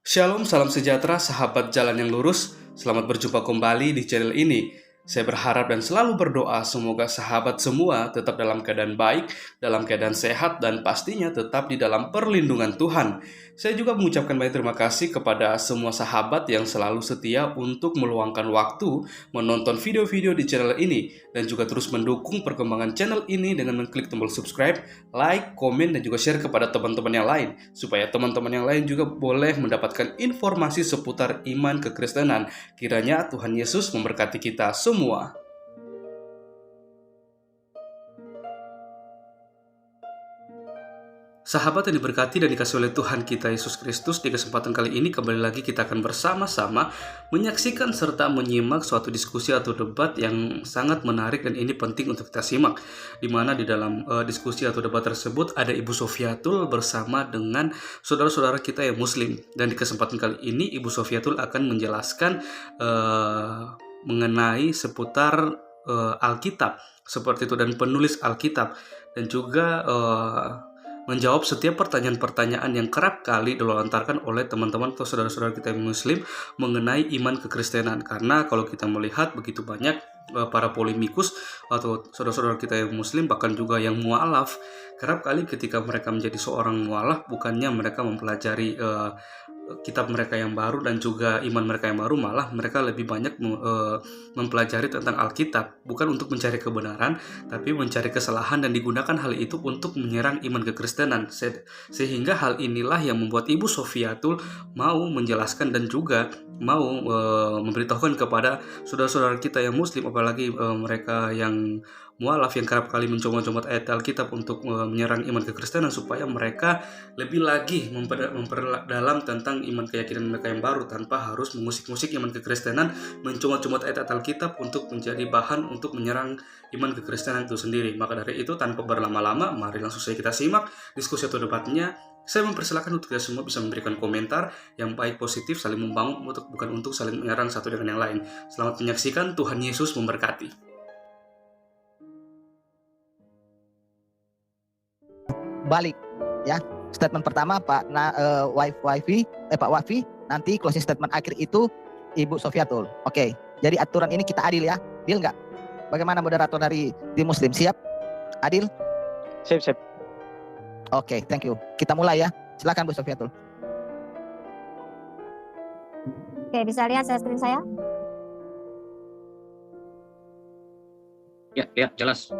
Shalom, salam sejahtera, sahabat jalan yang lurus. Selamat berjumpa kembali di channel ini. Saya berharap dan selalu berdoa semoga sahabat semua tetap dalam keadaan baik, dalam keadaan sehat, dan pastinya tetap di dalam perlindungan Tuhan. Saya juga mengucapkan banyak terima kasih kepada semua sahabat yang selalu setia untuk meluangkan waktu menonton video-video di channel ini dan juga terus mendukung perkembangan channel ini dengan mengklik tombol subscribe, like, komen, dan juga share kepada teman-teman yang lain supaya teman-teman yang lain juga boleh mendapatkan informasi seputar iman kekristenan. Kiranya Tuhan Yesus memberkati kita semua. Sahabat yang diberkati dan dikasihi oleh Tuhan kita Yesus Kristus, di kesempatan kali ini kembali lagi kita akan bersama-sama menyaksikan serta menyimak suatu diskusi atau debat yang sangat menarik dan ini penting untuk kita simak. Di mana di dalam diskusi atau debat tersebut ada Ibu Sofiatul bersama dengan saudara-saudara kita yang Muslim. Dan di kesempatan kali ini Ibu Sofiatul akan menjelaskan mengenai seputar Alkitab seperti itu dan penulis Alkitab dan juga menjawab setiap pertanyaan-pertanyaan yang kerap kali dilontarkan oleh teman-teman atau saudara-saudara kita yang Muslim mengenai iman kekristenan. Karena kalau kita melihat begitu banyak para polemikus atau saudara-saudara kita yang Muslim bahkan juga yang mualaf, kerap kali ketika mereka menjadi seorang mualaf bukannya mereka mempelajari kitab mereka yang baru dan juga iman mereka yang baru, malah mereka lebih banyak mempelajari tentang Alkitab, bukan untuk mencari kebenaran tapi mencari kesalahan, dan digunakan hal itu untuk menyerang iman kekristenan. Sehingga hal inilah yang membuat Ibu Sofiatul mau menjelaskan dan juga mau memberitahukan kepada saudara-saudara kita yang Muslim, apalagi mereka yang mualaf yang kerap kali mencomot-comot ayat Alkitab untuk menyerang iman kekristenan, supaya mereka lebih lagi memperdalam tentang iman keyakinan mereka yang baru tanpa harus mengusik-musik iman kekristenan, mencomot-comot ayat Alkitab untuk menjadi bahan untuk menyerang iman kekristenan itu sendiri. Maka dari itu, tanpa berlama-lama, mari langsung saja kita simak diskusi atau debatnya. Saya mempersilahkan untuk kita semua bisa memberikan komentar yang baik, positif, saling membangun, bukan untuk saling menyerang satu dengan yang lain. Selamat menyaksikan, Tuhan Yesus memberkati. Balik ya, statement pertama Pak Wafi, nanti closing statement akhir itu Ibu Sofiatul. Oke, jadi aturan ini kita adil ya, deal nggak? Bagaimana moderator dari tim Muslim, siap? Adil? Siap. Oke, thank you. Kita mulai ya, silakan Bu Sofiatul. Oke, bisa lihat screen saya? Ya, jelas.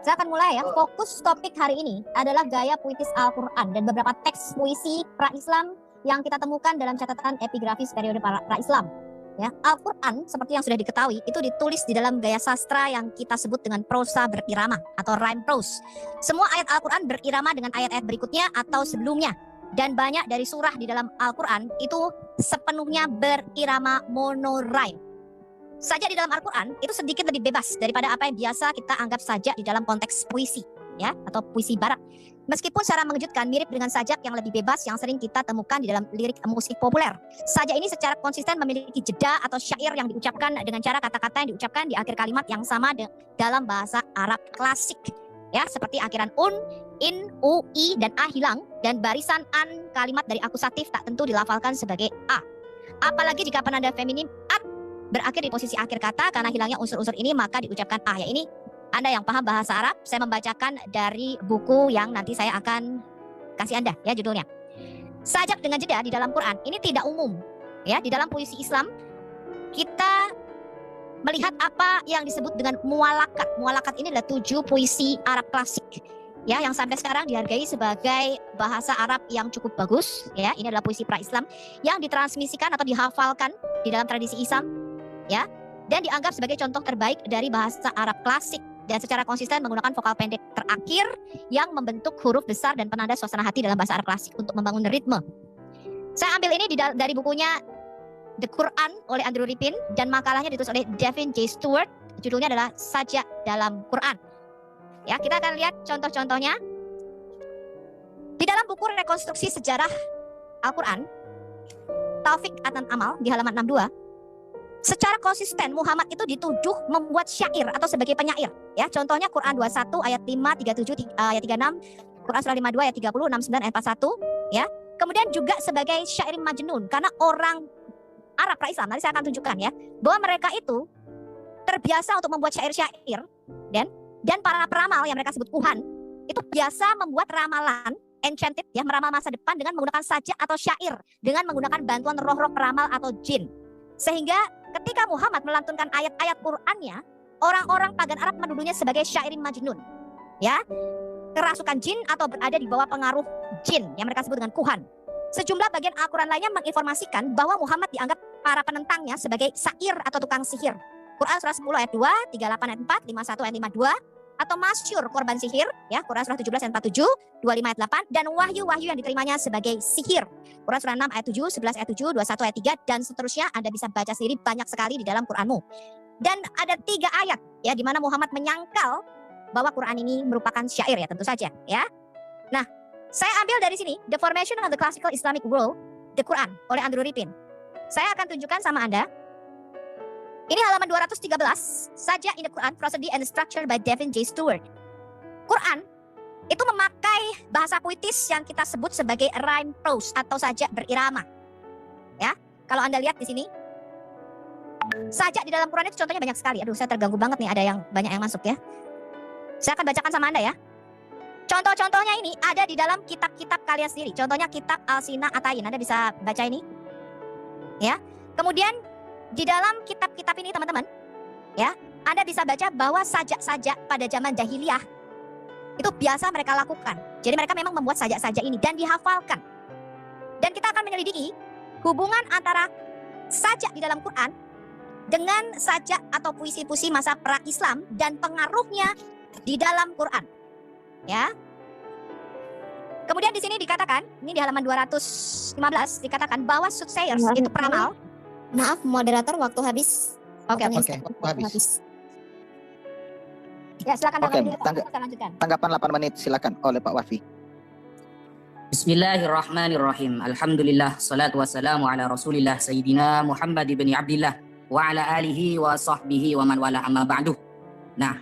Saya akan mulai ya. Fokus topik hari ini adalah gaya puitis Al-Quran dan beberapa teks puisi pra-Islam yang kita temukan dalam catatan epigrafis periode pra-Islam. Ya, Al-Quran seperti yang sudah diketahui itu ditulis di dalam gaya sastra yang kita sebut dengan prosa berirama atau rhyme prose. Semua ayat Al-Quran berirama dengan ayat-ayat berikutnya atau sebelumnya. Dan banyak dari surah di dalam Al-Quran itu sepenuhnya berirama monorhyme. Sajak di dalam Al-Quran itu sedikit lebih bebas daripada apa yang biasa kita anggap sajak di dalam konteks puisi, ya, atau puisi barat. Meskipun secara mengejutkan mirip dengan sajak yang lebih bebas yang sering kita temukan di dalam lirik musik populer. Sajak ini secara konsisten memiliki jeda atau syair yang diucapkan dengan cara kata-kata yang diucapkan di akhir kalimat yang sama dalam bahasa Arab klasik, ya, seperti akhiran in, i, dan a hilang, dan barisan an kalimat dari akusatif tak tentu dilafalkan sebagai a. Apalagi jika penanda feminim at berakhir di posisi akhir kata, karena hilangnya unsur-unsur ini maka diucapkan ah. Ya, ini Anda yang paham bahasa Arab, saya membacakan dari buku yang nanti saya akan kasih Anda, ya, judulnya. Sajak dengan jeda di dalam Quran ini tidak umum, ya. Di dalam puisi Islam kita melihat apa yang disebut dengan mualakat. Mualakat ini adalah 7 puisi Arab klasik, ya, yang sampai sekarang dihargai sebagai bahasa Arab yang cukup bagus, ya. Ini adalah puisi pra-Islam yang ditransmisikan atau dihafalkan di dalam tradisi Islam, ya, dan dianggap sebagai contoh terbaik dari bahasa Arab klasik dan secara konsisten menggunakan vokal pendek terakhir yang membentuk huruf besar dan penanda suasana hati dalam bahasa Arab klasik untuk membangun ritme. Saya ambil ini dari bukunya The Quran oleh Andrew Rippin dan makalahnya ditulis oleh Devin J. Stewart. Judulnya adalah Sajak dalam Quran. Ya, kita akan lihat contoh-contohnya. Di dalam buku rekonstruksi sejarah Al-Quran, Taufik Adnan Amal di halaman 62, secara konsisten Muhammad itu dituduh membuat syair atau sebagai penyair, ya. Contohnya Quran 21 ayat 5, 37, ayat 36, Quran surah 52 ayat 30, 69 ayat 41, ya. Kemudian juga sebagai syairin majnun, karena orang Arab pra-Islam, nanti saya akan tunjukkan ya, bahwa mereka itu terbiasa untuk membuat syair-syair, dan para peramal yang mereka sebut kuhan itu biasa membuat ramalan enchanted, ya, meramal masa depan dengan menggunakan sajak atau syair, dengan menggunakan bantuan roh-roh peramal atau jin. Sehingga ketika Muhammad melantunkan ayat-ayat Qur'annya, orang-orang pagan Arab menuduhnya sebagai syairin majnun, ya, kerasukan jin atau berada di bawah pengaruh jin yang mereka sebut dengan kuhan. Sejumlah bagian Al-Quran lainnya menginformasikan bahwa Muhammad dianggap para penentangnya sebagai syair atau tukang sihir. Quran surah 10 ayat 2, 38 ayat 4, 51 ayat 52, atau masyur korban sihir, ya, Quran surah 17 ayat 47, 25 ayat 8, dan wahyu-wahyu yang diterimanya sebagai sihir. Quran surah 6 ayat 7, 11 ayat 7, 21 ayat 3, dan seterusnya. Anda bisa baca sendiri, banyak sekali di dalam Quranmu. Dan ada 3 ayat, ya, di mana Muhammad menyangkal bahwa Quran ini merupakan syair, ya, tentu saja, ya. Nah, saya ambil dari sini, The Formation of the Classical Islamic World, The Quran, oleh Andrew Ripin. Saya akan tunjukkan sama Anda. Ini halaman 213, saja in the Quran, Prosody and Structure by Devin J. Stewart. Quran itu memakai bahasa puitis yang kita sebut sebagai rhyme prose atau sajak berirama. Ya, kalau Anda lihat di sini, sajak di dalam Quran itu contohnya banyak sekali. Aduh, saya terganggu banget nih, ada yang banyak yang masuk, ya. Saya akan bacakan sama Anda, ya. Contoh-contohnya ini ada di dalam kitab-kitab kalian sendiri. Contohnya kitab Al-Sina Atayin. Anda bisa baca ini. Ya. Kemudian di dalam kitab-kitab ini, teman-teman, ya, Anda bisa baca bahwa sajak-sajak pada zaman jahiliyah itu biasa mereka lakukan. Jadi mereka memang membuat sajak-sajak ini dan dihafalkan. Dan kita akan menyelidiki hubungan antara sajak di dalam Quran dengan sajak atau puisi-puisi masa pra-Islam dan pengaruhnya di dalam Quran. Ya. Kemudian di sini dikatakan, ini di halaman 215 dikatakan bahwa soothsayers itu peramal. Maaf moderator, waktu habis. Oke, Waktu habis. Ya, silakan Oke, kita lanjutkan. Tanggapan 8 menit silakan oleh Pak Wafi. Bismillahirrahmanirrahim. Alhamdulillah, salatu wassalamu ala Rasulillah Sayyidina Muhammad ibn Abdillah wa ala alihi wa sahbihi wa man wala amma ba'du. Nah,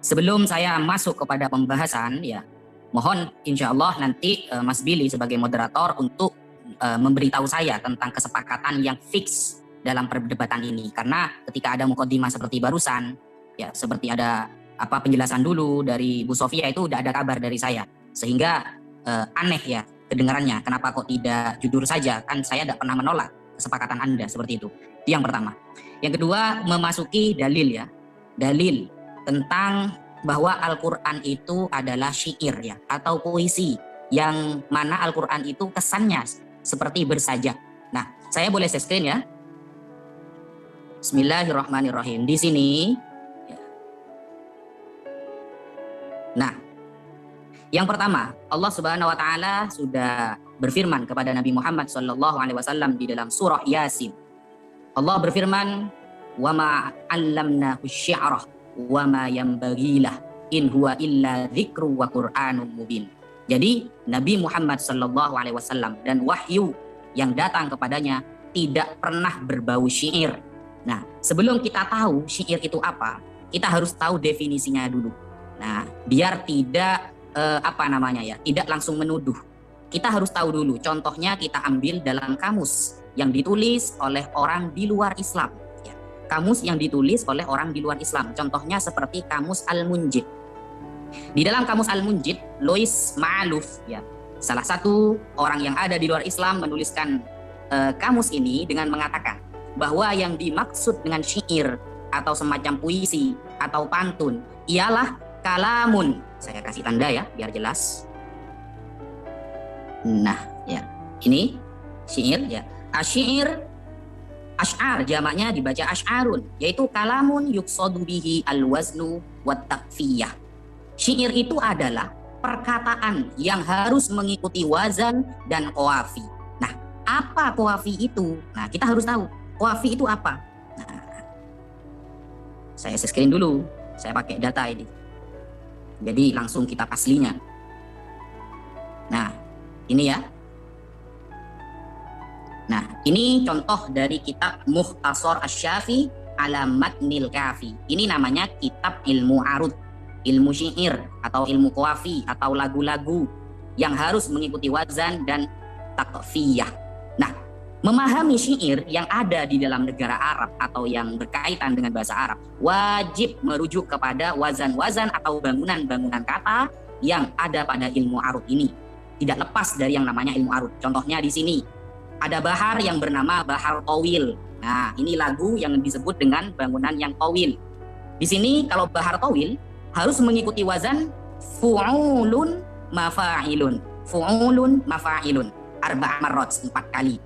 sebelum saya masuk kepada pembahasan, ya, mohon insya Allah nanti Mas Billy sebagai moderator untuk memberitahu saya tentang kesepakatan yang fix dalam perdebatan ini. Karena ketika ada mukadimah seperti barusan, ya, seperti ada penjelasan dulu dari Bu Sofia itu udah ada kabar dari saya. Sehingga aneh, ya, kedengarannya. Kenapa kok tidak jujur saja? Kan saya tidak pernah menolak kesepakatan Anda seperti itu. Itu yang pertama. Yang kedua, memasuki dalil, ya. Dalil tentang bahwa Al-Quran itu adalah syair, ya, atau puisi, yang mana Al-Quran itu kesannya seperti bersajak. Nah, saya boleh share screen, ya. Bismillahirrahmanirrahim. Di sini, ya. Nah, yang pertama, Allah Subhanahu wa taala sudah berfirman kepada Nabi Muhammad SAW di dalam surah Yasin. Allah berfirman, "Wa ma 'allamnahu syi'ra wa ma yanbaghilah in huwa illa dzikru wa qur'anun mubin." Jadi Nabi Muhammad SAW dan wahyu yang datang kepadanya tidak pernah berbau syair. Nah, sebelum kita tahu syair itu apa, kita harus tahu definisinya dulu. Nah, biar tidak tidak langsung menuduh. Kita harus tahu dulu. Contohnya kita ambil dalam kamus yang ditulis oleh orang di luar Islam. Ya. Kamus yang ditulis oleh orang di luar Islam. Contohnya seperti kamus Al-Munjid. Di dalam kamus Al-Munjid, Louis Ma'aluf, ya, salah satu orang yang ada di luar Islam menuliskan kamus ini dengan mengatakan bahwa yang dimaksud dengan syair atau semacam puisi atau pantun ialah kalamun. Saya kasih tanda, ya, biar jelas. Nah, ya, ini syair, ya. Asyair, asy'ar jamaknya dibaca asy'arun, yaitu kalamun yuqsadu bihi al-waznu wat taqfiyah. Syair itu adalah perkataan yang harus mengikuti wazan dan qawafi. Nah, apa qawafi itu? Nah, kita harus tahu qawafi itu apa. Nah, saya screen dulu. Saya pakai data ini. Jadi langsung kitab aslinya. Nah, ini, ya. Nah, ini contoh dari kitab Mukhtasar Asy-Syafi ala Matnil Kafi. Ini namanya kitab ilmu arud, ilmu syair atau ilmu qawafi atau lagu-lagu yang harus mengikuti wazan dan taqfiyah. Nah, memahami syair yang ada di dalam negara Arab atau yang berkaitan dengan bahasa Arab wajib merujuk kepada wazan-wazan atau bangunan-bangunan kata yang ada pada ilmu arud ini. Tidak lepas dari yang namanya ilmu arud. Contohnya di sini ada bahar yang bernama Bahar Tawil. Nah, ini lagu yang disebut dengan bangunan yang tawil. Di sini kalau Bahar Tawil harus mengikuti wazan fu'ulun mafa'ilun. Fu'ulun mafa'ilun. Arba'a marrat, 4 kali.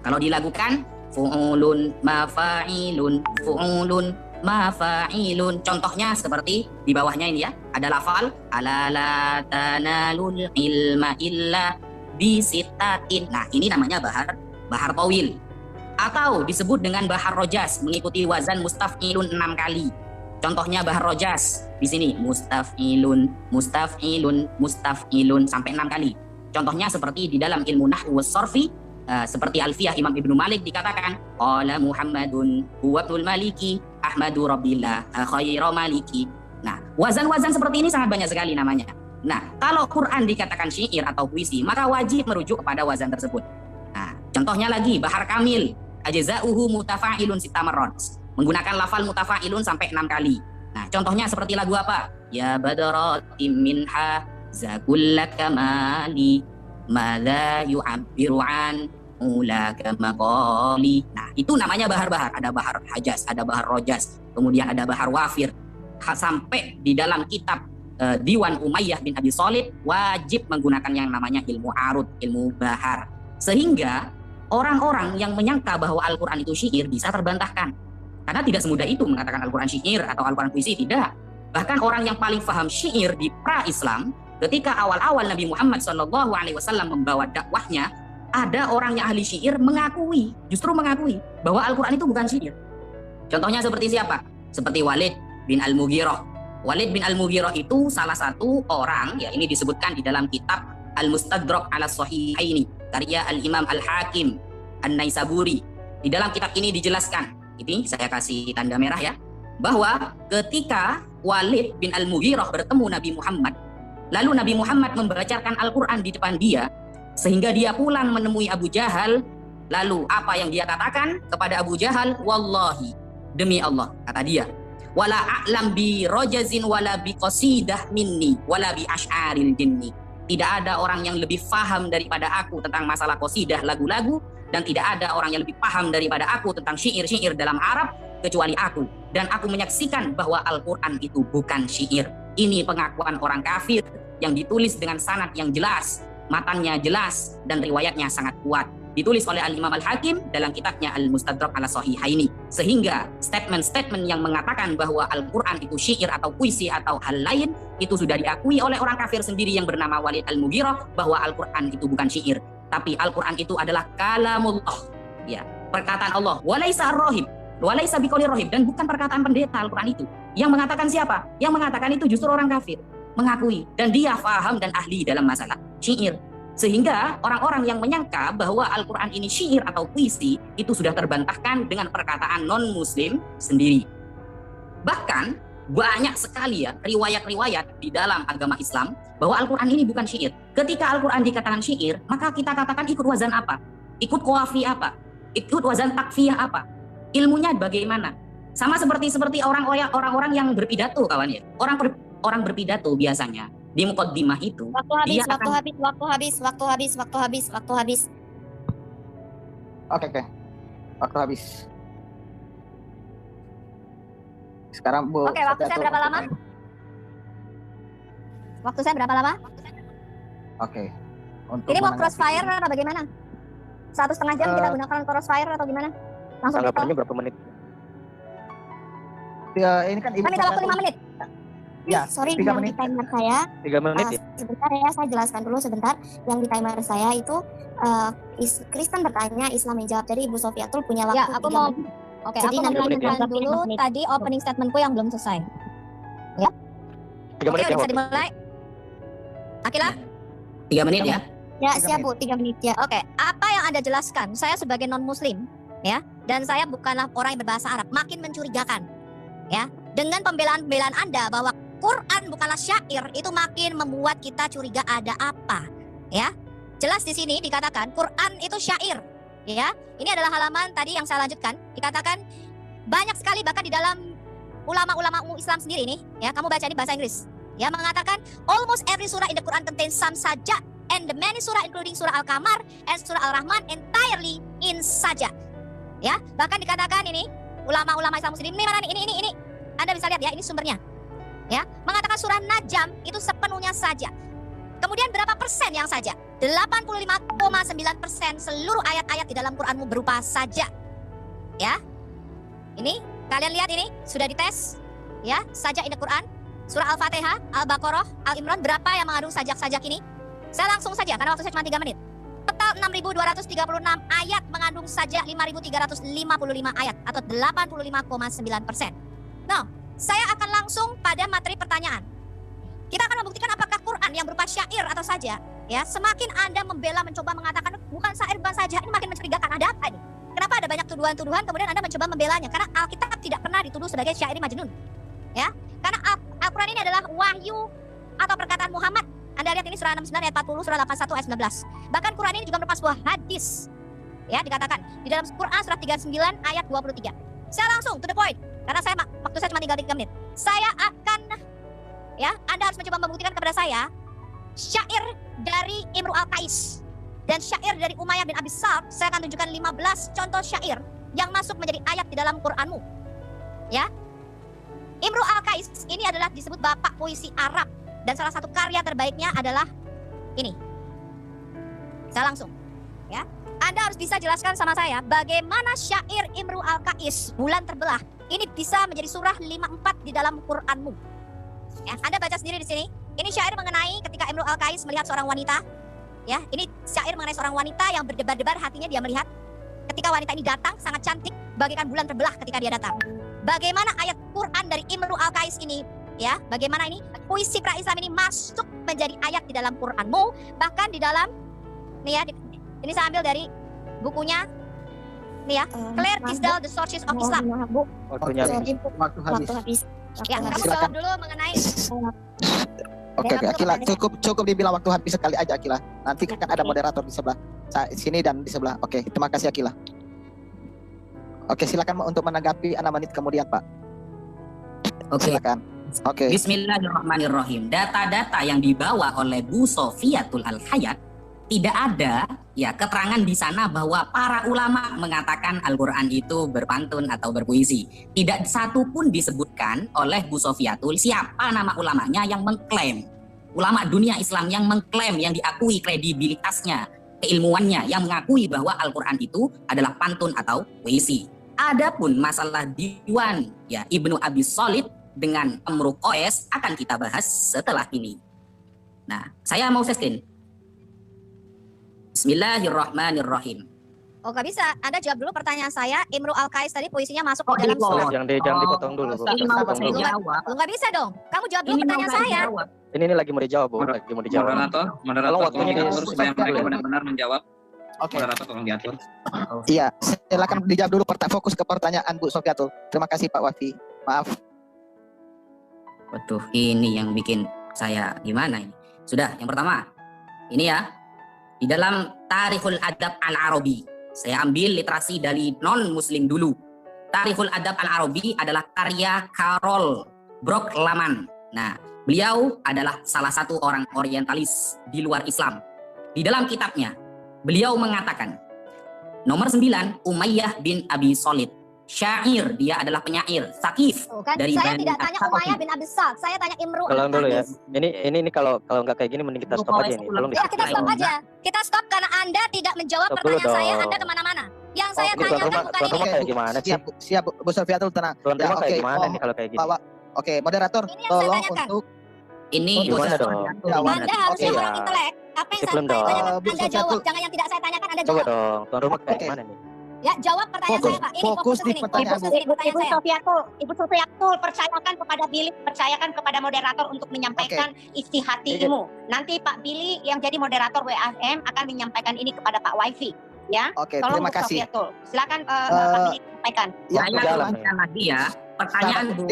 Kalau dilakukan fu'ulun mafa'ilun, fu'ulun mafa'ilun. Contohnya seperti di bawahnya ini ya. Ada lafal ala la tanalul ilma illa bisitatin. Nah, ini namanya bahar tawil. Atau disebut dengan bahar rojas, mengikuti wazan mustaf'ilun 6 kali. Contohnya bahar rojas di sini mustaf'ilun, mustaf'ilun, mustaf'ilun sampai 6 kali. Contohnya seperti di dalam ilmu nahwu was sarfi, seperti Alfiyah Imam Ibnu Malik dikatakan qala Muhammadun huwa ibnul maliki ahmadu rabbillah khairu maliki. Nah, wazan-wazan seperti ini sangat banyak sekali namanya. Nah, kalau Quran dikatakan syair atau puisi, maka wajib merujuk kepada wazan tersebut. Nah, contohnya lagi bahar kamil, ajza'uhu mutafa'ilun 6 marrat, menggunakan lafal mutafa'ilun sampai 6 kali. Nah, contohnya seperti lagu apa? Ya badaratim minha zakulla kamali madza yu'abbiru an ulaka maqali. Nah, itu namanya bahar-bahar. Ada bahar hajaz, ada bahar rojas, kemudian ada bahar wafir. Sampai di dalam kitab Diwan Umayyah bin Abi Thalib wajib menggunakan yang namanya ilmu arud, ilmu bahar. Sehingga orang-orang yang menyangka bahwa Al-Quran itu syair bisa terbantahkan. Karena tidak semudah itu mengatakan Al-Quran syair atau Al-Quran puisi, tidak. Bahkan orang yang paling paham syair di pra-Islam, ketika awal-awal Nabi Muhammad SAW membawa dakwahnya, ada orang yang ahli syair justru mengakui bahwa Al-Quran itu bukan syair. Contohnya seperti siapa? Seperti Walid bin Al-Mughirah. Walid bin Al-Mughirah itu salah satu orang, ya ini disebutkan di dalam kitab Al-Mustadrak ala Sahihaini, karya Al-Imam Al-Hakim An-Naisaburi. Di dalam kitab ini dijelaskan, ini saya kasih tanda merah ya, bahwa ketika Walid bin Al-Mughirah bertemu Nabi Muhammad, lalu Nabi Muhammad membacakan Al-Quran di depan dia, sehingga dia pulang menemui Abu Jahal. Lalu apa yang dia katakan kepada Abu Jahal? Wallahi, demi Allah, kata dia, wala a'lam bi rajazin wala bi qasidah minni wala bi asy'aril jinni. Tidak ada orang yang lebih paham daripada aku tentang masalah qasidah, lagu-lagu, dan tidak ada orang yang lebih paham daripada aku tentang syair-syair dalam Arab kecuali aku. Dan aku menyaksikan bahwa Al-Quran itu bukan syair. Ini pengakuan orang kafir yang ditulis dengan sanad yang jelas, matanya jelas, dan riwayatnya sangat kuat. Ditulis oleh Al-Imam Al-Hakim dalam kitabnya Al-Mustadrak ala Sahihaini. Sehingga statement-statement yang mengatakan bahwa Al-Quran itu syair atau puisi atau hal lain, itu sudah diakui oleh orang kafir sendiri yang bernama Walid Al-Mughirah bahwa Al-Quran itu bukan syair. Tapi Al-Quran itu adalah kalamullah, ya, perkataan Allah. Walaisa ar-rahib, walaisa biqauli rahib, dan bukan perkataan pendeta. Al-Quran itu yang mengatakan siapa? Yang mengatakan itu justru orang kafir mengakui, dan dia faham dan ahli dalam masalah syair. Sehingga orang-orang yang menyangka bahwa Al-Quran ini syair atau puisi itu sudah terbantahkan dengan perkataan non-muslim sendiri. Bahkan banyak sekali ya riwayat-riwayat di dalam agama Islam bahwa Al-Quran ini bukan syair. Ketika Al-Quran dikatakan syair, maka kita katakan ikut wazan apa? Ikut qawafi apa? Ikut wazan takfiyah apa? Ilmunya bagaimana? Sama seperti orang-orang yang berpidato, kawan ya. Orang berpidato biasanya di muqaddimah itu Waktu habis. Oke. Waktu habis. Sekarang Bu. Oke, waktu saya berapa lama? Waktu saya berapa lama? Oke. Untuk Ini mau menanggapi- crossfire atau bagaimana? 1,5 jam kita gunakan crossfire atau gimana? Langsung kita. Tanggapannya berapa menit? Ya, ini kan Ibu Kan minta waktu Sofiatul. 5 menit. Ya, Sorry, 3 yang di menit. timer saya 3 menit ya? sebentar ya, saya jelaskan dulu sebentar. Yang di timer saya itu Kristen bertanya, Islam menjawab. Jadi Ibu Sofiatul punya waktu Ya, aku 3 mau. menit. Oke, Jadi aku nanti mau melanjutkan menanggapi dulu 5 menit. tadi opening statementku yang belum selesai. 3 Oke, menit ya? udah bisa Waktu. dimulai. Akila? 3 menit ya. Ya, 3 siap Bu, 3 menit ya. Oke, apa yang Anda jelaskan? Saya sebagai non-muslim, ya, dan saya bukanlah orang yang berbahasa Arab, makin mencurigakan. Ya, dengan pembelaan-pembelaan Anda bahwa Quran bukanlah syair, itu makin membuat kita curiga ada apa, ya. jelas di sini dikatakan Quran itu syair. Ya, ini adalah halaman tadi yang saya lanjutkan. Dikatakan banyak sekali bahkan di dalam ulama-ulama umum Islam sendiri nih, ya, kamu baca ini bahasa Inggris. Ya, mengatakan almost every surah in the Quran contains some saja, and the many surah including surah Al-Qamar and surah Al-Rahman entirely in saja. Ya, bahkan dikatakan ini ulama-ulama Islam Muslim ini mana nih? Ini. Anda bisa lihat ya, ini sumbernya. Ya, mengatakan surah Najm itu sepenuhnya saja. Kemudian berapa persen yang saja? 85,9% seluruh ayat-ayat di dalam Quranmu berupa saja. Ya. Ini kalian lihat ini sudah dites ya, saja in the Quran. Surah Al-Fatihah, Al-Baqarah, Al-Imran berapa yang mengandung sajak-sajak ini? Saya langsung saja karena waktu saya cuma 3 menit. Total 6.236 ayat mengandung sajak 5.355 ayat atau 85,9%. Nah, saya akan langsung pada materi pertanyaan. Kita akan membuktikan apakah Quran yang berupa syair atau saja. Ya, semakin Anda membela mencoba mengatakan bukan syair bukan saja, ini makin mencurigakan. Ada apa ini? Kenapa ada banyak tuduhan-tuduhan kemudian Anda mencoba membelanya? Karena Alkitab tidak pernah dituduh sebagai syair majnun. Ya, karena Al-Quran ini adalah wahyu atau perkataan Muhammad. Anda lihat ini surah 69 ayat 40, surah 81 ayat 19. Bahkan Quran ini juga merupakan sebuah hadis. Ya, dikatakan di dalam Quran surah 39 ayat 23. Saya langsung to the point karena waktu saya cuma tinggal 3 menit. Saya akan Anda harus mencoba membuktikan kepada saya syair dari Imru Al-Qais dan syair dari Umayyah bin Abi Salt. Saya akan tunjukkan 15 contoh syair yang masuk menjadi ayat di dalam Quranmu. Ya. Imru Al-Qais ini adalah disebut bapak puisi Arab dan salah satu karya terbaiknya adalah ini. Saya langsung, ya. Anda harus bisa jelaskan sama saya bagaimana syair Imru Al-Qais Bulan Terbelah ini bisa menjadi surah 54 di dalam Quranmu. Ya, Anda baca sendiri di sini. Ini syair mengenai ketika Imru Al-Qais melihat seorang wanita. Ya, ini syair mengenai seorang wanita yang berdebar-debar hatinya dia melihat ketika wanita ini datang sangat cantik bagaikan bulan terbelah ketika dia datang. Bagaimana ayat Quran dari Imru Al-Qais ini, ya, bagaimana ini puisi pra-Islam ini masuk menjadi ayat di dalam Quranmu, bahkan di dalam nih ya, ini saya ambil dari bukunya nih ya, Claire Tisdale The Sources of Islam. Waktunya waktu habis. Ya, kamu jawab dulu mengenai Oke, Akila, cukup dibilang waktu habis sekali aja, Akila. Nanti kan ada moderator di sebelah sini dan di sebelah. Oke, terima kasih, Akila. Oke, silakan untuk menanggapi 6 menit kemudian, Pak. Oke. Silakan. Oke. Bismillahirrahmanirrahim. Data-data yang dibawa oleh Bu Sofiatul Al-Hayat tidak ada ya keterangan di sana bahwa para ulama mengatakan Al-Quran itu berpantun atau berpuisi. Tidak satu pun disebutkan oleh Bu Sofiatul siapa nama ulamanya yang mengklaim. Ulama dunia Islam yang mengklaim, yang diakui kredibilitasnya, keilmuannya, yang mengakui bahwa Al-Quran itu adalah pantun atau puisi. Adapun masalah diwan ya Ibnu Abi Shalid dengan Imru Qais akan kita bahas setelah ini. Nah, saya mau screen. Bismillahirrahmanirrahim. Oh, gak bisa. Anda jawab dulu pertanyaan saya. Imru Al-Qais tadi puisinya masuk ke dalam surah. Jangan dipotong dulu, Bu. Ini mau saya jawab. Lu gak bisa dong. Kamu jawab dulu Ini mau pertanyaan saya saya. jawab. Ini lagi mau dijawab, Bu. Lagi mau dijawab. Moderator waktunya tolong diatur di- supaya mereka benar-benar menjawab. Oke. Moderator tolong diatur. Iya, silakan dijawab dulu fokus ke pertanyaan Bu Sofiatul. Terima kasih Pak Wafi. Maaf. Betul, ini yang bikin saya gimana ini. Sudah, yang pertama. Ini ya. Di dalam Tarikhul Adab Al-Arabi, saya ambil literasi dari non-muslim dulu. Tarikhul Adab Al-Arabi adalah karya Karol Brockman. Nah, beliau adalah salah satu orang orientalis di luar Islam. Di dalam kitabnya, beliau mengatakan, nomor 9, Umayyah bin Abi Shalid. Syair, dia adalah penyair, sakif. Kan Dari saya Bani tidak tanya As-Saqafi. Umayyah bin Abi Salt, saya tanya Imru Tolong dulu ya. Al-Qais. Ini kalau nggak kayak gini mending kita stop aja nih. Tolong Ya, kita stop aja. Kita stop karena Anda tidak menjawab Stop dulu pertanyaan saya, dong. Anda kemana-mana. Yang saya ini tuan tanyakan rumah, bukan tuan rumah ini. kayak gimana sih? Siap Bu Sofiatul, tenang. Tuan Ya, rumah kayak oke. gimana nih kalau kayak gini? Oke, moderator, Ini yang saya tolong tanyakan. untuk Ini Gimana proses dong? pengatur. Jawab. Anda harusnya Oke, orang ya. intelek. Apa yang saya Sebelum dong. tanyakan Bu Anda Sofiatul. jawab. Jangan yang tidak saya tanyakan Anda Coba jawab. dong, tuan rumah kayak Oke. gimana nih? Ya, jawab pertanyaan Fokus. saya, Pak. Ini Fokus ke di sini. pertanyaan. Fokus di pertanyaan saya. Ibu Sofiatul, percayakan kepada Billy, percayakan kepada moderator untuk menyampaikan isi hatimu. Nanti Pak Billy yang jadi moderator WAM akan menyampaikan ini kepada Pak Wifi. Ya, Oke, tolong terima Bu kasih. Sofiatul. Silakan Pak Billy sampaikan. Ya, Saya jalan. ulangi lagi ya. Pertanyaan Bu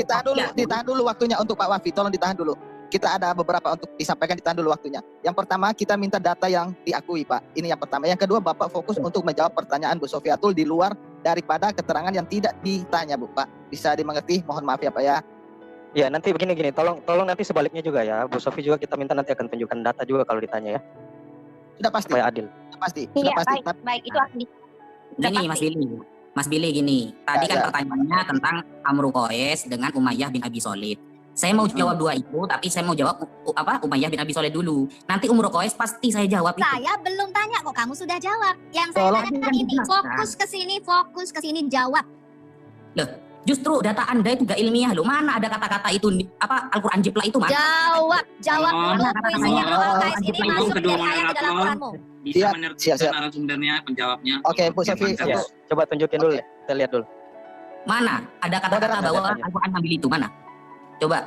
ditahan dulu waktunya untuk Pak Wafi. Tolong ditahan dulu. kita ada beberapa untuk disampaikan, ditahan dulu waktunya. Yang pertama, kita minta data yang diakui, Pak. Ini yang pertama. Yang kedua, Bapak fokus untuk menjawab pertanyaan Bu Sofiatul di luar daripada keterangan yang tidak ditanya, Bu, Pak. Bisa dimengerti? Mohon maaf ya, Pak ya. Ya, nanti begini, tolong nanti sebaliknya juga ya. Bu Sofi juga kita minta nanti akan tunjukkan data juga kalau ditanya ya. Sudah pasti. Supaya adil. Sudah pasti. Iya, Sudah pasti. baik, itu akan Gini Mas Billy gini. Tadi kan pertanyaannya tentang Amru Qais dengan Umayyah bin Abi Shalid. Saya mau jawab dua itu, tapi saya mau jawab Umayyah bin Abi Shalid dulu. Nanti Amru Qais pasti saya jawab itu. Saya belum tanya kok, kamu sudah jawab. Yang saya Tolong tanyakan ini, fokus ke sini, jawab. Justru data Anda itu gak ilmiah loh. Mana ada kata-kata itu Al-Qur'an Jipla itu mana? Jawab dulu puisi Imru Al-Qais ini Seperti itu masuk kedua dari ayat ke dalam moderator. Qur'anmu. Bisa Siap, menertibkan siap. narasumbernya, penjawabnya. Oke, Bu Sofi. Ya, coba tunjukin dulu ya. Kita lihat dulu. Mana ada kata-kata Moderator bahwa datanya. Al-Qur'an ambil itu mana? Coba.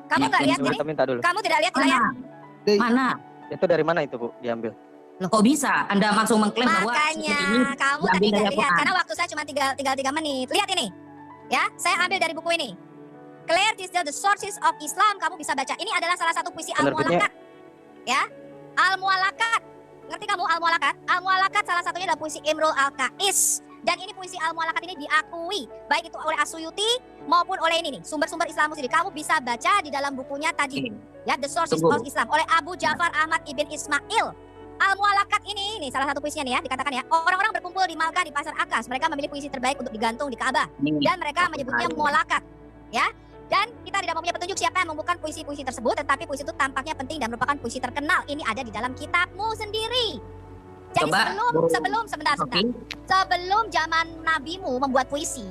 Kamu nggak lihat Coba ini? kita minta dulu. Kamu tidak lihat tidak ya? Mana? Itu dari mana itu, Bu, diambil? Loh, kok bisa? Anda langsung mengklaim bahwa Makanya ini kamu diambil tadi dari nggak lihat Al-Qur'an. karena waktu saya cuma tinggal 3 menit. Lihat ini, ya. Saya ambil dari buku ini. Clear Tisdale, The Sources of Islam. Kamu bisa baca. Ini adalah salah satu puisi Penerbitnya- Al-Mu'allaqat. Ya, Al-Mu'allaqat. Ngerti kamu Al-Mu'allaqat? Al-Mu'allaqat salah satunya adalah puisi Imrul Al-Qais. Dan ini puisi Al-Mu'allaqat ini diakui baik itu oleh As-Suyuti maupun oleh ini nih, sumber-sumber Islam sendiri. Kamu bisa baca di dalam bukunya tadi. Ya, The Sources Tunggu. of Islam oleh Abu Ja'far Ahmad ibn Ismail. Al-Mu'allaqat ini salah satu puisinya nih ya, dikatakan ya. Orang-orang berkumpul di Malkah di Pasar Akas. Mereka memilih puisi terbaik untuk digantung di Ka'bah. Ini. Dan mereka menyebutnya mu'allaqat. Ya. Dan kita tidak mempunyai petunjuk siapa yang membuka puisi-puisi tersebut, tetapi puisi itu tampaknya penting dan merupakan puisi terkenal. Ini ada di dalam kitabmu sendiri. Jadi Coba, sebentar. Oke. Sebelum zaman nabimu membuat puisi,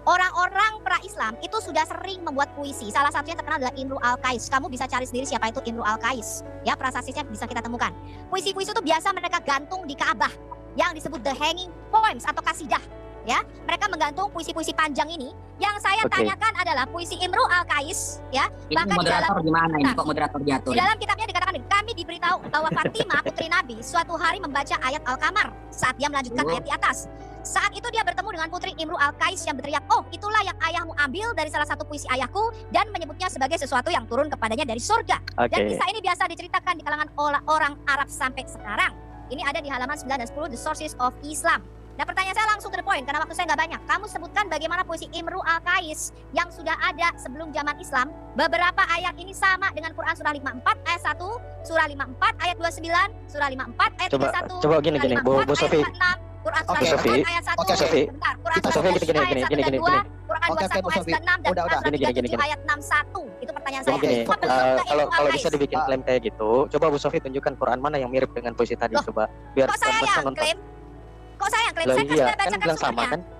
orang-orang pra-Islam itu sudah sering membuat puisi. Salah satunya terkenal adalah Imru Al-Qais. Kamu bisa cari sendiri siapa itu Imru Al-Qais. Ya, prasasisnya bisa kita temukan. Puisi-puisi itu biasa mereka gantung di Ka'bah yang disebut the hanging poems atau kasidah. Ya, mereka menggantung puisi-puisi panjang ini. Yang saya Oke. tanyakan adalah puisi Imru Al-Qais, ya. Ini Bahkan di moderator gimana ini? Kok moderator diatur? Di dalam kitabnya dikatakan, kami diberitahu bahwa Fatimah putri Nabi suatu hari membaca ayat Al-Qamar saat dia melanjutkan ayat di atas. Saat itu dia bertemu dengan putri Imru Al-Qais yang berteriak, "Oh, itulah yang ayahmu ambil dari salah satu puisi ayahku," dan menyebutnya sebagai sesuatu yang turun kepadanya dari surga. Dan Oke. kisah ini biasa diceritakan di kalangan orang Arab sampai sekarang. Ini ada di halaman 9 dan 10 The Sources of Islam. Nah, pertanyaan saya langsung to the point karena waktu saya nggak banyak. Kamu sebutkan bagaimana puisi Imru Al-Qais yang sudah ada sebelum zaman Islam. Beberapa ayat ini sama dengan Quran surah 54 ayat 1, surah 54 ayat 29, surah 54 ayat 31. Coba gini, surah Bu 54 Sofi. ayat 26, Quran surah Oke, 54 Sofi. ayat 1. Oke, Sofi. Sebentar, Quran Kita surah Sofi, 20 gini, ayat 1 dan 2, Quran Oke, 21 Bu ayat Sofi. 96 dan Udah. Quran surah Gini. 37 ayat 61. Itu pertanyaan saya. Gini, Sebelum ke kalau Imru bisa Al-Qais. dibikin klaim kayak gitu, coba Bu Sofi tunjukkan Quran mana yang mirip dengan puisi tadi, Loh, coba biar Kok saya pemirsa yang nonton. klaim? Kok saya yang klaim? Loh, Saya kan iya, sudah kan bacakan bilang sama sumbernya. kan? Loh,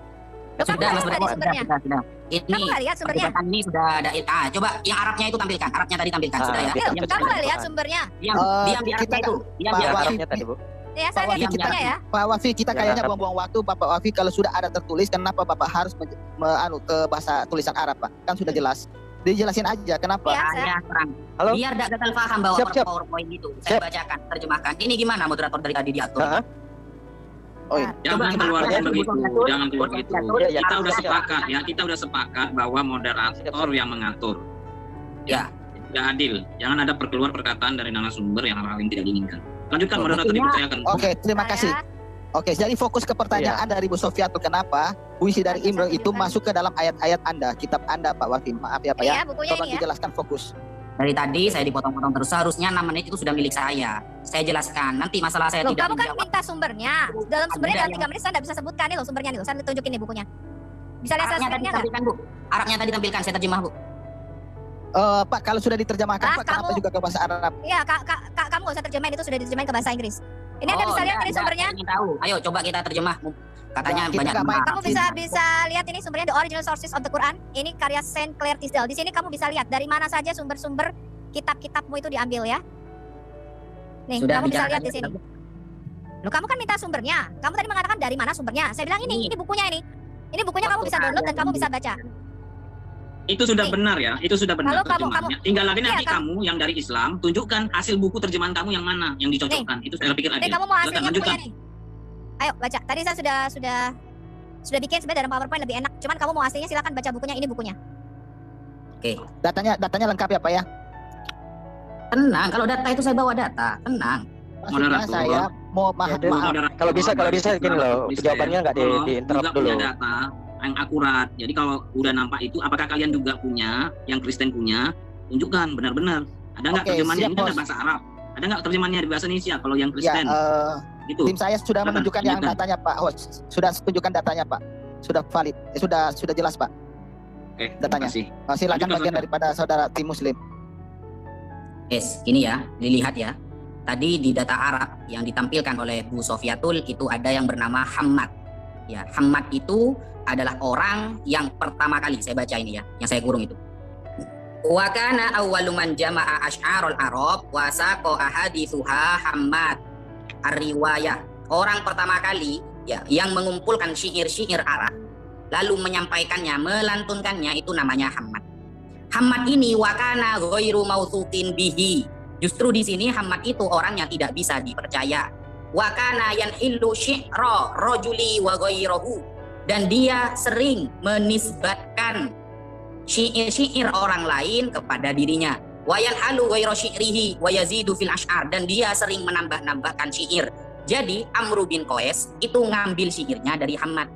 kamu Sudah, nggak Mas lihat tadi Bro, sumbernya? sudah. Kamu Ini nggak lihat sumbernya? perdebatan ini sudah ada. Coba yang Arabnya itu tampilkan. Arabnya tadi tampilkan sudah ya. biar Loh, kita kamu nggak lihat Quran. sumbernya? Diam Eh, di kita Arabnya itu. Diam Pak di Yang Wafi. Arabnya tadi, Bu. Ya, saya Pak lihat Wafi, sumbernya ya. Pak Wafi, kita Ya, kayaknya Arab. buang-buang waktu. Bapak Wafi, kalau sudah ada tertulis, kenapa Bapak harus ke bahasa tulisan Arab, Pak? Kan sudah jelas. Dijelasin aja kenapa. Iya, Saya terang. Halo? Biar tidak gagal paham bahwa Siap. PowerPoint itu. Saya bacakan, terjemahkan. Ini gimana moderator dari tadi diatur? Heeh. Oh iya. Jangan Coba, keluar coba, begitu, coba, jangan keluar coba, begitu. coba, Ya, ya. Kita udah Siap. sepakat ya, kita udah sepakat bahwa moderator yang mengatur. Ya. Tidak adil. Jangan ada perkeluar perkataan dari narasumber yang hal yang tidak diinginkan. Lanjutkan Oh, moderator, maksudnya- dipercayakan. Oke, terima kasih. Oke, jadi fokus ke pertanyaan dari Bu Sofiatul, kenapa puisi dari Imru itu masuk ke dalam ayat-ayat Anda, kitab Anda, Pak Wafi. Maaf ya, Pak ya. Iya, bukunya Tolong ini ya. dijelaskan fokus. Dari tadi saya dipotong-potong terus. Seharusnya 6 menit itu sudah milik saya. Saya jelaskan. Nanti masalah saya Loh, tidak kamu kan menjawab. minta sumbernya. Dalam sumbernya Ada dalam yang- 3 menit saya nggak bisa sebutkan nih loh sumbernya nih loh. Saya tunjukin nih bukunya. Bisa lihat Arabnya tadi screen-nya nggak? tampilkan, Bu. Arabnya tadi tampilkan, saya terjemah, Bu. Pak, kalau sudah diterjemahkan, Ah, Pak, kenapa kamu- juga ke bahasa Arab? Iya, kamu nggak usah terjemahin, itu sudah diterjemahin ke bahasa Inggris. Ini Anda bisa lihat enggak, ini sumbernya. saya ingin tahu. Ayo coba kita terjemah. Katanya Ya, kita banyak nggak main. Kamu bisa lihat ini sumbernya The Original Sources of the Quran. Ini karya Saint Clair Tisdale. Di sini kamu bisa lihat dari mana saja sumber-sumber kitab-kitabmu itu diambil ya. Nih, Sudah kamu bisa bicara lihat di sini. Loh, kamu kan minta sumbernya. Kakamu tadi mengatakan dari mana sumbernya. Saya bilang ini bukunya ini. Ini bukunya kamu bisa download dan kamu bisa baca. Itu sudah Nih. benar ya, itu sudah benar Lalu kamu- terjemahannya. Tinggal lagi Iya, nanti kamu yang dari Islam tunjukkan hasil buku terjemahan kamu yang mana yang dicocokkan. Itu saya pikir Nih, adil. kamu mau Silakan, hasilnya lanjutkan. bukunya nih. Ayo baca. Tadi saya sudah bikin sebenarnya dalam PowerPoint lebih enak. Cuman kamu mau hasilnya silakan baca bukunya. Ini bukunya. Oke. Datanya lengkap ya, Pak ya. Tenang, kalau data itu saya bawa data, tenang. Maksudnya Moderator. saya mau Ya, maaf. Moderator. Kalau bisa gini loh, Kristen, jawabannya nggak kalau di-interrupt juga dulu. punya data yang akurat. Jadi kalau udah nampak itu, apakah kalian juga punya, yang Kristen punya, tunjukkan benar-benar. Ada nggak Oke, terjemahannya? siap, Ini kan Bos. bahasa Arab. Ada nggak terjemahannya di bahasa Indonesia kalau yang Ya, Kristen? Gitu. tim saya sudah Silakan, menunjukkan yang lanjutkan. datanya Pak host. Sudah tunjukkan datanya Pak. Sudah valid. Sudah jelas Pak. Oke, datanya. terima kasih. Silakan Lanjutkan, bagian Ustaz. daripada saudara tim Muslim. Yes, ini ya, dilihat ya. Tadi di data Arab yang ditampilkan oleh Bu Sofiatul itu ada yang bernama Hammad. Ya, Hammad itu adalah orang yang pertama kali, saya baca ini ya, yang saya kurung itu. Wa kana awwalu man jama'a asy'arul Arab wa saqa ahaditsuha Hammad. Ar-riwayah. Orang pertama kali ya yang mengumpulkan syair-syair Arab lalu menyampaikannya, melantunkannya itu namanya Hammad. Hammad ini wakana ghairu mautsuqin bihi. Justru di sini Hammad itu orang yang tidak bisa dipercaya. Wakana yanhillu syi'ra rajuli wa ghairahu. Dan dia sering menisbatkan syair orang lain kepada dirinya. Wa yanhalu ghaira syi'rihi wa yazidu fil asy'ar, dan dia sering menambah-nambahkan syair. Jadi Amru bin Qais itu ngambil syairnya dari Hammad.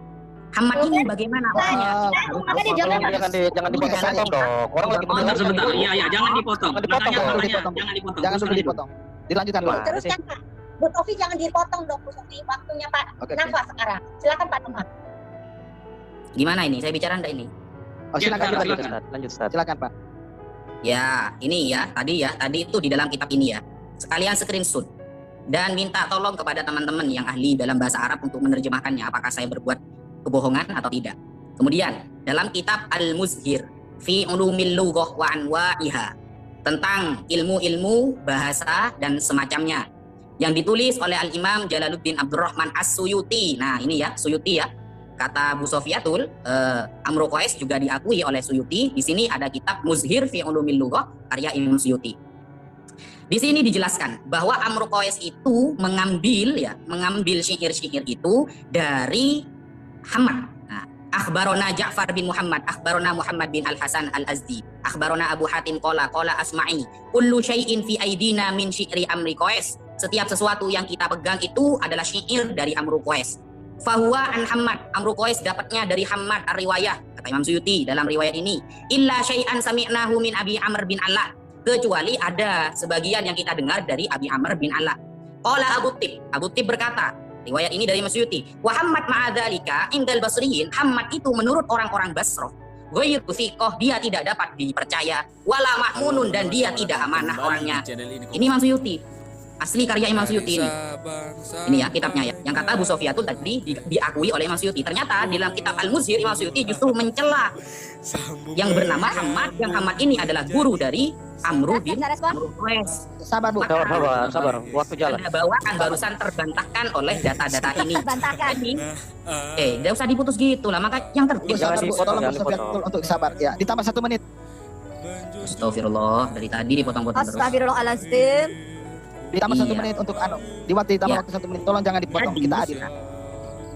Hammad ini bagaimana orangnya? Jangan dipotong dong. Orang lagi Sebentar, sebentar. Iya, jangan dipotong. Jangan dipotong, Makanya, dong. jangan dipotong. Jangan Terus dulu lanjut. dipotong. Dilanjutkan Pak. Teruskan Pak. Bu Sofi jangan dipotong dong Bu Sofi. Waktunya Pak Oke. Nafa sekarang. Silakan Pak Nafa. Gimana ini? Saya bicara enggak ini? Silakan Ya, lanjut. silakan. Lanjut, Ustaz. Silakan Pak. Ya, ini ya, tadi itu di dalam kitab ini ya. Sekalian screenshot dan minta tolong kepada teman-teman yang ahli dalam bahasa Arab untuk menerjemahkannya apakah saya berbuat kebohongan atau tidak. Kemudian dalam kitab Al-Muzhir fi ulumil lughah wa anwa'iha tentang ilmu-ilmu bahasa dan semacamnya yang ditulis oleh Al-Imam Jalaluddin Abdurrahman As-Suyuti. Nah, ini ya, Suyuti ya. Kata Bu Sofiatul, Amru Qais juga diakui oleh Suyuti. Di sini ada kitab Muzhir fi ulumil lughah karya Imam Suyuti. Di sini dijelaskan bahwa Amru Qais itu mengambil syair-syair itu dari Hammad. Nah, akhbarona Ja'far bin Muhammad, akhbarona Muhammad bin Al-Hasan Al-Azdi, akhbarona Abu Hatim qala Asma'i, kullu syai'in fi aidina min syi'ri Amri Qais. Setiap sesuatu yang kita pegang itu adalah syair dari Amru Qais. Fahuwa an Hammad, Amru Qais dapatnya dari Hammad ar-riwayah, kata Imam Suyuti dalam riwayat ini. Illa syai'an sami'nahu min Abi Amr bin Allah, kecuali ada sebagian yang kita dengar dari Abi Amr bin Allah. Qala Abu Tib berkata, riwayat ini dari Imam Suyuti, wa Hammad ma'adzalika indal basriyin, Hammad itu menurut orang-orang Basrah ghairu thiqah, dia tidak dapat dipercaya, wala ma'munun, dan dia tidak amanah orangnya. Ini Imam Suyuti. Asli karya Imam Suyuti ini. Ini ya kitabnya ya. Yang kata Bu Sofiatul tadi diakui oleh Imam Suyuti. Ternyata di dalam kitab Al-Muzhir Imam Suyuti justru mencela yang bernama Hammad. Yang Hammad ini adalah guru dari Amru bin Qais. Sabar Bu. Sabar. Waktu jalan. Anda bawakan barusan terbantahkan oleh data-data ini. Terbantahkan. Jadi, tidak usah diputus gitu lah. Maka yang tertib. Jangan Sabar, Bu. dipotong, Tolong jangan Bu Sofian dipotong. untuk sabar ya. Ditambah 1 menit. Astagfirullah, dari tadi dipotong-potong terus. Astagfirullahaladzim. Ditambah 1 Iya. menit untuk ditambah Iya. waktu 1 menit. Tolong jangan dipotong. Jadi, Kita adil.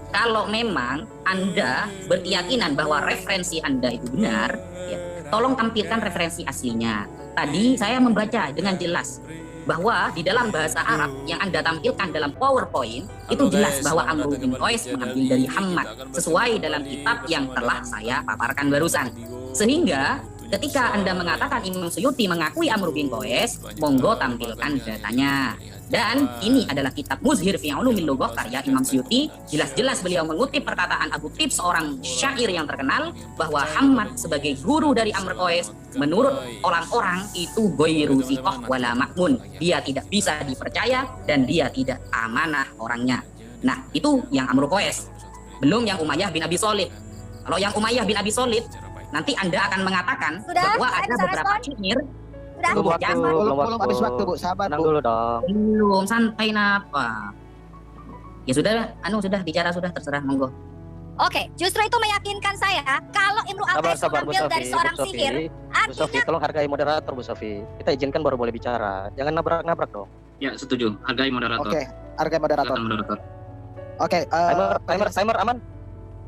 kalau memang Anda berkeyakinan bahwa referensi Anda itu benar, ya, tolong tampilkan referensi aslinya. Tadi saya membaca dengan jelas bahwa di dalam bahasa Arab yang Anda tampilkan dalam PowerPoint itu jelas bahwa Amru bin Qais mengambil dari Hammad sesuai dalam kitab yang telah saya paparkan barusan. Sehingga ketika Anda mengatakan Imam Suyuti mengakui Amru bin Qais, monggo tampilkan datanya. Dan ini adalah kitab Muzhir fi Ulumil Lughah karya Imam Suyuti. Jelas-jelas beliau mengutip perkataan Abu Tib, seorang syair yang terkenal, bahwa Hammad sebagai guru dari Amr Qais menurut orang-orang itu ghairu thiqah wala ma'mun. Dia tidak bisa dipercaya dan dia tidak amanah orangnya. Nah, itu yang Amr Qais. Belum yang Umayyah bin Abi Shalih. Kalau yang Umayyah bin Abi Shalih, nanti Anda akan mengatakan Sudah, bahwa saya ada bisa beberapa respon? syair. Sudah. Belum waktu. Belum habis waktu Bu. Sabar Tenang Bu. dulu dong. Belum, santai napa. Ya sudah, sudah bicara sudah, terserah, monggo. Oke, justru itu meyakinkan saya kalau Imru Al-Qais Sabar Bu mengambil dari Sofi. seorang Bu Sofi. sihir, Bu Sofi, artinya tolong hargai moderator Bu Sofi. Kita izinkan baru boleh bicara. Jangan nabrak-nabrak dong. Ya, setuju. Hargai moderator. Oke, harga moderator. Silakan moderator. Oke, Timer aman.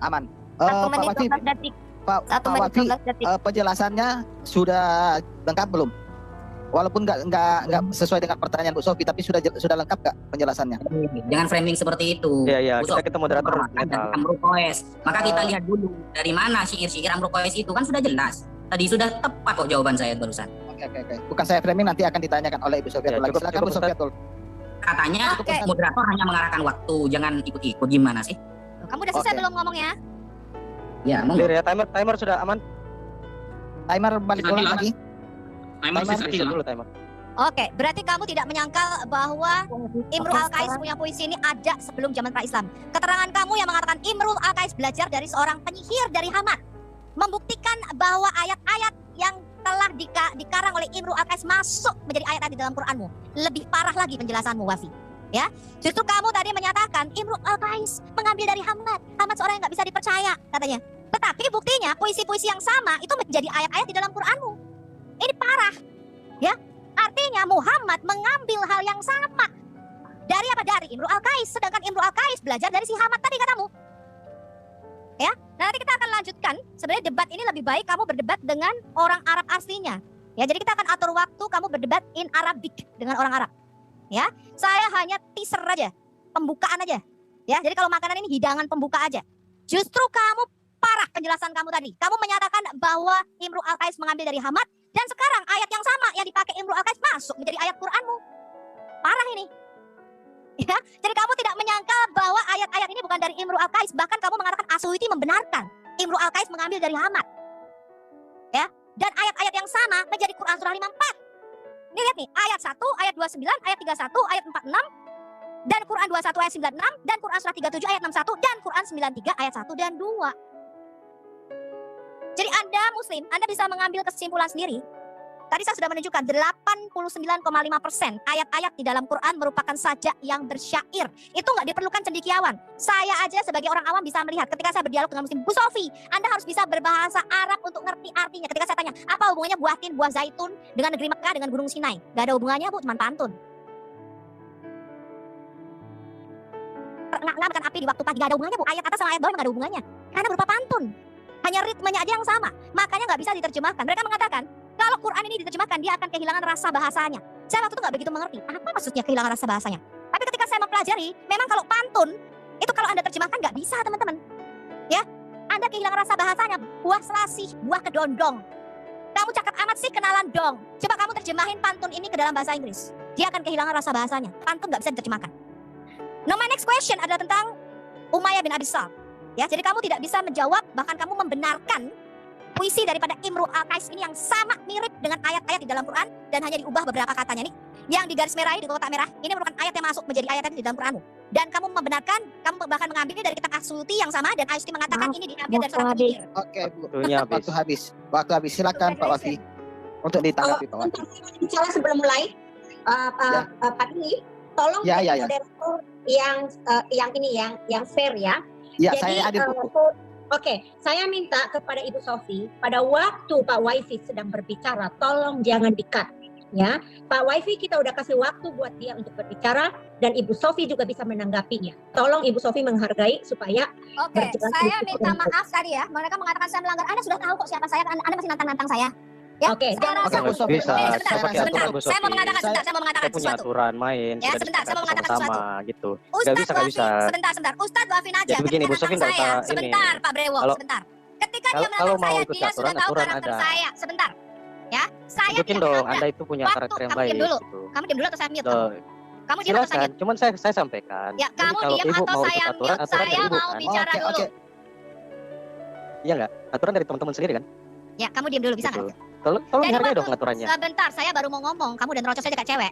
aman. 1 Pak menit Wafi, 12 detik. Pak 1 menit Wafi, 12 detik. penjelasannya sudah lengkap belum? Walaupun nggak sesuai dengan pertanyaan Bu Sofi, tapi sudah lengkap nggak penjelasannya? Jangan framing seperti itu. Iya, Bu kita moderator dan Amrul Qais. Maka kita lihat dulu dari mana syair-syair Amrul Qais itu, kan sudah jelas. Tadi sudah tepat kok jawaban saya barusan. Oke. Bukan saya framing, nanti akan ditanyakan oleh Ibu Sofiatul lagi. Silakan Bu Sofiatul. Katanya moderator hanya mengarahkan waktu, jangan ikut-ikut. Gimana sih? Kamu udah selesai belum ngomongnya? Ya, Clear ya, timer sudah aman. Timer balik ulang lagi. Timer sisa dulu timer. Oke, berarti kamu tidak menyangkal bahwa Imrul Al-Qais punya puisi ini ada sebelum zaman pra-Islam. Keterangan kamu yang mengatakan Imrul Al-Qais belajar dari seorang penyihir dari Hamad membuktikan bahwa ayat-ayat yang telah dikarang oleh Imrul Al-Qais masuk menjadi ayat-ayat di dalam Qur'anmu. Lebih parah lagi penjelasanmu, Wafi. Ya, justru kamu tadi menyatakan Imrul Al-Qais mengambil dari Hamad. Hamad seorang yang nggak bisa dipercaya, katanya. Tetapi buktinya puisi-puisi yang sama itu menjadi ayat-ayat di dalam Qur'anmu. Ini parah, ya. Artinya Muhammad mengambil hal yang sama dari apa? Dari Imrul Al-Qais. Sedangkan Imrul Al-Qais belajar dari si Hamad tadi katamu. Ya, nanti kita akan lanjutkan. Sebenarnya debat ini lebih baik kamu berdebat dengan orang Arab aslinya. Ya, jadi kita akan atur waktu kamu berdebat in Arabic dengan orang Arab. Ya, saya hanya teaser aja, pembukaan aja. Ya, jadi kalau makanan ini hidangan pembuka aja. Justru kamu parah penjelasan kamu tadi. Kamu menyatakan bahwa Imrul Al-Qais mengambil dari Hamad. Dan sekarang ayat yang sama yang dipakai Imrul Al-Qais masuk menjadi ayat Qur'anmu. Parah ini. Ya, jadi kamu tidak menyangka bahwa ayat-ayat ini bukan dari Imrul Al-Qais. Bahkan kamu mengatakan As-Suyuti membenarkan Imrul Al-Qais mengambil dari Hamad. Ya, dan ayat-ayat yang sama menjadi Quran surah 54. Ini lihat nih, ayat 1, ayat 29, ayat 31, ayat 46, dan Quran 21 ayat 96, dan Quran surah 37 ayat 61, dan Quran 93 ayat 1 dan 2. Jadi Anda Muslim, Anda bisa mengambil kesimpulan sendiri. Tadi saya sudah menunjukkan 89,5% ayat-ayat di dalam Quran merupakan sajak yang bersyair. Itu nggak diperlukan cendekiawan. Saya aja sebagai orang awam bisa melihat ketika saya berdialog dengan Muslim. Bu Sofi, Anda harus bisa berbahasa Arab untuk ngerti artinya. Ketika saya tanya, apa hubungannya buah tin, buah zaitun dengan negeri Mekah, dengan Gunung Sinai? Gak ada hubungannya Bu, cuma pantun. Ngamakan api di waktu pagi, gak ada hubungannya Bu. Ayat atas sama ayat bawah gak ada hubungannya. Karena berupa pantun. Hanya ritmenya aja yang sama, makanya nggak bisa diterjemahkan. Mereka mengatakan, kalau Quran ini diterjemahkan, dia akan kehilangan rasa bahasanya. Saya waktu itu nggak begitu mengerti, apa maksudnya kehilangan rasa bahasanya. Tapi ketika saya mempelajari, memang kalau pantun, itu kalau Anda terjemahkan nggak bisa teman-teman. Ya, Anda kehilangan rasa bahasanya, buah selasih, buah kedondong. Kamu cakap amat sih kenalan dong. Coba kamu terjemahin pantun ini ke dalam bahasa Inggris. Dia akan kehilangan rasa bahasanya. Pantun nggak bisa diterjemahkan. Now my next question adalah tentang Umayyah bin Abi Shalh. Ya, jadi kamu tidak bisa menjawab, bahkan kamu membenarkan puisi daripada Imrul Al-Qais ini yang sama mirip dengan ayat-ayat di dalam Quran dan hanya diubah beberapa katanya nih. Yang di garis merahi di kotak merah, ini merupakan ayat yang masuk menjadi ayat-ayat di dalam Quranmu. Dan kamu membenarkan, kamu bahkan mengambilnya dari kitab As-Suyuti yang sama dan As-Suyuti mengatakan ini diambil dari surat penyihir. Oke, Bu. Waktu habis. Silakan Pak Wafi untuk ditanggapi Pak Wafi. Bicara sebelum mulai, Pak ini tolong moderator yang fair ya. Ya, jadi, saya adil. Oke, saya minta kepada Ibu Sofi, pada waktu Pak Waifi sedang berbicara, tolong jangan di-cut. Ya, Pak Waifi kita udah kasih waktu buat dia untuk berbicara, dan Ibu Sofi juga bisa menanggapinya. Tolong Ibu Sofi menghargai supaya. Oke, saya minta maaf tadi ya. Mereka mengatakan saya melanggar. Anda sudah tahu kok siapa saya, Anda masih nantang-nantang saya. Ya, Oke, sebentar. Saya mau mengatakan punya sesuatu. aturan main. Ya, sebentar, saya mau mengatakan sesuatu. Gitu. Ustadz Wafi, sebentar. Ustadz Wafin aja. Jadi begini, Bu Sofi nggak usah sebentar, Pak Brewo, sebentar. Ketika dia menantang saya, dia sudah tahu karakter saya. Sebentar. Ya, saya tunjukin dong, Anda itu punya karakter yang baik. Kamu diam dulu atau saya mute? Kamu diam atau saya mute? Cuman saya sampaikan. Ya, kamu diam atau saya mute? Saya mau bicara dulu. Iya nggak? Aturan dari teman-teman sendiri kan? Ya, kamu diam dulu, bisa nggak? Tolong hargai dong aturannya. Sebentar, saya baru mau ngomong. Kamu dan rocos aja kayak cewek.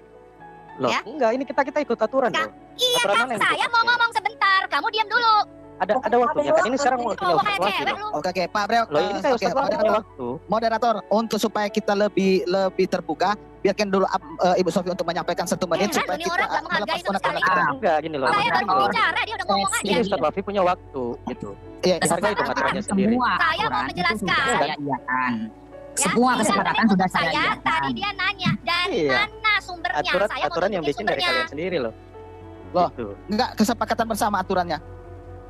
Loh, ya? Enggak, ini kita ikut aturan dong. Iya kan, saya mau ngomong sebentar. Kamu diam dulu. Ada waktunya kan, ini sekarang waktunya Oke, Pak Breo. Loh, ini saya waktu. Moderator, untuk supaya kita lebih terbuka, biarkan dulu Ibu Sofi untuk menyampaikan 1 menit supaya kita melepas penekanan. Enggak, gini loh. Saya baru mau bicara, dia udah ngomong aja. Ini Ustadz Wafi punya waktu, gitu. Iya, hargai dong aturannya sendiri. Saya mau menjelaskan. Semua kesepakatan sudah saya tadi dia nanya dari mana sumbernya. Aturan yang bikin dari kalian sendiri loh. Enggak kesepakatan bersama aturannya.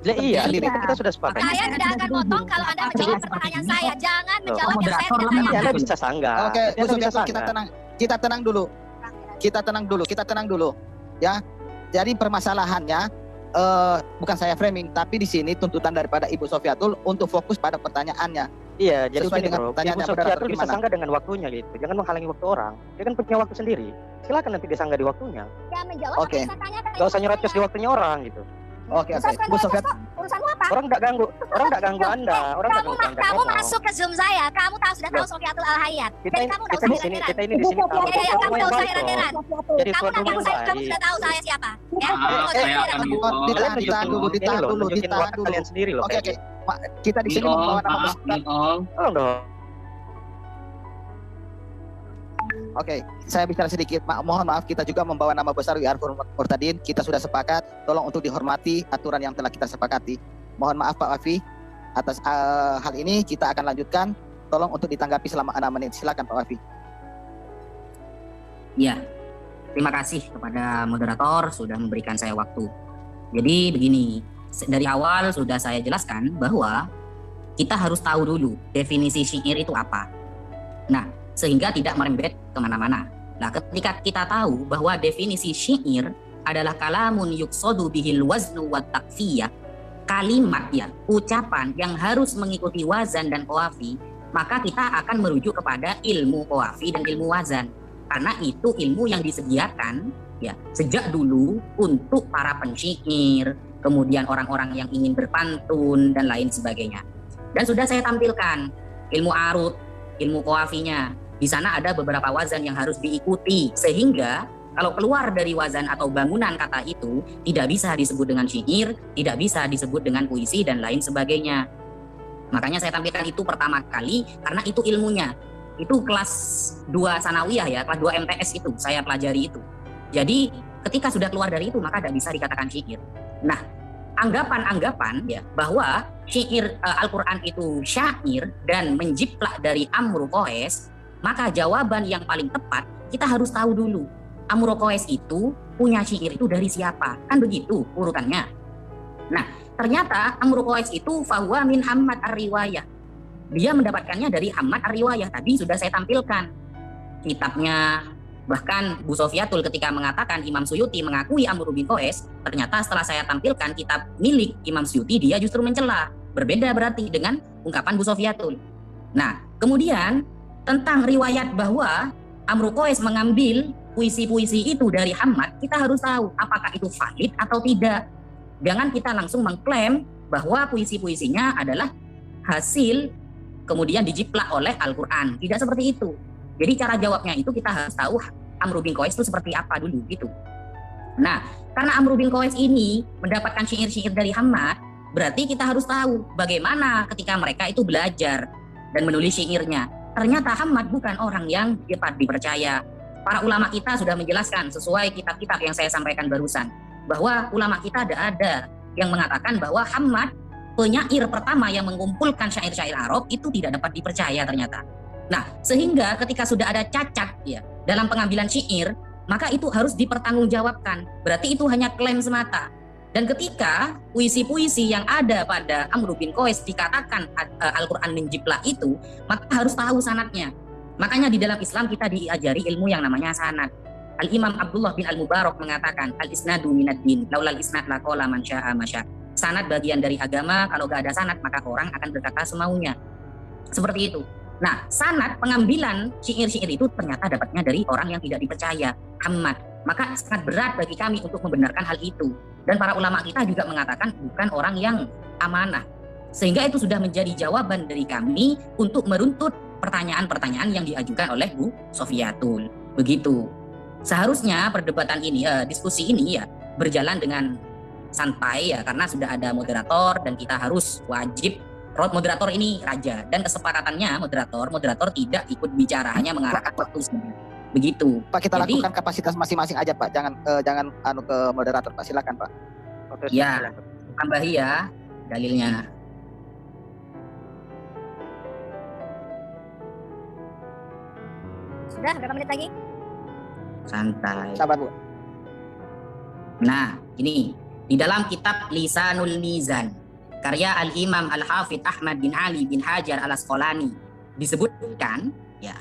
Iya, kita sudah sepakat. Saya tidak akan potong kalau Anda menjawab pertanyaan saya. Jangan menjawab yang saya tanya. Anda bisa sanggah. Oke, Bu Sofi, kita tenang. kita tenang dulu. Kita tenang dulu. Ya. Jadi permasalahannya bukan saya framing, tapi di sini tuntutan daripada Ibu Sofiatul untuk fokus pada pertanyaannya. Iya, jadi Sesuai gini dengan bro, pertanyaannya, Ibu Sofiatul Moderator, bisa gimana? sanggah dengan waktunya gitu. Jangan menghalangi waktu orang. Dia kan punya waktu sendiri. Silakan nanti dia sanggah di waktunya. Ya menjawab Oke. apa yang saya tanyakan. Gak usah nyerocos di waktunya orang gitu. Oke. Ustaz, Ibu Sofiat, urusanmu apa? Orang nggak ganggu Anda. Orang nggak ganggu Anda. Kamu ngomong. masuk ke Zoom saya, kamu sudah tahu Sofiatul Al-Hayat. Kita Jadi ini, kamu nggak kita usah di sini, heran-heran. kita ini di sini tahu. Iya, kamu Semua nggak yang usah baik, heran-heran. kok. Jadi Kamu tuan nanti rumah yang kamu baik. sudah tahu saya siapa. Ya, Maaf, kamu nggak usah saya heran-heran. akan move on. ditahan Kalian nunjukin dulu, ini ditahan loh, dulu, nunjukin ditahan watak dulu. kalian sendiri loh. Oke, kayak oke. gitu. Kita di sini membawa nama Maaf, besar. Tolong dong. Oke, saya bicara sedikit. Mohon maaf, kita juga membawa nama besar WR Murtadin. Kita sudah sepakat. Tolong untuk dihormati aturan yang telah kita sepakati. Mohon maaf Pak Wafi atas hal ini. Kita akan lanjutkan. Tolong untuk ditanggapi selama 6 menit. Silakan Pak Wafi. Ya, terima kasih kepada moderator sudah memberikan saya waktu. Jadi begini, dari awal sudah saya jelaskan bahwa kita harus tahu dulu definisi syair itu apa. Nah, sehingga tidak merembet kemana-mana. Nah, ketika kita tahu bahwa definisi syair adalah kalamun yuqsadu bihil waznu wa taqfiyah, kalimat ya, ucapan yang harus mengikuti wazan dan qawafi, maka kita akan merujuk kepada ilmu qawafi dan ilmu wazan. Karena itu ilmu yang disediakan ya sejak dulu untuk para pensyair, kemudian orang-orang yang ingin berpantun dan lain sebagainya. Dan sudah saya tampilkan ilmu arut, ilmu qawafinya. Di sana ada beberapa wazan yang harus diikuti, sehingga kalau keluar dari wazan atau bangunan kata itu tidak bisa disebut dengan syair, tidak bisa disebut dengan puisi dan lain sebagainya. Makanya saya tampilkan itu pertama kali karena itu ilmunya. Itu kelas 2 sanawiyah ya, kelas 2 MTS itu saya pelajari itu. Jadi ketika sudah keluar dari itu maka tidak bisa dikatakan syair. Nah, anggapan-anggapan ya bahwa syair Al-Qur'an itu syair dan menjiplak dari Amru Qais, maka jawaban yang paling tepat kita harus tahu dulu Amru Qais itu punya syair itu dari siapa, kan begitu urutannya. Nah, ternyata Amru Qais itu fahuwa min Hammad ar-Riwayah, dia mendapatkannya dari Hammad ar-Riwayah. Tadi sudah saya tampilkan kitabnya. Bahkan Bu Sofiatul ketika mengatakan Imam Suyuti mengakui Amru bin Qais, ternyata setelah saya tampilkan kitab milik Imam Suyuti, dia justru mencela. Berbeda berarti dengan ungkapan Bu Sofiatul. Nah, kemudian tentang riwayat bahwa Amru Qais mengambil puisi-puisi itu dari Hammad, kita harus tahu apakah itu valid atau tidak. Jangan kita langsung mengklaim bahwa puisi-puisinya adalah hasil kemudian dijiplak oleh Al-Quran. Tidak seperti itu. Jadi cara jawabnya itu kita harus tahu Amru bin Qais itu seperti apa dulu gitu. Nah, karena Amru bin Qais ini mendapatkan syair-syair dari Hammad, berarti kita harus tahu bagaimana ketika mereka itu belajar dan menulis syairnya. Ternyata Hammad bukan orang yang dapat dipercaya. Para ulama kita sudah menjelaskan sesuai kitab-kitab yang saya sampaikan barusan, bahwa ulama kita ada yang mengatakan bahwa Hammad, penyair pertama yang mengumpulkan syair-syair Arab, itu tidak dapat dipercaya ternyata. Nah, sehingga ketika sudah ada cacat ya dalam pengambilan syair, maka itu harus dipertanggungjawabkan. Berarti itu hanya klaim semata. Dan ketika puisi-puisi yang ada pada Amru bin Qais dikatakan Al-Quran menjiplak itu, maka harus tahu sanadnya. Makanya di dalam Islam kita diajari ilmu yang namanya sanad. Al-Imam Abdullah bin Al-Mubarak mengatakan, Al-isnadu minad-din, laulal isnad laqala man sya'a masya. Sanad bagian dari agama, kalau gak ada sanad maka orang akan berkata semaunya. Seperti itu. Nah, sanad pengambilan syair-syair itu ternyata dapatnya dari orang yang tidak dipercaya, Hammad. Maka sangat berat bagi kami untuk membenarkan hal itu. Dan para ulama kita juga mengatakan bukan orang yang amanah. Sehingga itu sudah menjadi jawaban dari kami untuk meruntut pertanyaan-pertanyaan yang diajukan oleh Bu Sofiatul. Begitu. Seharusnya perdebatan ini, diskusi ini ya berjalan dengan santai ya, karena sudah ada moderator dan kita harus wajib, moderator ini raja, dan kesepakatannya moderator tidak ikut bicara, hanya mengarahkan waktu sendiri. Begitu. Pak, kita Jadi, lakukan kapasitas masing-masing aja Pak, jangan ke moderator Pak, silakan Pak. Oke, Ya. silakan. tambahi ya dalilnya. Sudah berapa menit lagi? Santai. Sabar Bu. Nah, ini di dalam kitab Lisanul Mizan karya Al-Imam Al-Hafidh Ahmad bin Ali bin Hajar Al-Asqalani disebutkan ya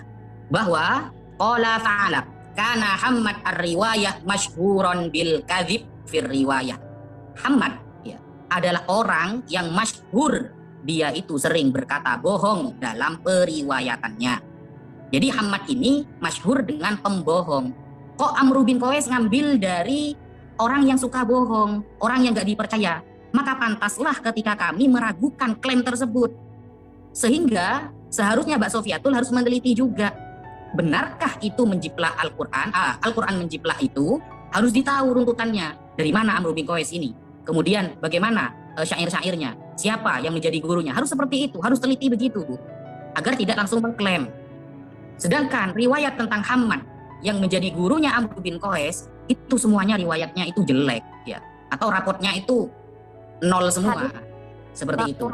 bahwa Qala fa'alab kana Hammad ar-riwayah masyhuron bil kadhib fir riwayah. Hammad ya adalah orang yang masyhur, dia itu sering berkata bohong dalam periwayatannya. Jadi Hammad ini masyhur dengan pembohong. Kok Amr bin Qais ngambil dari orang yang suka bohong, orang yang gak dipercaya? Maka pantaslah ketika kami meragukan klaim tersebut. Sehingga seharusnya Mbak Sofiatul harus meneliti juga. Benarkah itu menjiplak Al-Quran? Al-Quran menjiplak itu harus ditahu runtutannya. Dari mana Amr bin Qais ini? Kemudian bagaimana syair-syairnya? Siapa yang menjadi gurunya? Harus seperti itu, harus teliti begitu, Bu. Agar tidak langsung mengklaim. Sedangkan riwayat tentang Hammad yang menjadi gurunya Amr bin Qais, itu semuanya riwayatnya itu jelek, ya. Atau rapotnya itu nol semua. Seperti itu.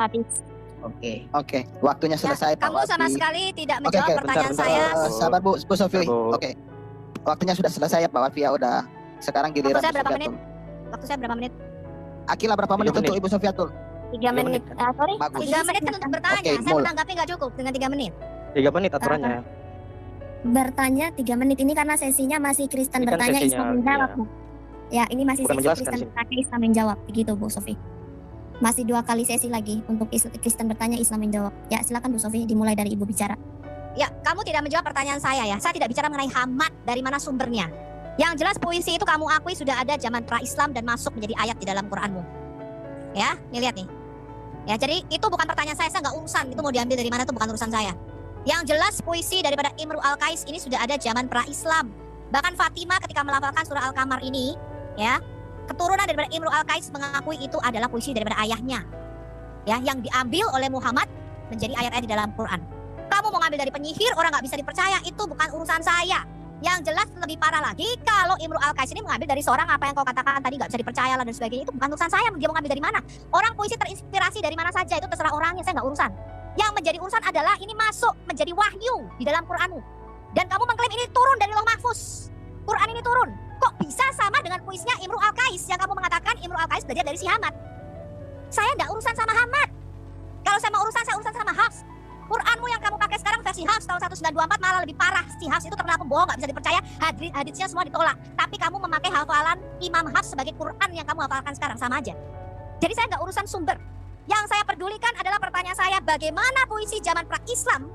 Oke, waktunya selesai Pak Kamu sama Wafi. sekali tidak menjawab pertanyaan saya. Sabar Bu Sofi. Bu. Oke. Waktunya sudah selesai ya Pak Wafi ya, udah. Sekarang giliran Waktu saya Bu berapa Sofiatul. Waktu saya berapa menit? Akila berapa menit 3 untuk menit. Ibu Sofiatul? 3 menit. Sorry. Bagus. 3 menit kan untuk bertanya. Oke, Saya mulai. menanggapi nggak cukup dengan 3 menit. 3 menit aturannya. Bertanya 3 menit ini karena sesinya masih Kristen Ini kan bertanya, sesinya, Islam menjawab. iya. Bu. Ya, ini masih Bukan sesi menjelaskan Kristen sih. bertanya, Islam menjawab. Begitu Bu Sofi. Masih 2 kali sesi lagi untuk Kristen bertanya, Islam menjawab. Ya, silakan Bu Sofi, dimulai dari Ibu bicara. Ya, kamu tidak menjawab pertanyaan saya ya. Saya tidak bicara mengenai Hammad, dari mana sumbernya. Yang jelas puisi itu kamu akui sudah ada zaman pra-Islam dan masuk menjadi ayat di dalam Quranmu. Ya, nih lihat nih. Ya, jadi itu bukan pertanyaan saya nggak urusan. Itu mau diambil dari mana itu bukan urusan saya. Yang jelas puisi daripada Imru Al-Qais ini sudah ada zaman pra-Islam. Bahkan Fatimah ketika melafalkan surah Al-Qamar ini, ya, keturunan daripada Imru Al-Qais mengakui itu adalah puisi daripada ayahnya. Ya, yang diambil oleh Muhammad menjadi ayat-ayat di dalam Quran. Kamu mau ngambil dari penyihir, orang nggak bisa dipercaya, itu bukan urusan saya. Yang jelas lebih parah lagi kalau Imru Al-Qais ini mengambil dari seorang apa yang kau katakan tadi nggak bisa dipercaya lah dan sebagainya, itu bukan urusan saya. Dia mau ngambil dari mana? Orang puisi terinspirasi dari mana saja itu terserah orangnya, saya nggak urusan. Yang menjadi urusan adalah ini masuk menjadi wahyu di dalam Quranmu. Dan kamu mengklaim ini turun dari Lauh Mahfuz. Quran ini turun. Kok bisa sama dengan puisinya Imru Al-Qais yang kamu mengatakan Imru Al-Qais belajar dari si Hammad? Saya nggak urusan sama Hammad. Kalau saya mau urusan, saya urusan sama Hafs. Quranmu yang kamu pakai sekarang versi Hafs tahun 1924 malah lebih parah. Si Hafs itu terkenal pembohong, nggak bisa dipercaya. Hadisnya semua ditolak. Tapi kamu memakai hafalan Imam Hafs sebagai Quran yang kamu hafalkan sekarang, sama aja. Jadi saya nggak urusan sumber. Yang saya pedulikan adalah pertanyaan saya, bagaimana puisi zaman pra-Islam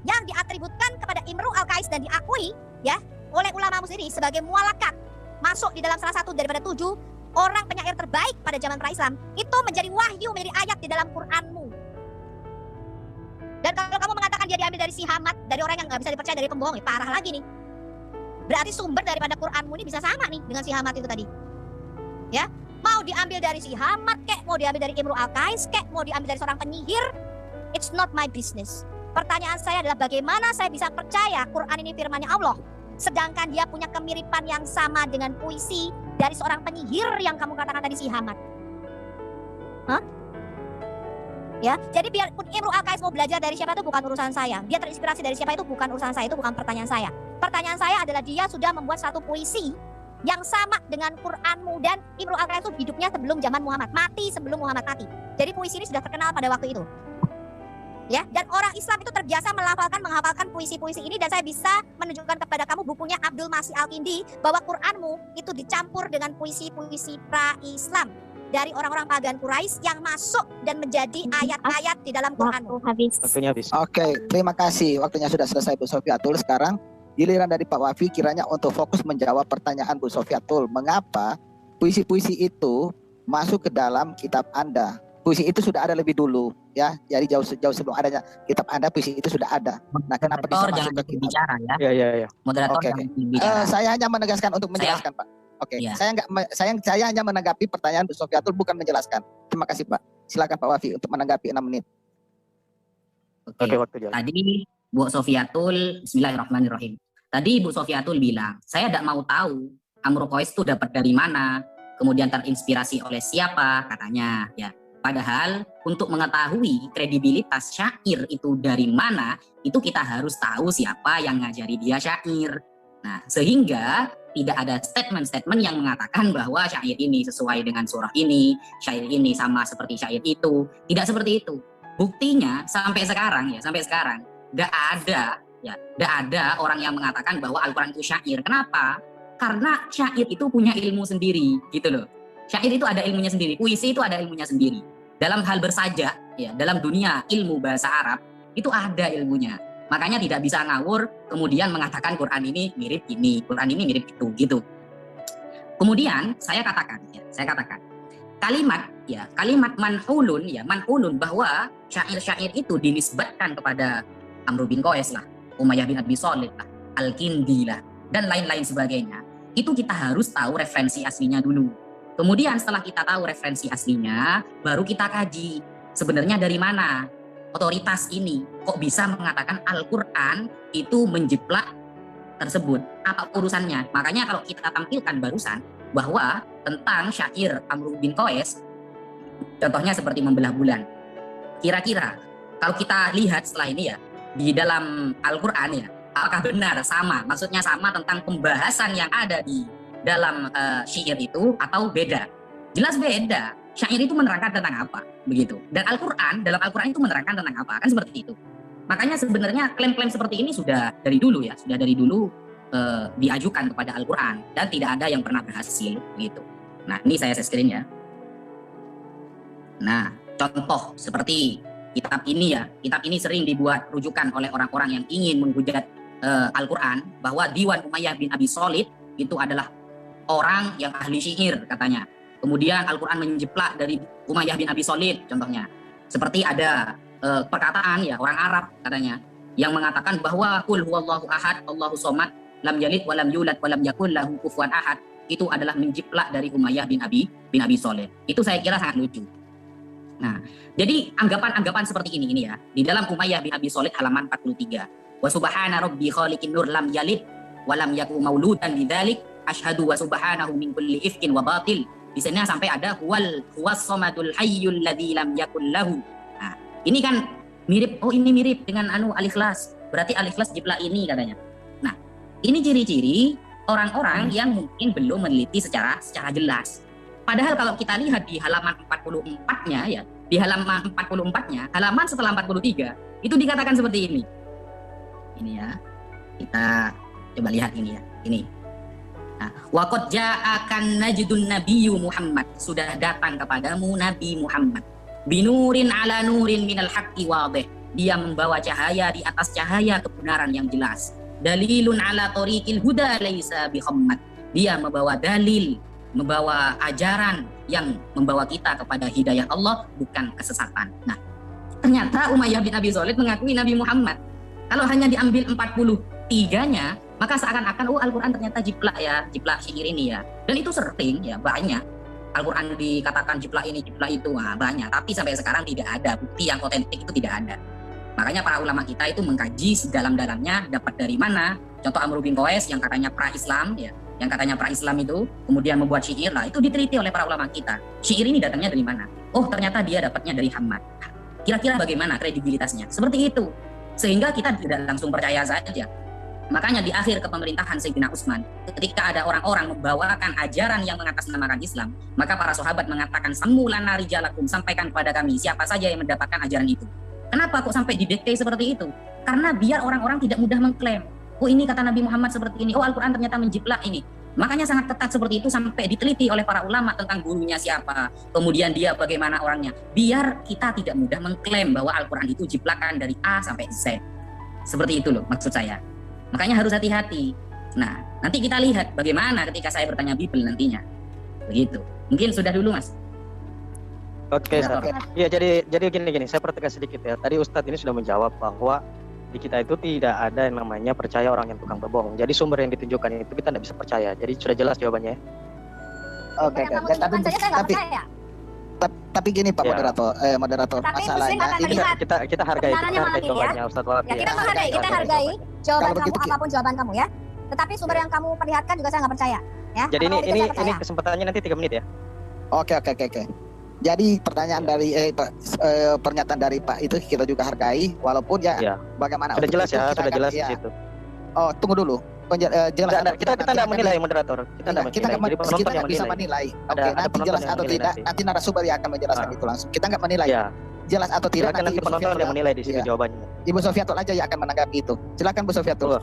yang diatributkan kepada Imru Al-Qais dan diakui ya oleh ulama sendiri sebagai mualakat masuk di dalam salah satu daripada 7 orang penyair terbaik pada zaman pra-Islam, itu menjadi wahyu, menjadi ayat di dalam Quranmu. Dan kalau kamu mengatakan dia diambil dari si Hammad, dari orang yang nggak bisa dipercaya, dari pembohong, ya parah lagi nih. Berarti sumber daripada Quranmu ini bisa sama nih dengan si Hammad itu tadi. Ya, mau diambil dari si Hammad kek, mau diambil dari Imru Al-Qais kek, mau diambil dari seorang penyihir, it's not my business. Pertanyaan saya adalah bagaimana saya bisa percaya Quran ini firman-Nya Allah, sedangkan dia punya kemiripan yang sama dengan puisi dari seorang penyihir yang kamu katakan tadi si Hammad. Hah? Ya, jadi biarpun Imru Al-Qais mau belajar dari siapa itu bukan urusan saya. Dia terinspirasi dari siapa itu bukan urusan saya, itu bukan pertanyaan saya. Pertanyaan saya adalah dia sudah membuat satu puisi yang sama dengan Quranmu, dan Imru Al-Qais itu hidupnya sebelum zaman Muhammad, mati sebelum Muhammad mati. Jadi puisi ini sudah terkenal pada waktu itu. Ya, dan orang Islam itu terbiasa menghafalkan puisi-puisi ini, dan saya bisa menunjukkan kepada kamu bukunya Abdul Masih Al-Kindi bahwa Quranmu itu dicampur dengan puisi-puisi pra-Islam dari orang-orang pagan Quraisy yang masuk dan menjadi ayat-ayat di dalam Quranmu. Waktunya habis. Oke, terima kasih. Waktunya sudah selesai Bu Sofiatul. Sekarang giliran dari Pak Wafi kiranya untuk fokus menjawab pertanyaan Bu Sofiatul. Mengapa puisi-puisi itu masuk ke dalam kitab Anda? Puisi itu sudah ada lebih dulu, ya. Jadi jauh sebelum adanya kitab Anda, puisi itu sudah ada. Nah, kenapa bisa Moderator masuk jangan ke kitab? bicara ya. Iya. Moderator Oke, jangan bicara. Saya hanya menegaskan untuk menjelaskan, Pak. Oke, Iya. saya hanya menanggapi pertanyaan Bu Sofiatul, bukan menjelaskan. Terima kasih, Pak. Silakan Pak Wafi untuk menanggapi 6 menit. Oke, waktu jalan. Tadi Bu Sofiatul, Bismillahirrahmanirrahim. Tadi Bu Sofiatul bilang, saya tidak mau tahu Amru Qais itu dapat dari mana, kemudian terinspirasi oleh siapa, katanya. Ya, padahal untuk mengetahui kredibilitas syair itu dari mana, itu kita harus tahu siapa yang ngajari dia syair. Nah, sehingga tidak ada statement-statement yang mengatakan bahwa syair ini sesuai dengan surah ini, syair ini sama seperti syair itu. Tidak seperti itu. Buktinya sampai sekarang nggak ada ya. Tidak ada orang yang mengatakan bahwa Al-Quran itu syair. Kenapa? Karena syair itu punya ilmu sendiri, gitu loh. Syair itu ada ilmunya sendiri, puisi itu ada ilmunya sendiri. Dalam hal bersajak, ya, dalam dunia ilmu bahasa Arab itu ada ilmunya. Makanya tidak bisa ngawur kemudian mengatakan Quran ini mirip ini, Quran ini mirip itu, gitu. Kemudian saya katakan kalimat manhulun bahwa syair-syair itu dinisbatkan kepada Amr bin Qais lah, Umayyah bin Abi Shalih lah, Al-Kindi lah, dan lain-lain sebagainya. Itu kita harus tahu referensi aslinya dulu. Kemudian setelah kita tahu referensi aslinya, baru kita kaji sebenarnya dari mana otoritas ini kok bisa mengatakan Al-Quran itu menjiplak tersebut, apa urusannya. Makanya kalau kita tampilkan barusan bahwa tentang syair Amr bin Qais, contohnya seperti membelah bulan. Kira-kira kalau kita lihat setelah ini ya, di dalam Al-Quran ya, apakah benar sama, maksudnya sama tentang pembahasan yang ada di dalam syair itu atau beda? Jelas beda. Syair itu menerangkan tentang apa, begitu. Dan dalam Al-Quran itu menerangkan tentang apa, kan seperti itu. Makanya sebenarnya klaim-klaim seperti ini sudah dari dulu diajukan kepada Al-Quran dan tidak ada yang pernah berhasil, begitu. Nah, ini saya screen ya. Nah, contoh seperti kitab ini sering dibuat rujukan oleh orang-orang yang ingin menghujat Al-Quran bahwa Diwan Umayyah bin Abi Shalih itu adalah orang yang ahli syair katanya. Kemudian Al-Quran menjiplak dari Umayyah bin Abi Shalih contohnya. Seperti ada perkataan ya orang Arab katanya yang mengatakan bahwa qul huwallahu ahad Allahu somad lam yalid walam yulad walam yakul lahu kufuwan ahad, itu adalah menjiplak dari Umayyah bin Abi Shalih. Itu saya kira sangat lucu. Nah, jadi anggapan-anggapan seperti ini ya di dalam Umayyah bin Abi Shalih halaman 43. Wa subhana rabbi khaliqin nur lam yalid walam yakul mauludan bidzalik asyhadu wa subhanahu min kulli ifkin wa batil. Di sini sampai ada huwas somadul hayyul ladzi lam yakul lahu. Nah, ini kan mirip, ini mirip dengan Al-Ikhlas. Berarti Al-Ikhlas jiplak ini katanya. Nah, ini ciri-ciri orang-orang yang mungkin belum meneliti secara jelas. Padahal kalau kita lihat di halaman 44-nya ya, di halaman 44-nya, halaman setelah 43, itu dikatakan seperti ini. Ini ya. Kita coba lihat ini ya. Ini. Nah, waqad ja'akan najdun nabiyyu Muhammad, sudah datang kepadamu Nabi Muhammad. Binurin ala nurin minal haqqi wadih, dia membawa cahaya di atas cahaya kebenaran yang jelas. Dalilun ala tariqil huda laisa bikhammat, dia membawa dalil, membawa ajaran yang membawa kita kepada hidayah Allah, bukan kesesatan. Nah, ternyata Umayyah bin Abi Shalih mengakui Nabi Muhammad. Kalau hanya diambil 43-nya, maka seakan-akan Al-Quran ternyata jiplak syair ini ya. Dan itu sering ya, banyak Al-Quran dikatakan jiplak ini, jiplak itu, banyak. Tapi sampai sekarang tidak ada bukti yang otentik, itu tidak ada. Makanya para ulama kita itu mengkaji sedalam-dalamnya, dapat dari mana. Contoh Amr bin Qais yang katanya pra-Islam ya, yang katanya pra-Islam itu kemudian membuat syair lah, itu diteliti oleh para ulama kita. Syair ini datangnya dari mana? Oh, ternyata dia dapatnya dari Hammad. Kira-kira bagaimana kredibilitasnya? Seperti itu. Sehingga kita tidak langsung percaya saja. Makanya di akhir kepemerintahan Sayyidina Utsman, ketika ada orang-orang membawakan ajaran yang mengatasnamakan Islam, maka para sahabat mengatakan, samulana rijalakum, sampaikan kepada kami siapa saja yang mendapatkan ajaran itu. Kenapa kok sampai didikte seperti itu? Karena biar orang-orang tidak mudah mengklaim, oh ini kata Nabi Muhammad seperti ini, oh Al-Quran ternyata menjiplak ini. Makanya sangat ketat seperti itu sampai diteliti oleh para ulama tentang gurunya siapa, kemudian dia bagaimana orangnya, biar kita tidak mudah mengklaim bahwa Al-Quran itu jiplakan dari A sampai Z. Seperti itu loh maksud saya. Makanya harus hati-hati. Nah, nanti kita lihat bagaimana ketika saya bertanya Bible nantinya. Begitu. Mungkin sudah dulu, Mas. Oke, ya jadi gini, saya perhatikan sedikit ya. Tadi Ustadz ini sudah menjawab bahwa di kita itu tidak ada yang namanya percaya orang yang tukang berbohong. Jadi sumber yang ditunjukkan itu kita tidak bisa percaya. Jadi sudah jelas jawabannya. Oke. Tapi gini Pak moderator, masalahnya ini kita hargai jawabannya Ustadz Wafi. Ya, kita hargai jawaban kamu apapun jawaban kamu ya. Tetapi sumber yang kamu perlihatkan juga saya nggak percaya. Ya. Jadi ini kesempatannya nanti 3 menit ya. Oke. Jadi pertanyaan dari pernyataan dari Pak itu kita juga hargai, walaupun ya. Bagaimana? Sudah jelas ya, sudah jelas di situ. Oh, tunggu dulu. Jelas. Kita tidak menilai moderator. Kita nggak bisa menilai. Oke, nanti jelas atau tidak. Nanti narasumber yang akan menjelaskan itu langsung. Kita nggak menilai. Ya. jelas atau tidak Silakan nanti Ibu penonton Sofiatul yang menilai di situ Iya. jawabannya. Ibu Sofiatul aja yang akan menanggapi itu. Silakan Bu Sofiatul.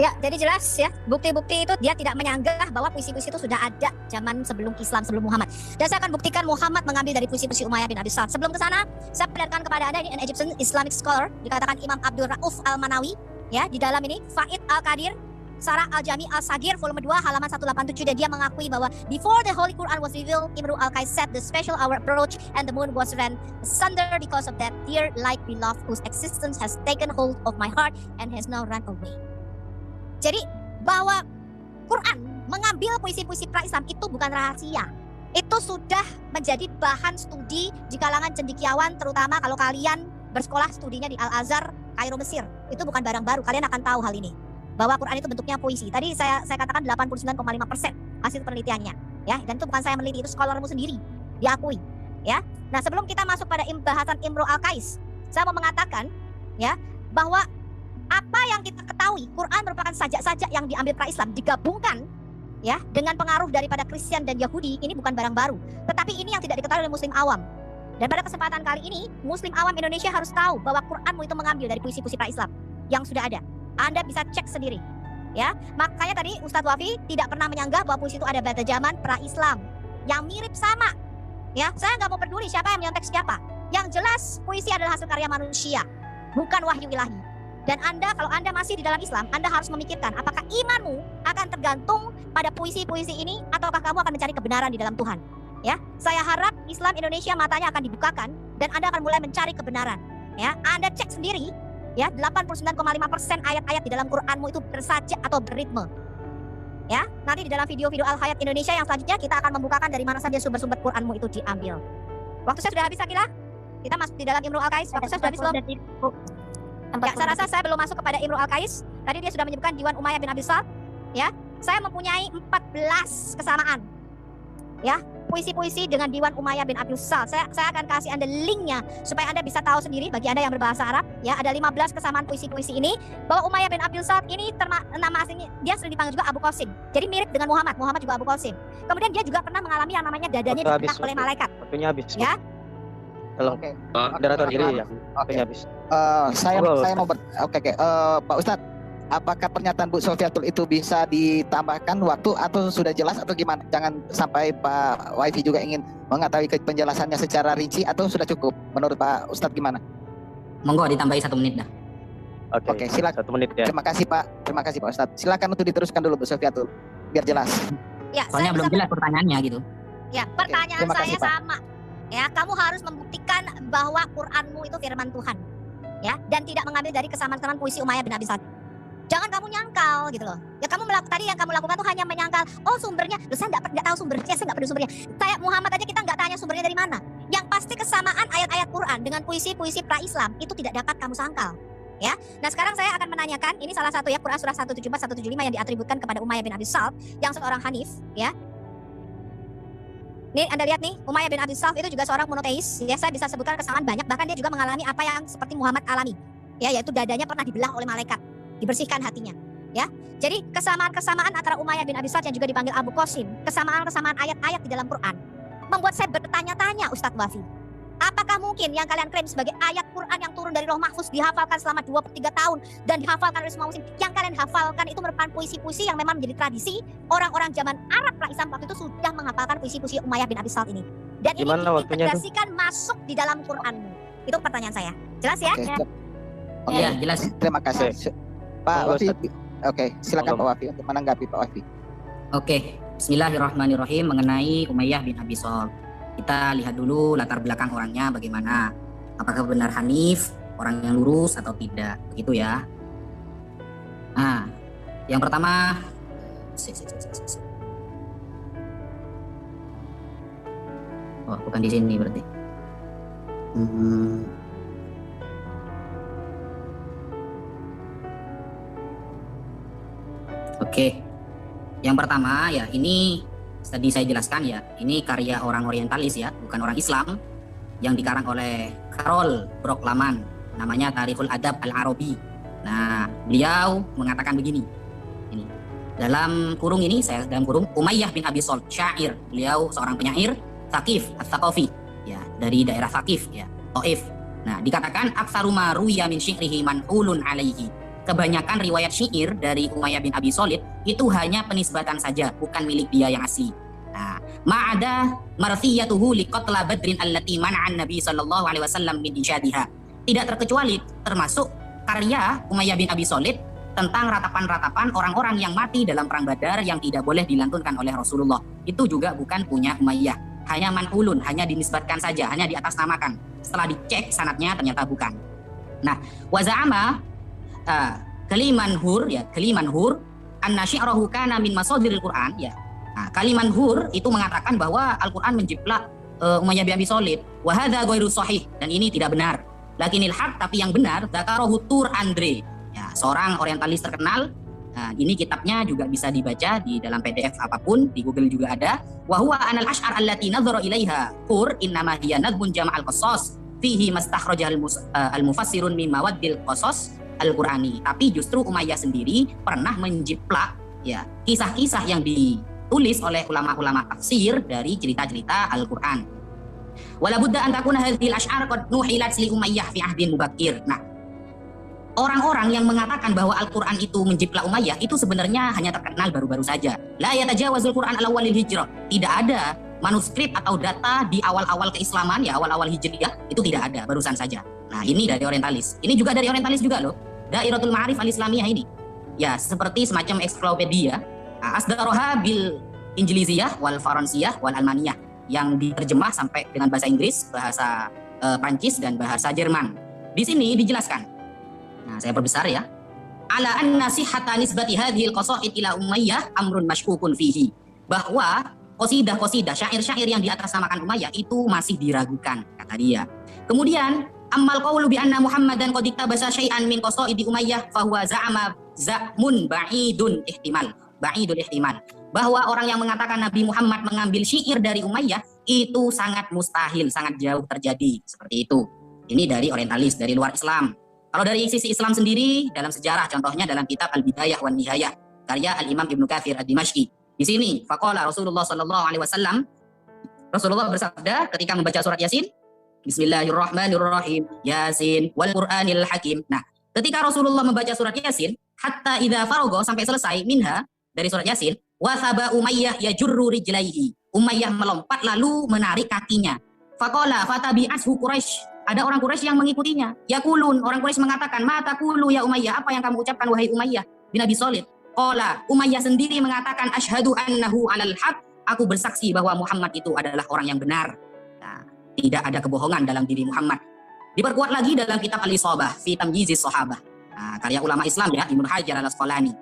Ya, jadi jelas ya, bukti-bukti itu dia tidak menyanggah bahwa puisi-puisi itu sudah ada zaman sebelum Islam, sebelum Muhammad. Dan saya akan buktikan Muhammad mengambil dari puisi-puisi Umayyah bin Abi Salt. Sebelum ke sana, saya perlihatkan kepada Anda ini an Egyptian Islamic scholar, dikatakan Imam Abdul Rauf Al-Manawi, ya, di dalam ini Faid Al-Qadir, Sarah Al-Jami Al-Sagir volume 2 halaman 187, dan dia mengakui bahwa before the Holy Quran was revealed, Imru Al-Qais said the special hour approach and the moon was rent asunder because of that dear like beloved whose existence has taken hold of my heart and has now run away. Jadi bahwa Quran mengambil puisi-puisi pra-Islam itu bukan rahasia. Itu sudah menjadi bahan studi di kalangan cendekiawan, terutama kalau kalian bersekolah studinya di Al-Azhar, Kairo, Mesir. Itu bukan barang baru, kalian akan tahu hal ini. Bahwa Quran itu bentuknya puisi. Tadi saya katakan 89,5% hasil penelitiannya. Ya, dan itu bukan saya meneliti, itu scholarmu sendiri, diakui. Ya. Nah, sebelum kita masuk pada bahasan Imru Al-Qais, saya mau mengatakan ya bahwa apa yang kita ketahui, Quran merupakan sajak-sajak yang diambil pra-Islam, digabungkan ya dengan pengaruh daripada Kristen dan Yahudi. Ini bukan barang baru, tetapi ini yang tidak diketahui oleh Muslim awam. Dan pada kesempatan kali ini, Muslim awam Indonesia harus tahu bahwa Quranmu itu mengambil dari puisi-puisi pra-Islam yang sudah ada. Anda bisa cek sendiri, ya. Makanya tadi Ustadz Wafi tidak pernah menyanggah bahwa puisi itu ada pada zaman pra-Islam yang mirip sama. Ya, saya nggak mau peduli siapa yang menyontek siapa. Yang jelas puisi adalah hasil karya manusia, bukan wahyu ilahi. Dan Anda, kalau Anda masih di dalam Islam, Anda harus memikirkan apakah imanmu akan tergantung pada puisi-puisi ini ataukah kamu akan mencari kebenaran di dalam Tuhan. Ya, saya harap Islam Indonesia matanya akan dibukakan dan Anda akan mulai mencari kebenaran. Ya, Anda cek sendiri, ya, 89,5% ayat-ayat di dalam Quranmu itu bersajak atau beritme. Ya, nanti di dalam video-video Al-Hayat Indonesia yang selanjutnya kita akan membukakan dari mana saja sumber-sumber Quranmu itu diambil. Waktu saya sudah habis, Akila. Kita masuk di dalam Imru Al-Qais. Waktu saya sudah habis belum? Ya, saya rasa saya belum masuk kepada Imru Al-Qais. Tadi dia sudah menyebutkan Diwan Umayyah bin Abi Salt. Ya, saya mempunyai 14 kesamaan. Ya, puisi-puisi dengan Diwan Umayyah bin Abi Salt. Saya akan kasih Anda linknya supaya Anda bisa tahu sendiri bagi Anda yang berbahasa Arab. Ya, ada 15 kesamaan puisi-puisi ini bahwa Umayyah bin Abi Salt ini nama aslinya dia sering dipanggil juga Abu Qasim. Jadi mirip dengan Muhammad. Muhammad juga Abu Qasim. Kemudian dia juga pernah mengalami yang namanya dadanya dibenak oleh malaikat. Waktunya habis. Ya. Tolong. Oke. Moderator kiri ya. Oke. Waktunya habis. Saya mau Pak Ustadz, apakah pernyataan Bu Sofiatul itu bisa ditambahkan waktu atau sudah jelas atau gimana? Jangan sampai Pak Wifi juga ingin mengetahui penjelasannya secara rinci atau sudah cukup? Menurut Pak Ustadz gimana? Monggo ditambahi 1 menit dah. Oke, silakan. 1 menit ya. Terima kasih Pak Ustadz. Silakan untuk diteruskan dulu Bu Sofiatul biar jelas. Ya, Soalnya belum jelas pertanyaannya gitu. Ya, pertanyaan terima kasih, saya Pak. sama. Ya, kamu harus membuktikan bahwa Quranmu itu firman Tuhan. Ya, dan tidak mengambil dari kesamaan-kesamaan puisi Umayyah bin Abi Salt. Jangan kamu nyangkal gitu loh. Ya, kamu tadi yang kamu lakukan tuh hanya menyangkal. Oh, sumbernya, loh, saya nggak tahu sumbernya, saya nggak peduli sumbernya. Kayak Muhammad aja kita nggak tanya sumbernya dari mana. Yang pasti kesamaan ayat-ayat Quran dengan puisi-puisi pra-Islam itu tidak dapat kamu sangkal. Ya, nah sekarang saya akan menanyakan, ini salah satu ya Quran surah 174, 175 yang diatributkan kepada Umayyah bin Abi Salt yang seorang Hanif, ya. Nih Anda lihat nih, Umayyah bin Abi Salt itu juga seorang monoteis. Ya, saya bisa sebutkan kesamaan banyak, bahkan dia juga mengalami apa yang seperti Muhammad alami. Ya, yaitu dadanya pernah dibelah oleh malaikat, dibersihkan hatinya. Ya, jadi kesamaan-kesamaan antara Umayyah bin Abi Salt yang juga dipanggil Abu Qasim, kesamaan-kesamaan ayat-ayat di dalam Quran membuat saya bertanya-tanya, Ustadz Wafi. Apakah mungkin yang kalian klaim sebagai ayat Quran yang turun dari Roh Mahfuz dihafalkan selama 23 tahun dan dihafalkan oleh semua muslim, yang kalian hafalkan itu merupakan puisi-puisi yang memang menjadi tradisi orang-orang zaman Arab pra-Islam waktu itu sudah menghafalkan puisi-puisi Umayyah bin Abi Salt ini. Dan Gimana ini waktunya diintegrasikan masuk di dalam Quranmu. Itu pertanyaan saya. Jelas ya? Oke, Ya. Oke, Iya, jelas. terima kasih. Pak Monggo, Wafi. Ustadz. Oke, silakan Monggo. Pak Wafi untuk menanggapi Pak Wafi. Oke, bismillahirrahmanirrahim mengenai Umayyah bin Abi Salt. Kita lihat dulu latar belakang orangnya bagaimana. Apakah benar Hanif, orang yang lurus atau tidak, begitu ya. Nah, yang pertama oh, bukan di sini berarti. Oke. Yang pertama ya ini tadi saya jelaskan ya, ini karya orang orientalis ya, bukan orang Islam, yang dikarang oleh Karol Broklaman, namanya Tarikhul Adab Al-Arabi. Nah, beliau mengatakan begini. Ini. Dalam kurung ini, saya dalam kurung Umayyah bin Abi Salt, syair. Beliau seorang penyair, Thaqif, Ats-Tsaqafi, ya, dari daerah Thaqif ya. Taif. Nah, dikatakan aksaruma ruya min syi'rihi man'ulun alaihi. Kebanyakan riwayat syair dari Umayyah bin Abi Shalih itu hanya penisbatan saja, bukan milik dia yang asli. Nah, ma'ada marthiyatuhu liqatla badrin allati mana'an Nabi sallallahu alaihi wasallam min insyadiha. Tidak terkecuali termasuk karya Umayyah bin Abi Shalih tentang ratapan-ratapan orang-orang yang mati dalam perang Badar yang tidak boleh dilantunkan oleh Rasulullah. Itu juga bukan punya Umayyah. Hanya man'ulun, hanya dinisbatkan saja, hanya diatasnamakan. Setelah dicek sanadnya ternyata bukan. Nah, waza'ama Kalimanhur anna syi'rahu kana min masadiril Quran ya. Nah, Kalimanhur itu mengatakan bahwa Al-Quran menjiplak Umayyah bin Abi Shalih. Wa hadza ghairu sahih, dan ini tidak benar. Lakinil haq, tapi yang benar, dzakarahu Tur Andre. Ya, seorang orientalis terkenal. Nah, ini kitabnya juga bisa dibaca di dalam PDF apapun, di Google juga ada. Wa huwa anal ash'ar allati nadhara ilaiha Qur innama hiya nadhbun jama'al qasas fihi mastakhrajah al-mufassirun min mawaddil qasas Al-Qur'ani. Tapi justru Umayyah sendiri pernah menjiplak ya kisah-kisah yang ditulis oleh ulama-ulama tafsir dari cerita-cerita Al-Qur'an. Wala budda an takuna hadhil ash'ar qad nuhilat li Umayyah fi ahdin mubakkir. Nah, orang-orang yang mengatakan bahwa Al-Quran itu menjiplak Umayyah itu sebenarnya hanya terkenal baru-baru saja. La yatajawazul Quran ala awalil hijrah. Tidak ada manuskrip atau data di awal-awal keislaman, ya awal-awal hijriyah, itu tidak ada, barusan saja. Nah, ini dari orientalis. Ini juga dari orientalis juga loh. Dairatul Ma'arif al-Islamiyah ini. Ya, seperti semacam eksklopedia. Asdaroha bil Injiliziyah wal Faransiyah wal Almaniyah, yang diterjemah sampai dengan bahasa Inggris, bahasa Prancis, dan bahasa Jerman. Di sini dijelaskan. Nah, saya perbesar ya. Ala anna sihhata nisbati hadhil qasaid ila Umayyah amrun mashkukun fihi. Bahwa qasidah-qasidah, syair-syair yang di atas namakan Umayyah itu masih diragukan, kata dia. Kemudian ammal qawlu bi anna Muhammadan qad iktabasa syai'an min qasaidi Umayyah fa huwa za'ama za'mun ba'idun ihtimal. Ba'idul ihtimal. Bahwa orang yang mengatakan Nabi Muhammad mengambil syair dari Umayyah itu sangat mustahil, sangat jauh terjadi. Seperti itu. Ini dari orientalis, dari luar Islam. Kalau dari sisi Islam sendiri, dalam sejarah, contohnya dalam kitab Al-Bidayah wan Nihayah, karya Al-Imam Ibnu Katsir Ad-Dimashqi. Di sini, faqala Rasulullah sallallahu alaihi wasallam, Rasulullah bersabda ketika membaca surat Yasin, Bismillahirrahmanirrahim, Yasin wal Qur'anil Hakim. Nah, ketika Rasulullah membaca surat Yasin, hatta idza faragha, sampai selesai minha dari surat Yasin, wa thaba Umayyah yajurru rijlaihi. Umayyah melompat lalu menarik kakinya. Faqala fatabi'athu Quraisy. Ada orang Quraisy yang mengikutinya. Yaqulun, orang Quraisy mengatakan, "Ma taqulu ya Umayyah?" Apa yang kamu ucapkan wahai Umayyah bin Abi Shalih? Qala, Umayyah sendiri mengatakan, "Asyhadu annahu 'alal haq." Aku bersaksi bahwa Muhammad itu adalah orang yang benar. Nah, tidak ada kebohongan dalam diri Muhammad. Diperkuat lagi dalam kitab Al-Isabah fi Tamyizis Shahabah. Nah, karya ulama Islam ya, Ibnu Hajar Al-Asqalani.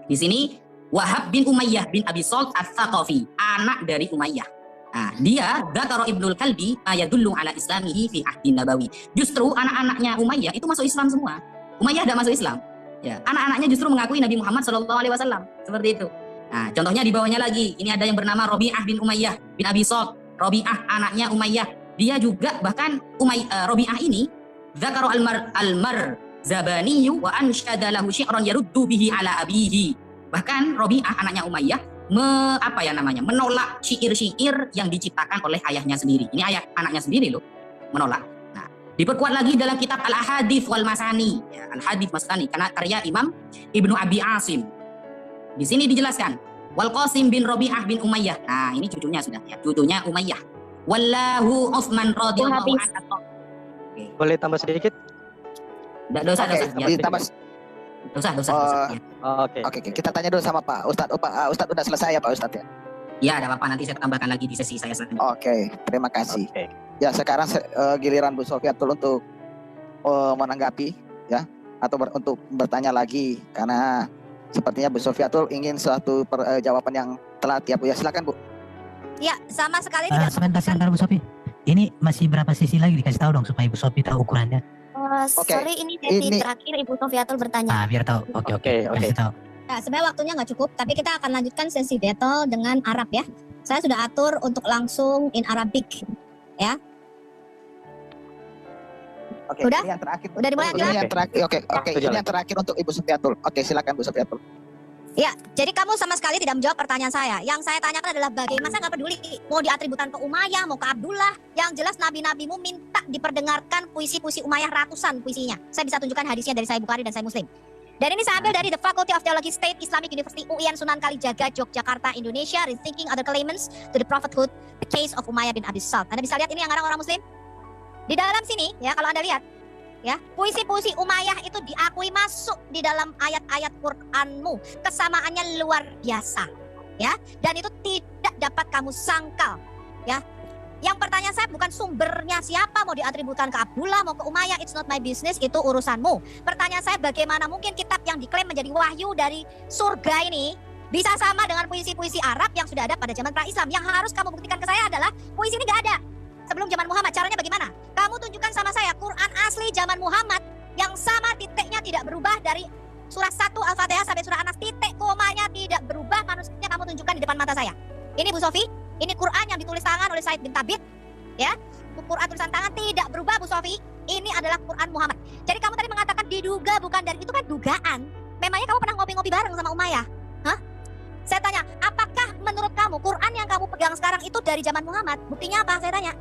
Di sini Wahab bin Umayyah bin Abi Salt Ats-Tsaqafi, anak dari Umayyah. Nah, dia Dzakara Ibnul Kalbi ayadullu ala islamihi fi ahdin nabawi. Justru anak-anaknya Umayyah itu masuk Islam semua. Umayyah tidak masuk Islam. Ya, anak-anaknya justru mengakui Nabi Muhammad sallallahu alaihi wasallam. Seperti itu. Nah, contohnya di bawahnya lagi, ini ada yang bernama Rabi'ah bin Umayyah bin Abi Salt. Rabi'ah anaknya Umayyah. Dia juga bahkan Rabi'ah ini Dzakara al-Mar Zabani wa ansyada lahu syi'ran yaruddu bihi ala abihi. Bahkan Rabi'ah anaknya Umayyah menolak syair-syair yang diciptakan oleh ayahnya sendiri. Ini ayah anaknya sendiri loh, menolak. Nah, diperkuat lagi dalam kitab Al-Ahadits wal Masani, ya, Al-Hadits Masani, karena karya Imam Ibnu Abi Asim. Di sini dijelaskan, wal Qasim bin Rabi'ah bin Umayyah. Nah, ini cucunya sudah ya, cucunya Umayyah. Wallahu Utsman radhiyallahu anhu. Boleh tambah sedikit? Dosa. Oke. Kita tanya dulu sama Pak Ustadz. Pak Ustadz udah selesai ya Pak Ustadz ya? Ya, ada apa-apa, nanti saya tambahkan lagi di sesi saya selanjutnya. Oke, terima kasih. Oke. Ya, sekarang giliran Bu Sofiatul untuk menanggapi ya, atau untuk bertanya lagi, karena sepertinya Bu Sofiatul ingin suatu jawaban yang telat ya Bu. Ya, silakan Bu. Ya, sama sekali tidak. Sebentar Bu Sofi. Ini masih berapa sesi lagi, dikasih tahu dong supaya Bu Sofi tahu ukurannya. Sorry, ini sesi terakhir Ibu Sofiatul bertanya. Biar tahu. Oke. Kasih tahu. Nah, sebenarnya waktunya nggak cukup, tapi kita akan lanjutkan sesi battle dengan Arab ya. Saya sudah atur untuk langsung in Arabic, ya. Oke, Udah? ini yang terakhir. Udah dimulai, Ini yang terakhir. Oke. Ini yang terakhir untuk Ibu Sofiatul. Oke, silakan Bu Sofiatul. Ya, jadi kamu sama sekali tidak menjawab pertanyaan saya. Yang saya tanyakan adalah bagaimana, saya nggak peduli mau diatributan ke Umayyah, mau ke Abdullah. Yang jelas nabi-nabimu minta diperdengarkan puisi-puisi Umayyah, ratusan puisinya. Saya bisa tunjukkan hadisnya dari Sahih Bukhari dan Sahih Muslim. Dan ini saya ambil dari The Faculty of Theology State Islamic University UIN Sunan Kalijaga, Yogyakarta, Indonesia. Rethinking Other Claimants to the Prophethood, The Case of Umayyah bin Abi Salt. Anda bisa lihat ini yang ngarang orang Muslim. Di dalam sini, ya kalau Anda lihat, ya puisi-puisi Umayyah itu diakui masuk di dalam ayat-ayat Qur'anmu. Kesamaannya luar biasa, ya. Dan itu tidak dapat kamu sangkal, ya. Yang pertanyaan saya bukan sumbernya siapa, mau diatributan ke Abdullah, mau ke Umayyah, it's not my business, itu urusanmu. Pertanyaan saya bagaimana mungkin kitab yang diklaim menjadi wahyu dari surga ini bisa sama dengan puisi-puisi Arab yang sudah ada pada zaman pra-Islam. Yang harus kamu buktikan ke saya adalah puisi ini nggak ada sebelum zaman Muhammad. Caranya bagaimana? Kamu tunjukkan sama saya Quran asli zaman Muhammad yang sama titiknya tidak berubah dari surah 1 Al-Fatihah sampai surah An-Nas, titik komanya tidak berubah, manuskripnya kamu tunjukkan di depan mata saya. Ini Bu Sofi, ini Quran yang ditulis tangan oleh Said bin Tabit, ya. Quran tulisan tangan tidak berubah Bu Sofi. Ini adalah Quran Muhammad. Jadi kamu tadi mengatakan diduga bukan dari, itu kan dugaan. Memangnya kamu pernah ngopi-ngopi bareng sama Umayyah? Hah? Saya tanya, apakah menurut kamu Quran yang kamu pegang sekarang itu dari zaman Muhammad? Buktinya apa? Saya tanya.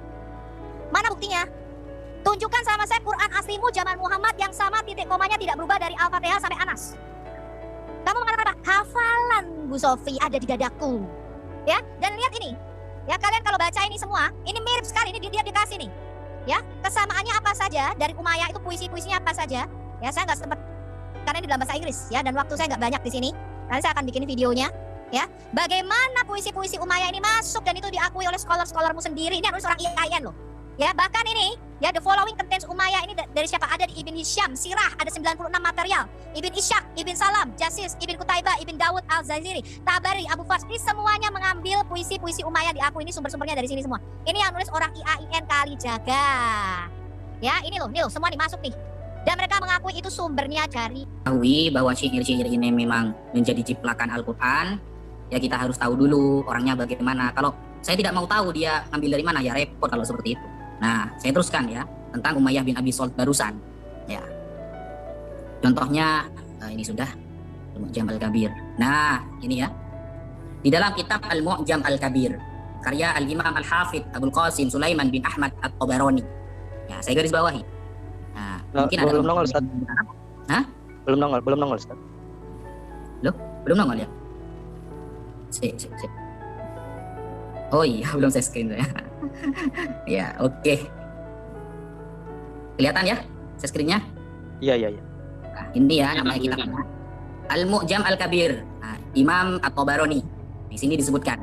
Mana buktinya? Tunjukkan sama saya Quran aslimu zaman Muhammad yang sama titik komanya tidak berubah dari Al-Fatihah sampai Anas. Kamu mengatakan apa? Hafalan Bu Sofi ada di dadaku. Ya, dan lihat ini. Ya, kalian kalau baca ini semua, ini mirip sekali, ini dia dikasih nih. Ya, kesamaannya apa saja dari Umayyah itu, puisi-puisinya apa saja. Ya, saya nggak sempat karena ini dalam bahasa Inggris ya, dan waktu saya nggak banyak di sini. Nanti saya akan bikin videonya. Ya, bagaimana puisi-puisi Umayyah ini masuk dan itu diakui oleh scholar-scholarmu sendiri. Ini harus orang IAIN loh. Ya, bahkan ini ya, the following contains Umayyah ini dari siapa? Ada di Ibn Hisham, Sirah, ada 96 material. Ibn Ishaq, Ibn Salam, Jasis, Ibn Qutaibah, Ibn Dawud, Al-Zaziri, Tabari, Abu Fars. Ini semuanya mengambil puisi-puisi Umayyah diakui. Ini sumber-sumbernya dari sini semua. Ini yang nulis orang IAIN Kalijaga. Ya, ini loh, semua nih masuk nih. Dan mereka mengakui itu sumbernya dari Tahu bahwa syair-syair ini memang menjadi ciplakan Al-Quran. Ya kita harus tahu dulu orangnya bagaimana. Kalau saya tidak mau tahu dia ngambil dari mana, ya repot kalau seperti itu. Nah, saya teruskan ya tentang Umayyah bin Abi Salt barusan. Ya, contohnya ini sudah Al-Mu'jam Al-Kabir. Nah, ini ya di dalam kitab Al-Mu'jam Al-Kabir karya Al-Imam Al-Hafidh Abul Qasim Sulaiman bin Ahmad At-Tabarani. Ya, saya garis bawahi. Nah, mungkin ada belum nongol Ustaz. Hah? Belum nongol Ustaz. Loh, belum nongol ya? Sip. Oh iya, belum saya screen saya. Ya, oke. Kelihatan ya saya screen-nya? Iya. Nah, ini ya namanya kitabnya. Al-Mu'jam Al-Kabir. Nah, Imam At-Tabarani. Di sini disebutkan.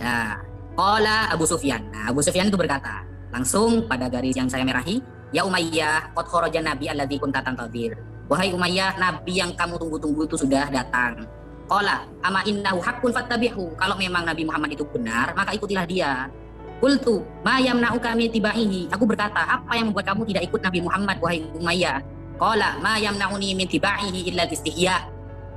Nah, qala Abu Sufyan. Nah, Abu Sufyan itu berkata, langsung pada garis yang saya merahi, ya Umayyah, qad kharaja nabi alladzi kunta tantadhir. Wahai Umayyah, nabi yang kamu tunggu-tunggu itu sudah datang. Qala ama innahu haqqun fattabi'hu. Kalau memang Nabi Muhammad itu benar, maka ikutilah dia. Qultu ma yamna'uka min tibaihi. Aku berkata, apa yang membuat kamu tidak ikut Nabi Muhammad wahai Umayyah? Qala ma yamna'uni min tibaihi illa istihya.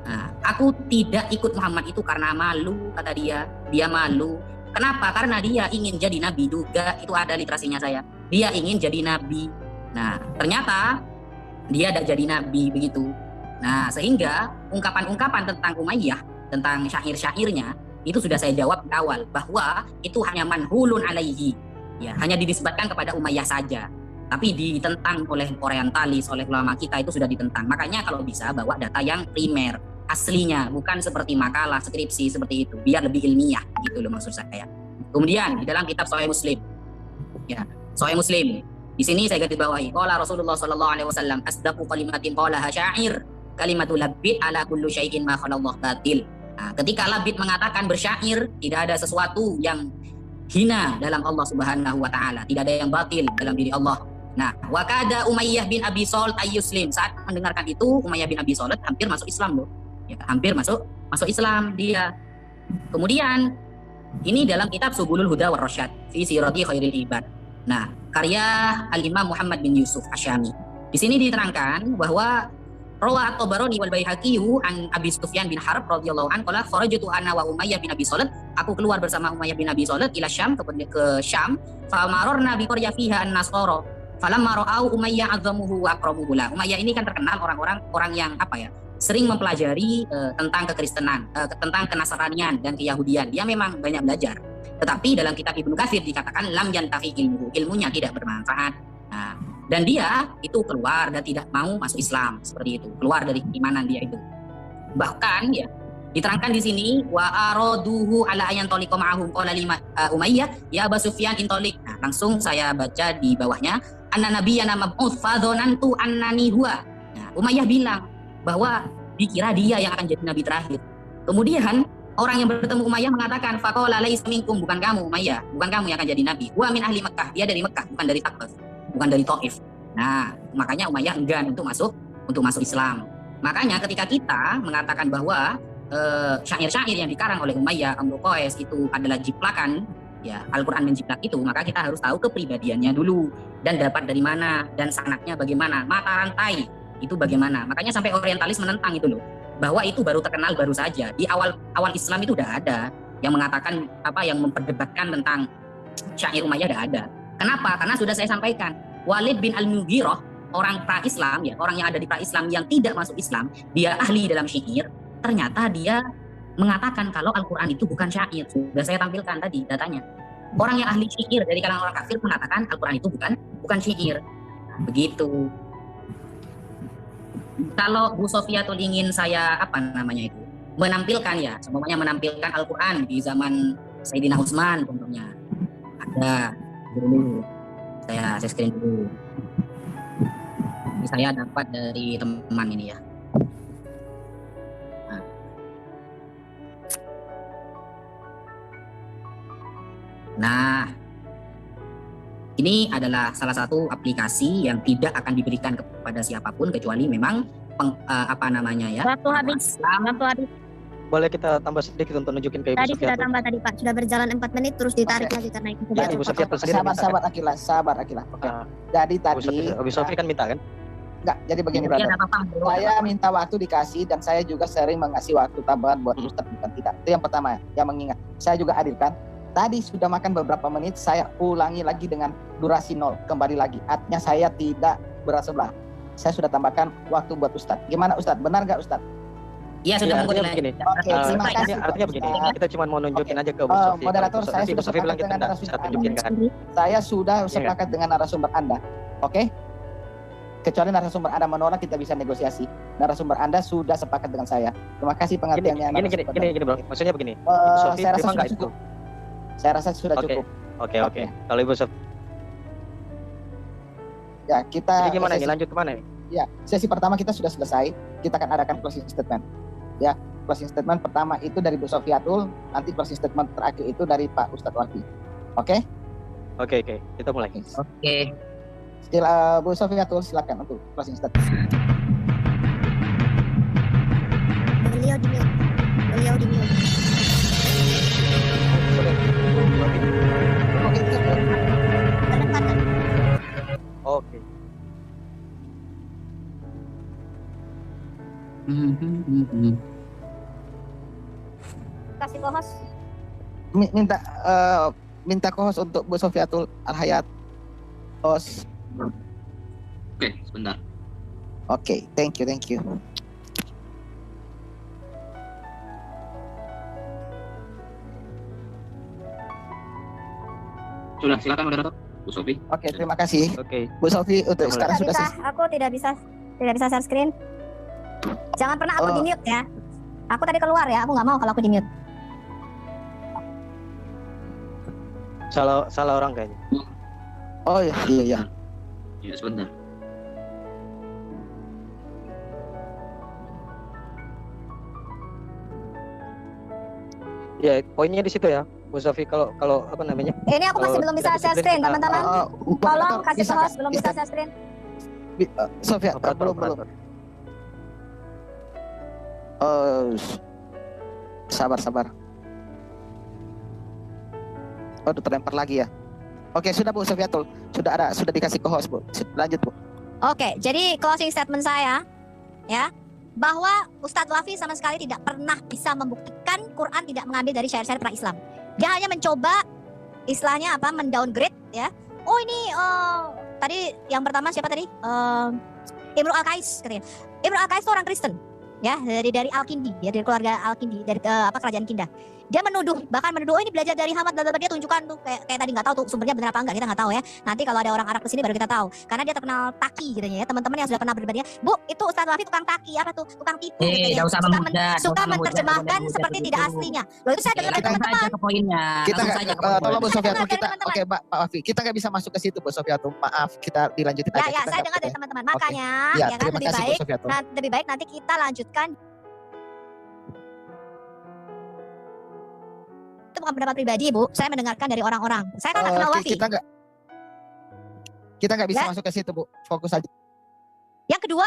Nah, aku tidak ikut Muhammad itu karena malu, kata dia. Dia malu. Kenapa? Karena dia ingin jadi nabi juga. Itu ada literasinya saya. Dia ingin jadi nabi. Nah, ternyata dia tidak jadi nabi begitu. Nah, sehingga ungkapan-ungkapan tentang Umayyah, tentang syair-syairnya, itu sudah saya jawab di awal, bahwa itu hanya manhulun alaihi. Ya, hanya dinisbatkan kepada Umayyah saja. Tapi ditentang oleh orientalis, oleh ulama kita itu sudah ditentang. Makanya kalau bisa bawa data yang primer, aslinya, bukan seperti makalah, skripsi, seperti itu. Biar lebih ilmiah, gitu loh maksud saya. Kemudian, di dalam kitab Sahih Muslim. Ya, Sahih Muslim. Di sini saya garis bawahi. Qala Rasulullah sallallahu alaihi wasallam, asdaqu kalimatin qalaha syair. Kalimatul labid ala kullu syai'in ma khalallah batil. Nah, ketika labid mengatakan bersyair, tidak ada sesuatu yang hina dalam Allah Subhanahu wa taala, tidak ada yang batil dalam diri Allah. Nah, wa kada Umayyah bin Abi Salt ayyuslim. Saat mendengarkan itu, Umayyah bin Abi Salt hampir masuk Islam loh. Ya, hampir masuk Islam dia. Kemudian ini dalam kitab Subulul Huda war Rasyad fi sirati khairil ibad. Nah, karya Al-Imam Muhammad bin Yusuf Asyami. Di sini diterangkan bahwa Rawa At-Tabarani wal Baihaqi an Abi Sufyan bin Harb radhiyallahu anhu qala kharajtu ana wa Umayyah bin Abi Salt. Aku keluar bersama Umayyah bin Abi Salt ila Syam, ke Syam. Fa mararna bi qaryah fiha an-Nasara. Falamma ra'au Umayyah 'azzamuhu wa akramuhu la. Umayyah ini kan terkenal orang yang sering mempelajari tentang kekristenan, tentang kenasranian dan keyahudian. Dia memang banyak belajar. Tetapi dalam kitab Ibnu Katsir dikatakan lam yantafi ilmuhu, ilmunya tidak bermanfaat. Nah, dan dia itu keluar dan tidak mau masuk Islam, seperti itu, keluar dari keimanan dia itu. Bahkan ya diterangkan di sini wa araduhu ala ayan toliqo ma'ahum qala lima Umayyah ya Abu Sufyan intolik. Nah, langsung saya baca di bawahnya anna nabiyyana mab'uts fadhonantu annani huwa. Nah, Umayyah bilang bahwa dikira dia yang akan jadi nabi terakhir. Kemudian orang yang bertemu Umayyah mengatakan faqala laisa minkum, bukan kamu Umayyah, bukan kamu yang akan jadi nabi. Wa min ahli Makkah, dia dari Mekah, bukan dari Taqif, bukan dari Taif. Nah, makanya Umayyah enggan untuk masuk Islam. Makanya ketika kita mengatakan bahwa syair-syair yang dikarang oleh Umayyah Amru Qais itu adalah jiplakan, ya Al-Quran menjiplak itu, maka kita harus tahu kepribadiannya dulu dan dapat dari mana dan sanadnya bagaimana, mata rantai itu bagaimana. Makanya sampai orientalis menentang itu loh, bahwa itu baru terkenal baru saja di awal Islam itu udah ada yang mengatakan yang memperdebatkan tentang syair Umayyah, udah ada. Kenapa? Karena sudah saya sampaikan Walid bin Al-Mughirah, orang pra-Islam, ya orang yang ada di pra-Islam yang tidak masuk Islam, dia ahli dalam syair. Ternyata dia mengatakan kalau Al-Quran itu bukan syair. Sudah saya tampilkan tadi datanya. Orang yang ahli syair dari kalangan orang kafir mengatakan Al-Quran itu bukan syair. Begitu. Kalau Bu Sofiatul ingin saya menampilkan, ya semuanya menampilkan Al-Quran di zaman Sayyidina Utsman contohnya. Ada dulu. Saya screen dulu. Ini saya dapat dari teman ini ya. Nah, ini adalah salah satu aplikasi yang tidak akan diberikan kepada siapapun kecuali memang Waktu habis. Boleh kita tambah sedikit untuk nunjukin ke Ibu Tadi Sofiatul? sudah tambah tadi Pak, sudah berjalan 4 menit terus ditarik lagi karena itu. Ya, Ibu Sofiatul sendiri minta Sabar kan? sabar Akila. Oke. Jadi tadi Ibu Sofi kan minta kan? enggak, jadi begini brother. Saya minta waktu dikasih dan saya juga sering mengasih waktu tambahan buat Ustadz, bukan tidak. Itu yang pertama, yang mengingat. Saya juga adil kan. Tadi sudah makan beberapa menit, saya ulangi lagi dengan durasi 0, kembali lagi. Artinya saya tidak bersebelah. Saya sudah tambahkan waktu buat Ustadz. Gimana Ustadz? Benar nggak Ustadz? Iya, sudah artinya menggunakan. begini. Oke, terima kasih. Artinya begini, kita cuma mau nunjukin aja ke Bu Oh, Sofi. moderator, Kalau saya nanti Bu sudah Sofi bilang sepakat kita dengan enggak narasumber bisa tunjukin kan? Saya sudah sepakat dengan narasumber Anda. Oke? Kecuali narasumber Anda menolak, kita bisa negosiasi. Narasumber Anda sudah sepakat dengan saya. Terima kasih pengertiannya. Gini bro, maksudnya begini. Ibu Eh, Sofi saya rasa terima sudah nggak itu? cukup. Saya rasa sudah Oke. cukup. Oke. Kalau Ibu Sofi, Ya, kita jadi gimana nih? Lanjut kemana nih? Ya, sesi pertama kita sudah selesai. Kita akan adakan closing statement. Ya, closing statement pertama itu dari Bu Sofiatul, nanti closing statement terakhir itu dari Pak Ustadz Wardi. Oke? Oke, kita mulai. Oke. Bu Sofiatul silakan untuk closing statement. Beliau di mute. Oke, cukup. Oke. Kasih co-host. Minta co-host untuk Bu Sofiatul Al-Hayat. Host. Oke, sebentar. Oke, thank you. Sudah, silakan moderator. Bu Sofi. Oke, terima kasih. Oke. Bu Sofi untuk sekarang sudah Tidak bisa, aku tidak bisa share screen. Jangan pernah aku di mute ya. Aku tadi keluar ya, aku nggak mau kalau aku di mute. Salah orang kayaknya. Oh iya. Ya, sebentar. Ya, poinnya di situ ya. Bu Sofi kalau apa namanya? Ini aku masih belum bisa share screen, teman-teman. Tolong kasih bisa co-host, nggak? belum bisa share screen. Sofia, belum. Sabar. Udah terlempar lagi ya. Oke, sudah Bu Sofiatul. Sudah dikasih ke host, Bu. Lanjut, Bu. Oke, jadi closing statement saya ya, bahwa Ustadz Wafi sama sekali tidak pernah bisa membuktikan Quran tidak mengambil dari syair-syair pra-Islam. Dia hanya mencoba istilahnya mendowngrade ya. Oh ini tadi yang pertama siapa tadi? Imru Al-Qais katanya. Imru Al-Qais itu orang Kristen. ya dari Al-Kindi, ya dari keluarga Al-Kindi, dari kerajaan Kindah. Dia menuduh, bahkan menuduh, oh ini belajar dari Hamad, dia tunjukkan tuh kayak tadi, nggak tahu tuh sumbernya benar apa enggak, kita nggak tahu ya. Nanti kalau ada orang Arab kesini baru kita tahu, karena dia terkenal taki gitu ya. Teman-teman yang sudah pernah berbeda, Bu, itu Ustaz Wafi tukang taki, apa tuh, tukang tipu gitu ya. Suka menerjemahkan seperti tidak aslinya. Loh itu saya dengar dari teman-teman. Ke poinnya. Kita tolong Bu Sofiatul, kita oke Pak Wafi, kita nggak bisa masuk ke situ Bu Sofiatul, maaf, kita dilanjutin aja. Ya, saya dengar dari teman-teman, makanya ya kan lebih baik nanti kita lanjutkan. Itu bukan pendapat pribadi, Bu. Saya mendengarkan dari orang-orang. Saya kan kenal Wafi. Kita nggak bisa masuk ke situ, Bu. Fokus aja. Yang kedua,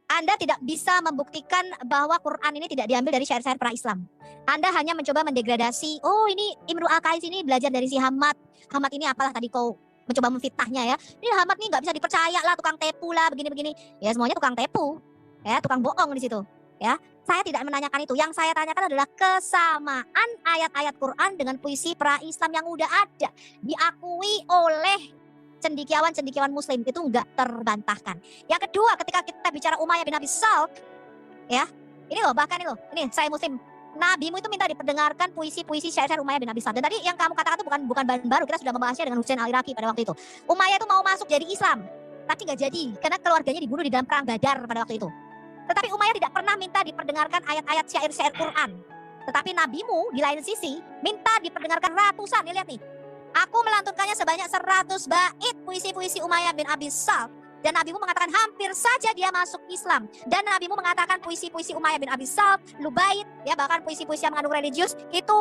Anda tidak bisa membuktikan bahwa Quran ini tidak diambil dari syair-syair pra-Islam. Anda hanya mencoba mendegradasi, oh ini Imru Al-Qais ini belajar dari si Hamad. Hamad ini apalah tadi kau mencoba memfitnahnya ya. Ini Hamad ini nggak bisa dipercaya lah, tukang tepu lah, begini-begini. Ya semuanya tukang tepu. Ya, tukang bohong di situ. Ya. Saya tidak menanyakan itu. Yang saya tanyakan adalah kesamaan ayat-ayat Quran dengan puisi pra-Islam yang udah ada. Diakui oleh cendekiawan Muslim. Itu enggak terbantahkan. Yang kedua, ketika kita bicara Umayyah bin Abi Salt, ya, ini loh, bahkan ini loh, ini saya Muslim. Nabimu itu minta diperdengarkan puisi-puisi syair-syair Umayyah bin Abi Salt. Dan tadi yang kamu katakan itu bukan bahan baru. Kita sudah membahasnya dengan Husain Al-Iraqi pada waktu itu. Umayyah itu mau masuk jadi Islam, tapi nggak jadi karena keluarganya dibunuh di dalam perang Badar pada waktu itu. Tetapi Umayyah tidak pernah minta diperdengarkan ayat-ayat syair-syair Quran. Tetapi nabimu di lain sisi minta diperdengarkan ratusan. Nih lihat nih. Aku melantunkannya sebanyak 100 bait puisi-puisi Umayyah bin Abi Salt. Dan nabimu mengatakan hampir saja dia masuk Islam. Dan nabimu mengatakan puisi-puisi Umayyah bin Abi Salt, Lubait, ya bahkan puisi-puisi yang mengandung religius, itu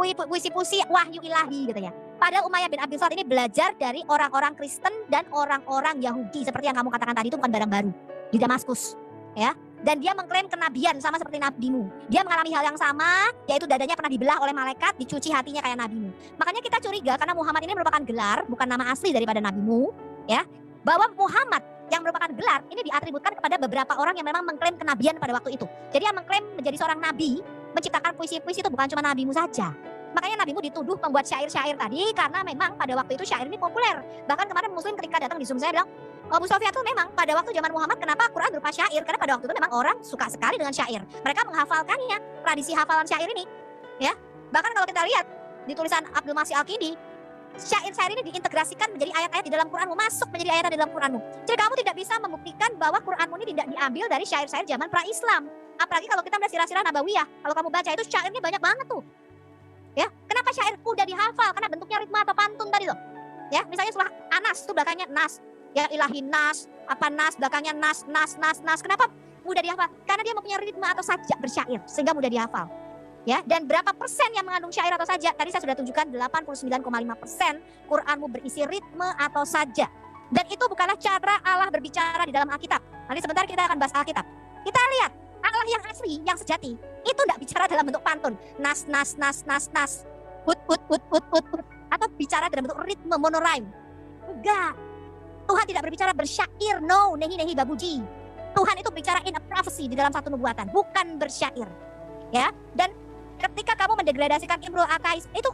puisi-puisi wahyu ilahi gitu ya. Padahal Umayyah bin Abi Salt ini belajar dari orang-orang Kristen dan orang-orang Yahudi. Seperti yang kamu katakan tadi, itu bukan barang baru. Di Damaskus. Ya, dan dia mengklaim kenabian sama seperti nabimu. Dia mengalami hal yang sama, yaitu dadanya pernah dibelah oleh malaikat, dicuci hatinya kayak nabimu. Makanya kita curiga karena Muhammad ini merupakan gelar, bukan nama asli daripada nabimu, ya. Bahwa Muhammad yang merupakan gelar ini diatributkan kepada beberapa orang yang memang mengklaim kenabian pada waktu itu. Jadi yang mengklaim menjadi seorang nabi, menciptakan puisi-puisi itu bukan cuma nabimu saja. Makanya nabimu dituduh membuat syair-syair tadi karena memang pada waktu itu syair ini populer. Bahkan kemarin Muslim ketika datang di Zoom saya bilang, Abu Sofiatul memang pada waktu zaman Muhammad kenapa Quran berupa syair? Karena pada waktu itu memang orang suka sekali dengan syair. Mereka menghafalkannya, tradisi hafalan syair ini. Ya, bahkan kalau kita lihat di tulisan Abdul Masih Al-Kindi, syair-syair ini diintegrasikan menjadi ayat-ayat di dalam Quranmu, masuk menjadi ayat di dalam Quranmu. Jadi kamu tidak bisa membuktikan bahwa Quranmu ini tidak diambil dari syair-syair zaman pra-Islam. Apalagi kalau kita melihat sirah-sirah Nabawiyah, kalau kamu baca itu syairnya banyak banget tuh. Ya, kenapa syair udah dihafal? Karena bentuknya ritma atau pantun tadi loh. Ya, misalnya surah Anas itu belakangnya nas. Ya ilahi nas, apa nas, belakangnya nas. Kenapa mudah dihafal? Karena dia mempunyai ritme atau sajak bersyair, sehingga mudah dihafal. Ya, dan berapa persen yang mengandung syair atau sajak? Tadi saya sudah tunjukkan 89,5% Quranmu berisi ritme atau sajak. Dan itu bukanlah cara Allah berbicara di dalam Alkitab. Nanti sebentar kita akan bahas Alkitab. Kita lihat Allah yang asli, yang sejati, itu tidak bicara dalam bentuk pantun. Nas. Hut. Atau bicara dalam bentuk ritme monorhyme. Enggak. Tuhan tidak berbicara bersyair, no, nehi babuji. Tuhan itu bicara in a prophecy di dalam satu nubuatan, bukan bersyair. Ya, dan ketika kamu mendegradasikan Imru Al-Qais, itu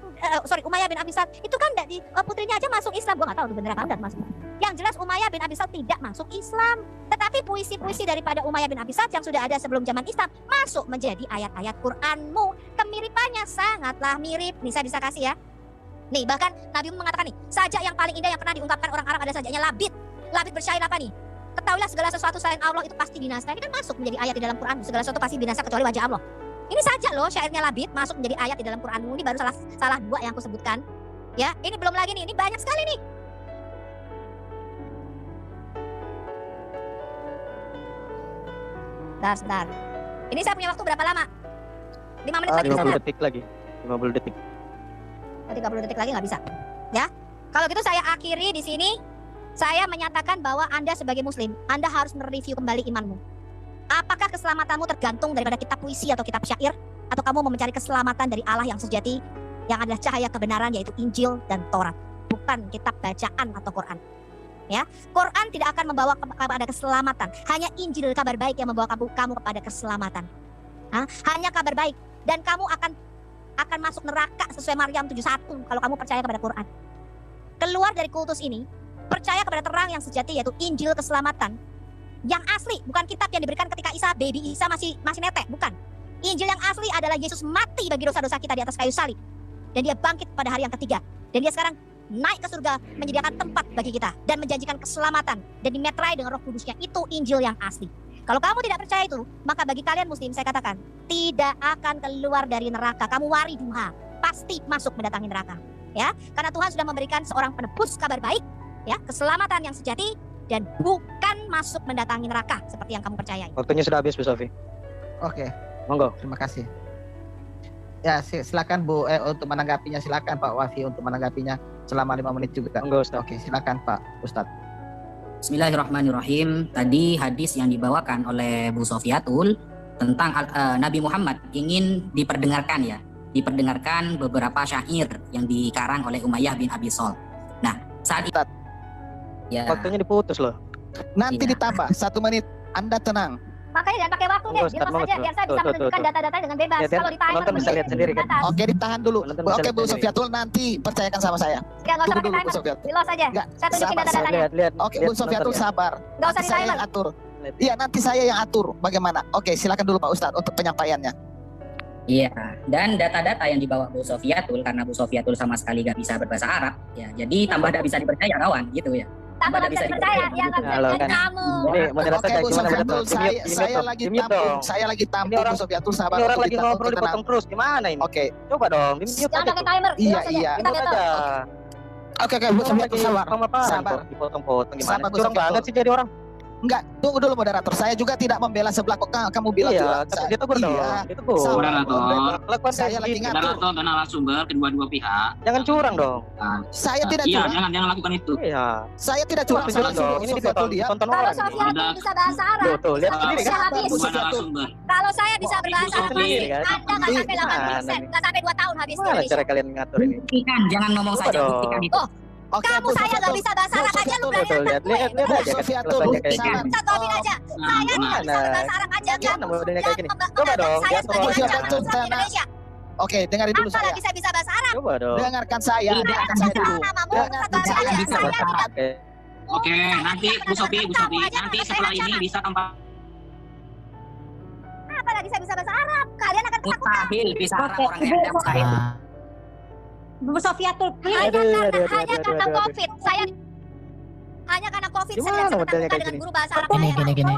Umayyah bin Abi Salt, itu kan enggak di putrinya aja masuk Islam. Gua nggak tahu itu benar apa enggak masuk. Yang jelas Umayyah bin Abi Salt tidak masuk Islam. Tetapi puisi-puisi daripada Umayyah bin Abi Salt yang sudah ada sebelum zaman Islam masuk menjadi ayat-ayat Quranmu. Kemiripannya sangatlah mirip. Nih saya bisa kasih ya. Nih bahkan Nabi mengatakan nih, sajak yang paling indah yang pernah diungkapkan orang Arab ada sajaknya Labid. Labid bersyair apa nih? Ketahuilah segala sesuatu selain Allah itu pasti binasa. Ini kan masuk menjadi ayat di dalam Quran. Segala sesuatu pasti binasa kecuali wajah Allah. Ini saja loh syairnya Labid masuk menjadi ayat di dalam Quranmu. Ini baru salah dua yang aku sebutkan. Ya, ini belum lagi nih. Ini banyak sekali nih. Sebentar. Ini saya punya waktu berapa lama? 5 menit lagi. 50 detik lagi. 50 detik. 30 detik lagi nggak bisa. Ya. Kalau gitu saya akhiri di sini. Saya menyatakan bahwa Anda sebagai Muslim, Anda harus mereview kembali imanmu. Apakah keselamatanmu tergantung daripada kitab puisi atau kitab syair, atau kamu mau mencari keselamatan dari Allah yang sejati, yang adalah cahaya kebenaran, yaitu Injil dan Taurat, bukan kitab bacaan atau Quran. Ya, Quran tidak akan membawa kepada keselamatan. Hanya Injil, kabar baik, yang membawa kamu kepada keselamatan. Hanya kabar baik, dan kamu akan masuk neraka sesuai Maryam 71 kalau kamu percaya kepada Quran. Keluar dari kultus ini, percaya kepada terang yang sejati, yaitu Injil keselamatan. yang asli, bukan kitab yang diberikan ketika baby Isa masih netek, bukan. Injil yang asli adalah Yesus mati bagi dosa-dosa kita di atas kayu salib. Dan dia bangkit pada hari yang ketiga. Dan dia sekarang naik ke surga menyediakan tempat bagi kita dan menjanjikan keselamatan dan dimeterai dengan Roh Kudusnya. Itu Injil yang asli. Kalau kamu tidak percaya itu, maka bagi kalian muslim saya katakan, tidak akan keluar dari neraka. Kamu wari duha, pasti masuk mendatangi neraka. Ya, karena Tuhan sudah memberikan seorang penebus kabar baik, ya, keselamatan yang sejati dan bukan masuk mendatangi neraka seperti yang kamu percayai. Waktunya sudah habis Bu Sofi. Oke, Monggo. terima kasih. Ya, silakan Bu untuk menanggapinya, silakan Pak Wafi untuk menanggapinya selama 5 menit juga. Monggo Ustaz. Oke, silakan Pak Ustadz. Bismillahirrahmanirrahim. Tadi hadis yang dibawakan oleh Bu Sofiatul tentang Nabi Muhammad ingin diperdengarkan beberapa syair yang dikarang oleh Umayyah bin Abi Shalm. Nah, saat itu ya, Waktunya diputus loh. Nanti Iya. ditambah 1 menit. Anda tenang. Makanya jangan pakai waktu deh, Ustaz, di aja biar saya bisa menunjukkan data-data dengan bebas. Ya, Kalau di timer penonton bisa lihat sendiri kan. batas. Oke, ditahan dulu. Penonton bisa Oke, lihat Bu sendiri. Sofiatul, nanti percayakan sama saya. Enggak usah Tunggu pakai dulu Bu timer. Sofiatul. Di los aja. Enggak, Saya tunjukin sabar, data-datanya. Lihat. Oke, Bu Sofiatul sabar. Enggak usah Nanti di saya timer. yang atur. Iya, nanti saya yang atur bagaimana. Oke, silakan dulu Pak Ustadz untuk penyampaiannya. Iya, dan data-data yang dibawa Bu Sofiatul, karena Bu Sofiatul sama sekali gak bisa berbahasa Arab, ya, jadi tambah gak bisa dipercaya kawan, gitu ya. Tambah nggak bisa dipercaya, ya nggak bisa Halo, dipercaya kan. kamu. Ini moderator Oke, kayak Bu gimana Sofiatul, moderator? saya lagi tampung. Saya lagi tampung, orang- Bu Sofiatul sabar. Ini orang untuk lagi kita- ngobrol untuk tenang. dipotong terus. Gimana ini? Oke, Coba dong, di-mute Jangan aja pakai tuh. timer. Iya, Di los aja. iya. Kita Di-mute betul. aja. oke, Bu Orang Sofiatul lagi sabar. apa-apaan Sabar. kok dipotong-potong gimana? Sabar, Bu Curang Sofiatul. banget sih jadi orang. Enggak, tunggu dulu moderator. Saya juga tidak membela sebelah kok kamu bilang Iya, curang. tapi dia tegur dong. Iya. Dia tegur. Sabar, Moderator. Lakukan Saya kayak lagi gitu. ngatur. Moderator dan narasumber kedua-dua pihak. Jangan curang dong. Saya tidak Iya, curang. jangan lakukan itu. Iya. Saya tidak curang. Tunjukin Saya dong. suruh Ini Sofiatul dia. ditonton Kalau orang. Sofiatul Udah. bisa bahasa Arab, Tuh, lihat sendiri bisa kan. habis. Bu Dua Sofiatul. narasumber. Kalau saya bisa berbahasa Arab, sendiri, pasti kan? Anda nggak sampai 18 Gimana nggak sampai 2 tahun habis di Gimana Indonesia. cara kalian ngatur ini? Buktikan, jangan ngomong Coba saja, dong. buktikan itu. Oke, Kamu Bu saya nggak Sofiatul. bisa bahasa Bu Arab aja, lu Sofiatul. berani Tuh, nantang lihat gue. aja. Bu Kasih Sofiatul. selesai kayak Sabar. gini. Ustaz Taufik aja. Nah, Saya benar. nggak bisa berbahasa Arab aja. Gimana Kamu modelnya yang kayak gini? Coba menganggap dong, saya lihat sebagai dong. ancaman Sofiatul, Islam di tenang. Indonesia. Oke, dengarin dulu saya. Apalagi saya bisa bahasa Arab. Coba dong. Dengarkan saya, dengarkan saya dulu. Namamu Dengarkan Ustaz Taufik saya. aja. bisa Saya bahasa tidak. Oke. Oke, nanti Bu Sofi, nanti setelah ini bisa tempat Apalagi saya bisa bahasa Arab. Kalian akan ketakutan. Mustahil bisa Arab Oke. orang yang mustahil. Ah, Bu Sofiatul, Hanya Aduh, karena aduh, hanya aduh, karena aduh, aduh. COVID. Saya hanya karena COVID saya Gimana tidak bisa modelnya bertemu kayak dengan gini? guru bahasa Arab Gini, saya. gini.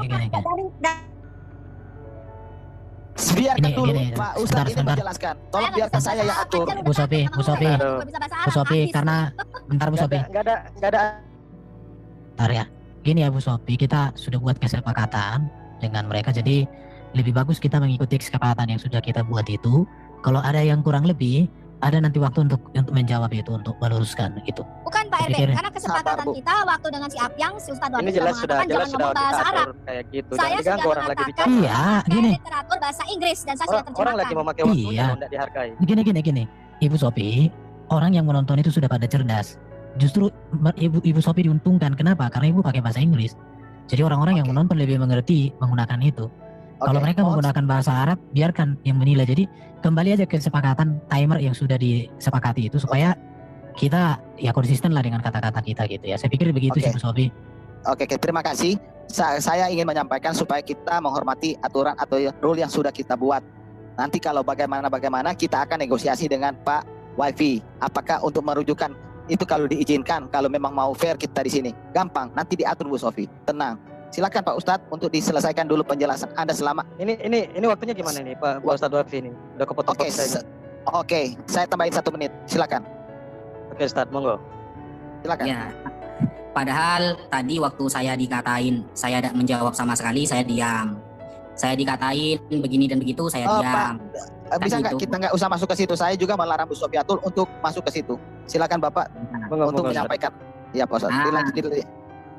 Biarkan Gini, dulu gini. Pak Sebentar, Ustadz ini sebentar. menjelaskan. Tolong biarkan saya yang atur. Bu Sofi, Bu Sofi. Bu Sofi, karena bentar Bu Sofi. Nggak ada. Bentar ya. Gini ya Bu Sofi, kita sudah buat kesepakatan dengan mereka, jadi lebih bagus kita mengikuti kesepakatan yang sudah kita buat itu. Kalau ada yang kurang lebih, ada nanti waktu untuk menjawab itu, untuk meluruskan itu. Bukan Pak RB, Pikir- karena kesepakatan Sabar, Bu. kita waktu dengan si Apyang, si Ustadz Ini Wahid jelas sudah mengatakan jangan ngomong bahasa Arab. diatur kayak gitu. Saya Jangan diganggu sudah orang lagi mengatakan bicara. Iya, pakai gini. literatur bahasa Inggris dan saya sudah Orang lagi terjemahkan. mau pakai waktunya Iya. tidak dihargai. Gini. Ibu Sofi, orang yang menonton itu sudah pada cerdas. Justru Ibu Sofi diuntungkan. Kenapa? Karena Ibu pakai bahasa Inggris. Jadi orang-orang yang Oke. menonton lebih mengerti menggunakan itu. Kalau Oke, mereka mohon- menggunakan bahasa Arab, biarkan yang menilai. Jadi kembali aja ke kesepakatan timer yang sudah disepakati itu, supaya kita ya konsisten lah dengan kata-kata kita gitu ya. Saya pikir begitu Oke. sih Bu Sofi. Oke, terima kasih. Saya ingin menyampaikan supaya kita menghormati aturan atau rule yang sudah kita buat. Nanti kalau bagaimana kita akan negosiasi dengan Pak Wifi. Apakah untuk merujukan itu kalau diizinkan, kalau memang mau fair kita di sini. Gampang, nanti diatur Bu Sofi. Tenang. Silakan Pak Ustadz untuk diselesaikan dulu penjelasan Anda selama. Ini waktunya gimana nih Pak Ustadz Wafi ini? Udah kepotong-potong saya. Oke, saya tambahin 1 menit. Silakan. Oke, Ustadz, monggo. Silakan. Ya. Padahal tadi waktu saya dikatain, saya tidak menjawab sama sekali, saya diam. Saya dikatain begini dan begitu, saya Oh, diam. Bisa nggak itu. kita nggak usah masuk ke situ? Saya juga melarang Bu Sofiatul untuk masuk ke situ. Silakan Bapak Monggo, untuk monggo, Ustadz. menyampaikan. Ya Pak Ustadz. Ah.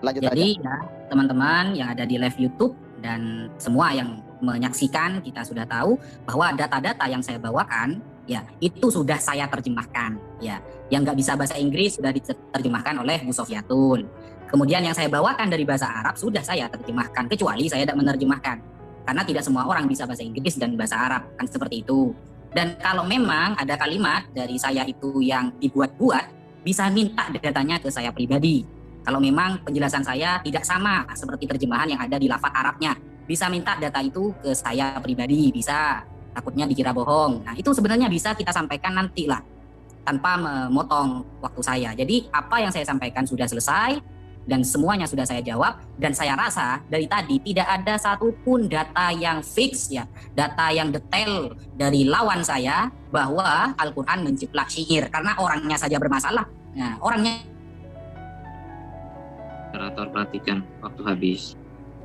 Lanjut Jadi aja. ya teman-teman yang ada di live YouTube dan semua yang menyaksikan, kita sudah tahu bahwa data-data yang saya bawakan ya itu sudah saya terjemahkan ya. Yang nggak bisa bahasa Inggris sudah diterjemahkan oleh Bu Sofiatul. Kemudian yang saya bawakan dari bahasa Arab sudah saya terjemahkan, kecuali saya tidak menerjemahkan. Karena tidak semua orang bisa bahasa Inggris dan bahasa Arab, kan seperti itu. Dan kalau memang ada kalimat dari saya itu yang dibuat-buat, bisa minta datanya ke saya pribadi. Kalau memang penjelasan saya tidak sama seperti terjemahan yang ada di lafaz Arabnya, bisa minta data itu ke saya pribadi, bisa. Takutnya dikira bohong. Nah, itu sebenarnya bisa kita sampaikan nanti lah, tanpa memotong waktu saya. Jadi apa yang saya sampaikan sudah selesai dan semuanya sudah saya jawab, dan saya rasa dari tadi tidak ada satupun data yang fix ya, data yang detail dari lawan saya bahwa Al-Quran menjiplak syair karena orangnya saja bermasalah. Nah, orangnya Moderator perhatikan waktu habis.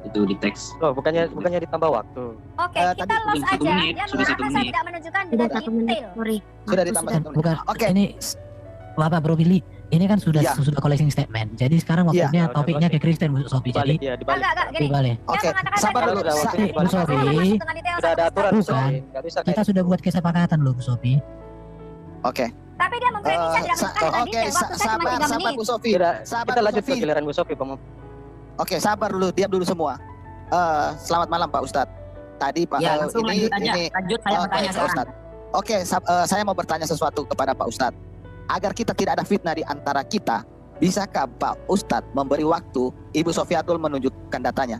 Itu di teks. Loh, bukannya ditambah waktu. Oke, tadi kita lost satu aja. menit, Dia sudah satu mengatakan saya menit. tidak menunjukkan Sudah dengan 1 menit, detail. sorry. Sudah ditambah Sudah. 1 menit. Bukan, Oke. ini Bapak Bro Billy, ini kan sudah Iya. sudah closing statement. Jadi sekarang Iya. waktunya Udah topiknya closing. ke Kristen Bu Sofi. Jadi Dibalik ya, dibalik. Enggak, gini. dibalik. Dia Oke, mengatakan sabar saya dulu, tidak waktunya menunjukkan Bu Sofi. dengan detail Sudah ada sama aturan, Bukan. Sofi. Nggak bisa Kita kayak sudah gitu. buat kesepakatan loh Bu Sofi. Oke. Tapi dia memprediksi saya tidak menunjukkan dengan Oke, detail. Waktu saya cuma 3 sabar menit. Bu Sofi. Tidak, Sabar kita Bu lanjut ke Sofi. giliran Bu Sofi, Pak. Oke, sabar dulu, diam dulu semua. Selamat malam Pak Ustadz. Tadi Pak ya langsung lanjut aja. Lanjut saya Oke, bertanya Pak sekarang. Ustadz. Oke, saya mau bertanya sesuatu kepada Pak Ustadz. Agar kita tidak ada fitnah di antara kita, bisakah Pak Ustadz memberi waktu Ibu Sofiatul menunjukkan datanya?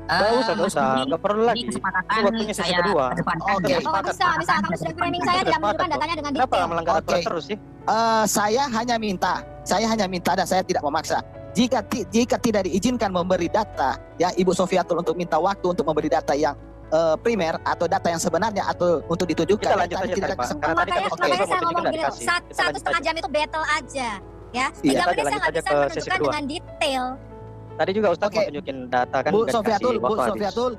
Nggak usah, Mas usah. Budi, Nggak perlu ini lagi. kesepakatan Ini waktunya sesi saya kedua. kedepankan. Oke. Ya. Oh, bisa. Kamu sudah framing saya tidak menunjukkan datanya dengan Kenapa detail. melanggar Oke. aturan terus sih? Saya hanya minta dan saya tidak memaksa. Jika tidak diizinkan memberi data, ya Ibu Sofiatul untuk minta waktu untuk memberi data yang primer atau data yang sebenarnya atau untuk ditunjukkan. Kita lanjut tadi aja tidak tadi, Pak. kesempatan. Karena tadi kan Makanya, Oke. waktu makanya itu saya mau ngomong tunjukin gini nggak loh, dikasih. Kita satu lanjut setengah aja. jam itu battle aja. Ya, 3 Iya, menit saya lanjut nggak aja bisa ke sesi menunjukkan kedua. dengan detail. Tadi juga Ustadz Oke. mau tunjukin data kan Bu nggak Sofiatul, dikasih Bu waktu habis. Sofiatul,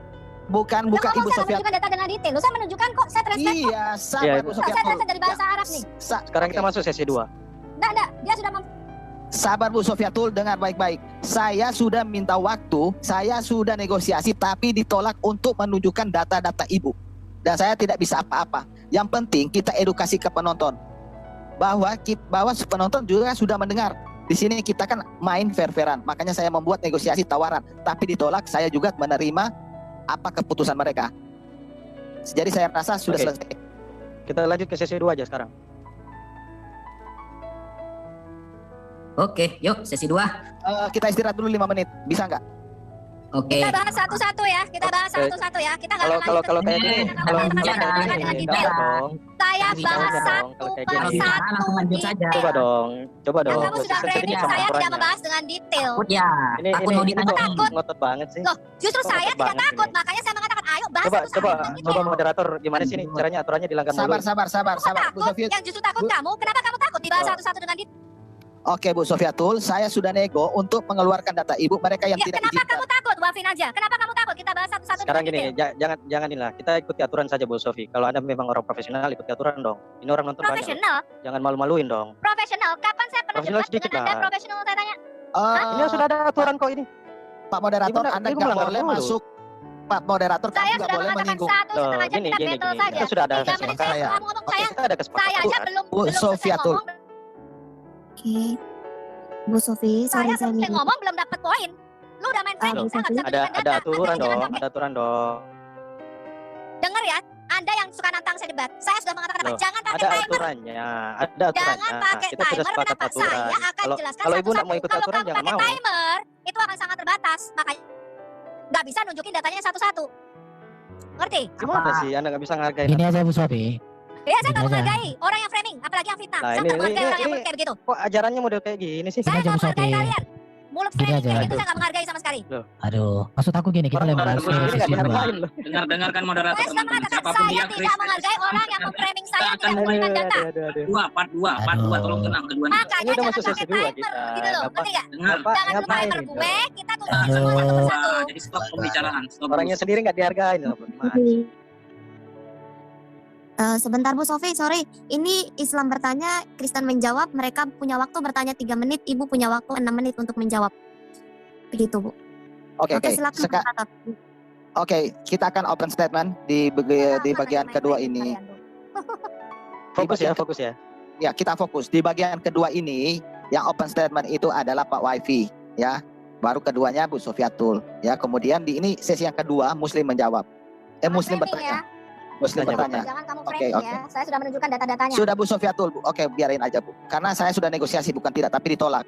bukan Udah ngomong Ibu saya nggak Sofiatul. menunjukkan data dengan detail. Loh, saya menunjukkan kok, saya translate kok. Iya, Iya, sabar Ibu. Bu Kok saya Sofiatul. translate dari bahasa Arab nih? Sekarang kita masuk sesi 2. Enggak, dia sudah Sabar Bu Sofiatul, dengar baik-baik. Saya sudah minta waktu, saya sudah negosiasi, tapi ditolak untuk menunjukkan data-data Ibu. Dan saya tidak bisa apa-apa. Yang penting kita edukasi ke penonton. Bahwa penonton juga sudah mendengar. Di sini kita kan main fair-fairan. Makanya saya membuat negosiasi tawaran. Tapi ditolak, saya juga menerima apa keputusan mereka. Jadi saya rasa sudah Oke. selesai. Kita lanjut ke sesi 2 aja sekarang. Oke, yuk sesi 2. Kita istirahat dulu 5 menit. Bisa nggak? Oke. Kita bahas satu-satu ya. Kita bahas Oke. satu-satu ya. Kita nggak kalau kayak gini, kalau dengan enggak detail. dong. Saya Bisa bahas dong, satu kalau kayak per gini. Bisa, satu langsung lanjut saja. detail. Coba dong. Dan kamu sudah Sedikit framing sama saya tidak aturannya. membahas dengan detail. Takut ya. Ini Takut mau ini ditanya. kok ngotot banget sih. Loh, justru Kok saya ngotot tidak banget takut. ini? Makanya saya mengatakan, ayo bahas Coba satu-satu. coba moderator gimana sih ini caranya aturannya dilanggar mulu. Sabar Kamu Bu takut, Sofiatul. yang justru takut Bu- kamu. Kenapa kamu takut dibahas Oh. satu-satu dengan detail? Oke Bu Sofiatul, saya sudah nego untuk mengeluarkan data Ibu mereka yang Ya, tidak kenapa izinkan. kamu takut? Maafin aja. Kenapa kamu takut? Kita bahas satu-satu Sekarang dengan gini, detail. jangan inilah. Kita ikuti aturan saja Bu Sofi. Kalau Anda memang orang profesional, ikuti aturan dong. Ini orang nonton banyak. loh. Profesional, Jangan malu-maluin dong. profesional. Kapan saya pernah Profesional debat sedikit dengan Anda lah. profesional? Saya tanya. Ini sudah ada aturan kok ini. Pak Moderator, Ibu- Anda Ibu nggak melanggar boleh dulu. masuk. Pak Moderator, Saya kamu nggak sudah boleh mengatakan menyinggung. satu Loh, setengah jam gini, kita gini, battle gini. saja. Kita sudah ada 3 menit kesepakatan. saya kamu ngomong Oke, saya. Kita ada Saya kesepakatan. aja belum Bu selesai Sofiatul. ngomong. Oke. Bu Sofi, sorry Saya saya selesai minta. ngomong belum dapat poin. Lu udah main framing, Bu saya nggak Sofi. bisa Ada tunjukkan ada data. aturan Anda dong, jangan ada aturan dong. dengar ya. Anda yang suka nantang saya debat. Saya sudah mengatakan apa? Loh, Jangan pakai Ada timer. aturannya, ada Jangan aturannya. pakai Kita sudah timer. sepakat Kenapa? aturan. Saya akan Kalau jelaskan kalau Ibu nggak mau satu-satu. ikut Kalau aturan kamu jangan pakai mau. timer, itu akan sangat terbatas. Makanya nggak bisa nunjukin datanya satu-satu. Ngerti? Gimana sih Anda nggak bisa ngargain? Ini aja Bu Sofi. Ya saya nggak Ini aja. menghargai orang yang framing, apalagi yang fitnah. Nah, Saya ini- nggak menghargai ini- orang yang ini- kayak begitu. Kok ajarannya model kayak gini sih? Gini Saya aja, nggak Bu Sofi. menghargai kalian. Mulut Gini framing aja. kayak gitu saya nggak menghargai sama sekali. Aduh, maksud aku gini, kita Orang lempar orang ke sendiri nggak sesi 2. dihargain loh. Dengarkan moderator Saya sudah teman-teman. mengatakan Siapapun saya dia tidak Kristen. menghargai orang yang memframing saya Kita tidak akan memberikan data. part 2, tolong tenang keduanya. Makanya Ini udah jangan masuk pakai sesi dua timer kita. gitu loh. Apa? Ngerti nggak? Dengar. Apa- Jangan lupa ngapain timer itu? gue. Kita tunjuk Nah, semua satu Aduh. persatu. Jadi stop pembicaraan. Stop Orangnya dulu. sendiri nggak dihargain loh. Gimana? Sebentar Bu Sofi, sorry. Ini Islam bertanya, Kristen menjawab. Mereka punya waktu bertanya 3 menit, Ibu punya waktu 6 menit untuk menjawab. Begitu Bu. Oke, silakan. moderator. Oke, kita akan open statement di bagian kedua ini. Fokus ya, fokus ya. Ya, kita fokus di bagian kedua ini. Yang open statement itu adalah Pak Wifi, ya. Baru keduanya Bu Sofiatul, ya. Kemudian di ini sesi yang kedua Muslim menjawab. Muslim Framing bertanya. ya. Muslim Tanya, bertanya. Jangan kamu Oke, framing oke. ya. Saya sudah menunjukkan data-datanya. Sudah Bu Sofiatul, Bu. Oke, biarin aja Bu. Karena saya sudah negosiasi bukan tidak, tapi ditolak.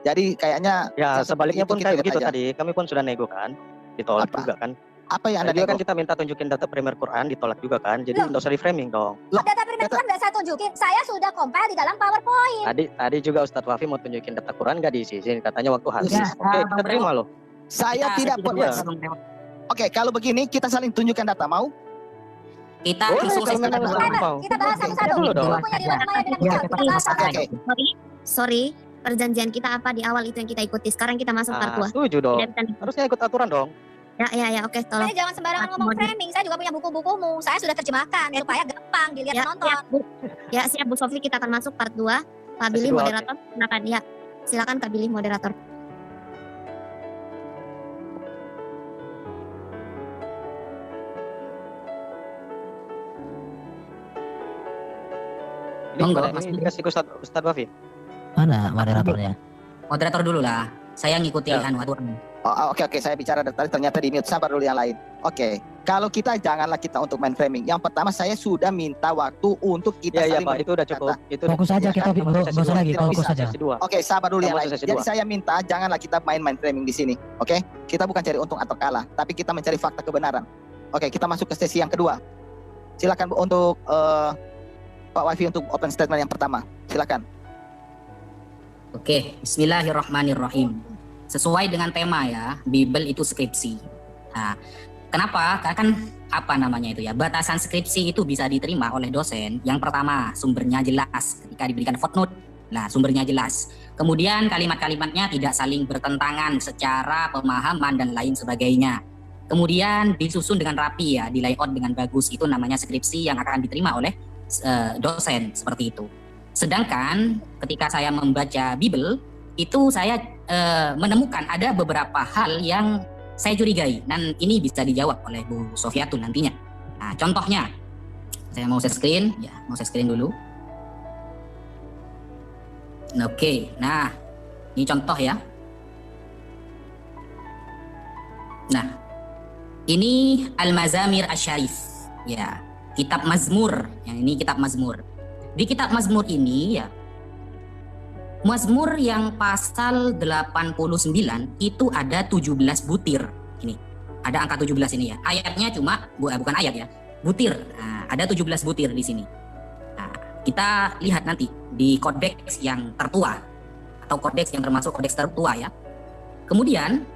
Jadi kayaknya Ya sebaliknya pun kita kayak lihat begitu aja. tadi. Kami pun sudah nego kan, ditolak Apa? juga kan. Apa yang Anda Tadi kan nego? kita minta tunjukin data primer Quran, ditolak juga kan. Jadi Loh. nggak usah di framing dong. Data primer Quran nggak saya tunjukin. Saya sudah compile di dalam PowerPoint. Tadi juga Ustadz Wafi mau tunjukin data Quran nggak diisi, katanya waktu habis. Ya, Oke, kita terima loh. Saya tidak kita pernah. juga- Oke, kalau begini kita saling tunjukkan data, mau? Kita Boleh, langsung kalau sesi memang kedua. Ustadz mau. Kita bahas Oke, satu-satu. dulu dong. Bukunya di mana Maya bilang Iya, kita bahas satu-satu. Oke. Sorry, perjanjian kita apa di awal itu yang kita ikuti. Sekarang kita masuk part 2. Setuju dong. Harusnya ikut aturan dong. Ya, oke, tolong. Saya jangan sembarangan ngomong framing. Saya juga punya buku-bukumu. Saya sudah terjemahkan supaya gampang dilihat penonton. Ya, siap Bu Sofi, kita akan masuk part 2. Pak Billy, Sesi dua, moderator, silakan. Ya, silakan Kak Billy, moderator. Ini Monggo, gimana? Mas Ini Budi. dikasih ke Ustadz Wafi. Mana moderatornya? Moderator dulu lah. Saya ngikuti Ya. aturan. Oke, saya bicara dari tadi ternyata di mute. Sabar dulu yang lain. Oke, kalau kita janganlah kita untuk main framing. Yang pertama saya sudah minta waktu untuk kita Iya, saling Pak, itu udah cukup. berkata. Itu Fokus saja Ya, kita, kan? nggak usah lagi, Tidak fokus bisa, saja. sesi 2. Oke, sabar dulu yang Kita lain. masuk sesi Jadi dua. saya minta janganlah kita main-main framing di sini. Oke, kita bukan cari untung atau kalah, tapi kita mencari fakta kebenaran. Oke, kita masuk ke sesi yang kedua. Silakan Bu, untuk Pak Wafi untuk open statement yang pertama. Silakan. Oke, bismillahirrahmanirrahim. Sesuai dengan tema ya, Bible itu skripsi. Nah, kenapa? Karena kan apa namanya itu ya, batasan skripsi itu bisa diterima oleh dosen. Yang pertama, sumbernya jelas ketika diberikan footnote. Nah, sumbernya jelas. Kemudian kalimat-kalimatnya tidak saling bertentangan secara pemahaman dan lain sebagainya. Kemudian disusun dengan rapi ya, di layout dengan bagus. Itu namanya skripsi yang akan diterima oleh dosen seperti itu. Sedangkan ketika saya membaca Bible itu saya menemukan ada beberapa hal yang saya curigai dan ini bisa dijawab oleh Bu Sofiatul nantinya. Nah, contohnya saya mau share screen, ya, mau share screen dulu. Oke, nah ini contoh ya. Nah, ini Al-Mazamir Asy-Syarif, ya, kitab Mazmur. Yang ini kitab Mazmur. Di kitab Mazmur ini ya, Mazmur yang pasal 89 itu ada 17 butir. Ini ada angka 17 ini ya. Ayatnya cuma bukan ayat ya, butir. Nah, ada 17 butir di sini. Nah, kita lihat nanti di kodeks yang tertua atau kodeks yang termasuk kodeks tertua ya. Kemudian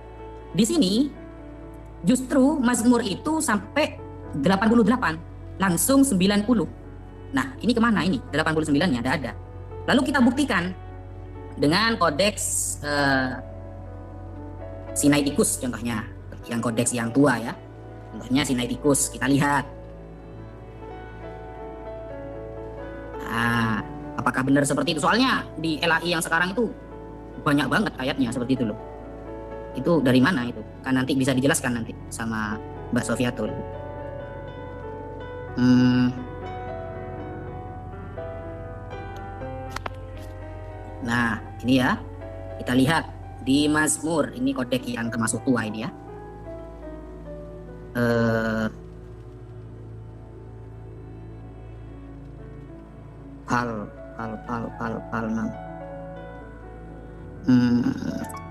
di sini justru Mazmur itu sampai 88, langsung 90. Nah, ini kemana ini? 89-nya ada. Lalu kita buktikan dengan kodeks Sinaiticus contohnya, yang kodeks yang tua ya. Contohnya Sinaiticus, kita lihat. Nah, apakah benar seperti itu? Soalnya di LAI yang sekarang itu banyak banget ayatnya seperti itu loh. Itu dari mana itu? Kan nanti bisa dijelaskan nanti sama Mbak Sofiatul. Nah, ini ya. Kita lihat di Mazmur, ini kodek yang termasuk tua ini ya.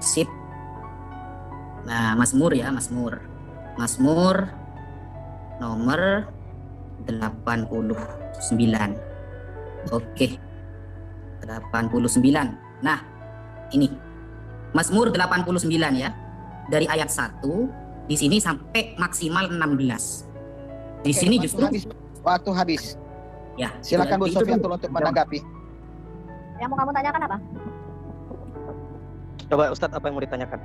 Sip. Nah, Mazmur ya, Mazmur nomor 89. Oke. 89. Nah, ini Mazmur 89 ya. Dari ayat 1 di sini sampai maksimal 16. Di Oke, sini waktu justru waktu habis. ya. Silakan Bu itu Sofiatul untuk menanggapi. Yang mau kamu tanyakan apa? Coba Ustadz, apa yang mau ditanyakan?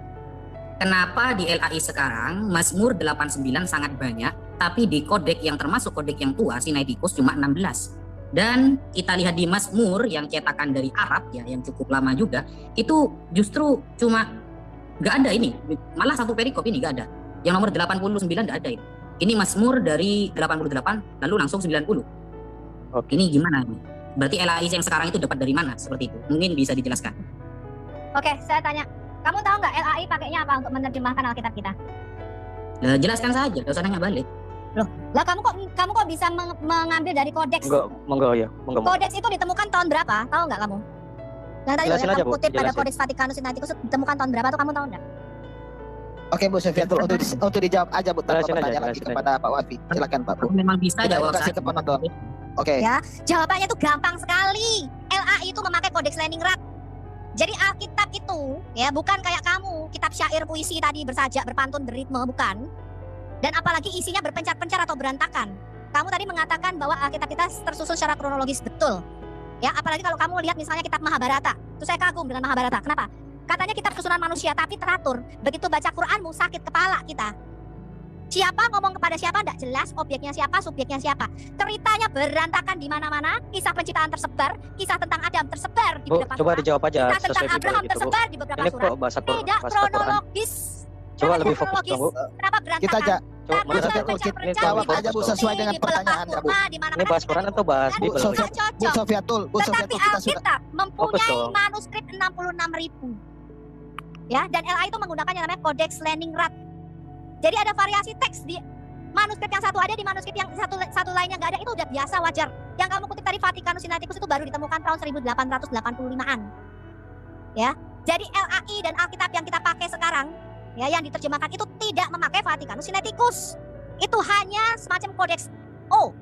Kenapa di LAI sekarang Mazmur 89 sangat banyak, tapi di kodek yang termasuk kodek yang tua Sinaiticus cuma 16. Dan kita lihat di Mazmur yang cetakan dari Arab ya, yang cukup lama juga, itu justru cuma nggak ada ini, malah satu perikop ini nggak ada. Yang nomor 89 nggak ada ini. Ini Mazmur dari 88 lalu langsung 90. Oke. Ini gimana ini? Berarti LAI yang sekarang itu dapat dari mana seperti itu? Mungkin bisa dijelaskan. Oke, saya tanya. Kamu tahu nggak LAI pakainya apa untuk menerjemahkan Alkitab kita? Jelaskan saja, gak usah nanya balik. Lah kamu kok bisa mengambil dari kodeks? Monggo ya, monggo. Kodeks itu ditemukan tahun berapa? Tahu nggak kamu? Yang tadi Jelasin udah aja, kamu Bu, kutip pada jelasin. Codex Vaticanus Sinaiticus ditemukan tahun berapa tuh, kamu tahu nggak? Oke Bu Sofiatul, untuk dijawab aja Bu, tanpa Jelasin aja, bertanya lagi jelasin kepada Pak Wafi. Silakan Pak Bu. Aku memang bisa Kita jawab kasih saat ke penonton. Oke. Ya, jawabannya itu gampang sekali. LAI itu memakai Codex Leningrad. Jadi Alkitab itu ya bukan kayak kamu kitab syair puisi tadi bersajak, berpantun, beritme, bukan. Dan apalagi isinya berpencar-pencar atau berantakan. Kamu tadi mengatakan bahwa Alkitab kita tersusun secara kronologis, betul. Ya, apalagi kalau kamu lihat misalnya kitab Mahabharata. Itu saya kagum dengan Mahabharata. Kenapa? Katanya kitab susunan manusia tapi teratur. Begitu baca Quranmu sakit kepala kita. Siapa ngomong kepada siapa tidak jelas, objeknya siapa, subjeknya siapa. Ceritanya berantakan di mana-mana, kisah penciptaan tersebar, kisah tentang Adam tersebar di Bu, beberapa coba surat, dijawab aja kisah tentang sesuai video Abraham gitu, Bu. tersebar di beberapa Ini surat. kok bahasa Tidak Quran. kronologis. Coba Kenapa lebih tidak fokus kronologis? dong, Bu. Kenapa berantakan? Kita aja Coba Karena bahasa Sofiatul, Quran. kita berpencar-pencar jawab di aja Bu buku sesuai dengan di pelepah pertanyaan ya Bu. kurma, di mana-mana Ini bahas kita Quran ketemu atau bahas kan? Bu Bible? Sofiatul, Nggak Bu cocok. Sofiatul, Bu Tetapi Sofiatul kita sudah. Alkitab mempunyai dong. manuskrip 66.000. Ya, dan LA itu menggunakan yang namanya Codex Leningrad. Jadi ada variasi teks di manuskrip yang satu ada, di manuskrip yang satu lainnya nggak ada, itu udah biasa, wajar. Yang kamu kutip tadi Vaticanus Sinaiticus itu baru ditemukan tahun 1885-an. Ya. Jadi LAI dan Alkitab yang kita pakai sekarang ya yang diterjemahkan itu tidak memakai Vaticanus Sinaiticus. Itu hanya semacam kodeks O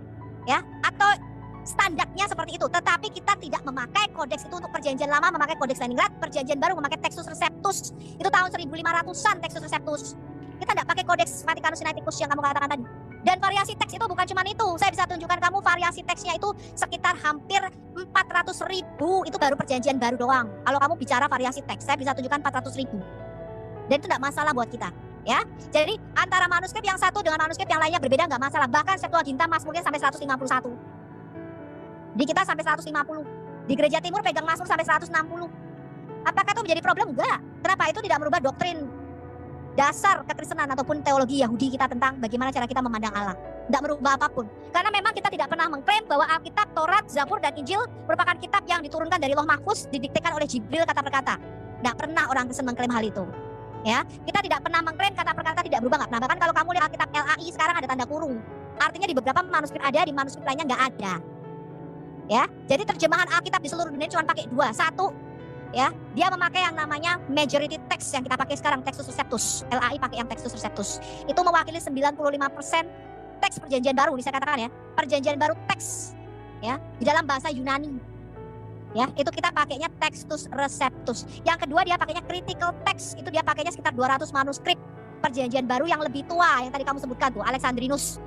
ya atau standarnya seperti itu, tetapi kita tidak memakai kodeks itu untuk perjanjian lama memakai kodeks Leningrad, perjanjian baru memakai Textus Receptus. Itu tahun 1500-an Textus Receptus. Kita tidak pakai kodeks Vaticanus Sinaiticus yang kamu katakan tadi. Dan variasi teks itu bukan cuma itu. Saya bisa tunjukkan kamu variasi teksnya itu sekitar hampir 400.000. Itu baru perjanjian baru doang. Kalau kamu bicara variasi teks, saya bisa tunjukkan 400.000. Dan itu tidak masalah buat kita. Ya, jadi antara manuskrip yang satu dengan manuskrip yang lainnya berbeda nggak masalah. Bahkan Septuaginta Mazmurnya sampai 151. Di kita sampai 150. Di gereja timur pegang Mazmur sampai 160. Apakah itu menjadi problem? Enggak. Kenapa? Itu tidak merubah doktrin dasar kekristenan ataupun teologi Yahudi kita tentang bagaimana cara kita memandang Allah. Tidak merubah apapun. Karena memang kita tidak pernah mengklaim bahwa Alkitab, Taurat, Zabur, dan Injil merupakan kitab yang diturunkan dari Loh Mahfuz, didiktekan oleh Jibril kata per kata. Tidak pernah orang Kristen mengklaim hal itu. Ya, kita tidak pernah mengklaim kata per kata tidak berubah, nggak pernah. Bahkan kalau kamu lihat Alkitab LAI sekarang ada tanda kurung. Artinya di beberapa manuskrip ada, di manuskrip lainnya nggak ada. Ya, jadi terjemahan Alkitab di seluruh dunia cuma pakai dua. Satu, ya, dia memakai yang namanya majority text yang kita pakai sekarang, Textus Receptus. LAI pakai yang Textus Receptus. Itu mewakili 95% teks perjanjian baru, bisa katakan ya. Perjanjian baru teks ya, di dalam bahasa Yunani. Ya, itu kita pakainya Textus Receptus. Yang kedua dia pakainya critical text. Itu dia pakainya sekitar 200 manuskrip perjanjian baru yang lebih tua yang tadi kamu sebutkan tuh, Alexandrinus.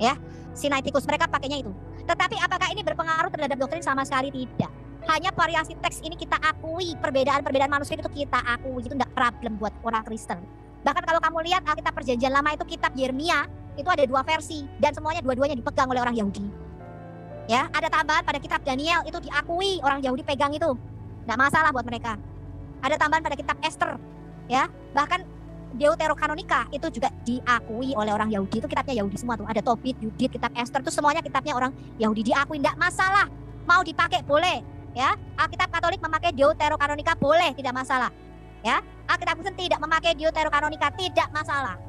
Ya, Sinaiticus, mereka pakainya itu. Tetapi apakah ini berpengaruh terhadap doktrin? Sama sekali tidak. Hanya variasi teks ini kita akui, perbedaan-perbedaan manuskrip itu kita akui, itu tidak problem buat orang Kristen. Bahkan kalau kamu lihat Alkitab Perjanjian Lama itu kitab Yeremia, itu ada dua versi dan semuanya dua-duanya dipegang oleh orang Yahudi. Ya, ada tambahan pada kitab Daniel itu diakui orang Yahudi pegang itu, tidak masalah buat mereka. Ada tambahan pada kitab Esther, ya, bahkan Deuterokanonika itu juga diakui oleh orang Yahudi, itu kitabnya Yahudi semua tuh. Ada Tobit, Yudit, kitab Esther itu semuanya kitabnya orang Yahudi, diakui, tidak masalah. Mau dipakai boleh. Ya, Alkitab Katolik memakai Deuterokanonika boleh, tidak masalah. Ya, Alkitab Kristen tidak memakai Deuterokanonika, tidak masalah.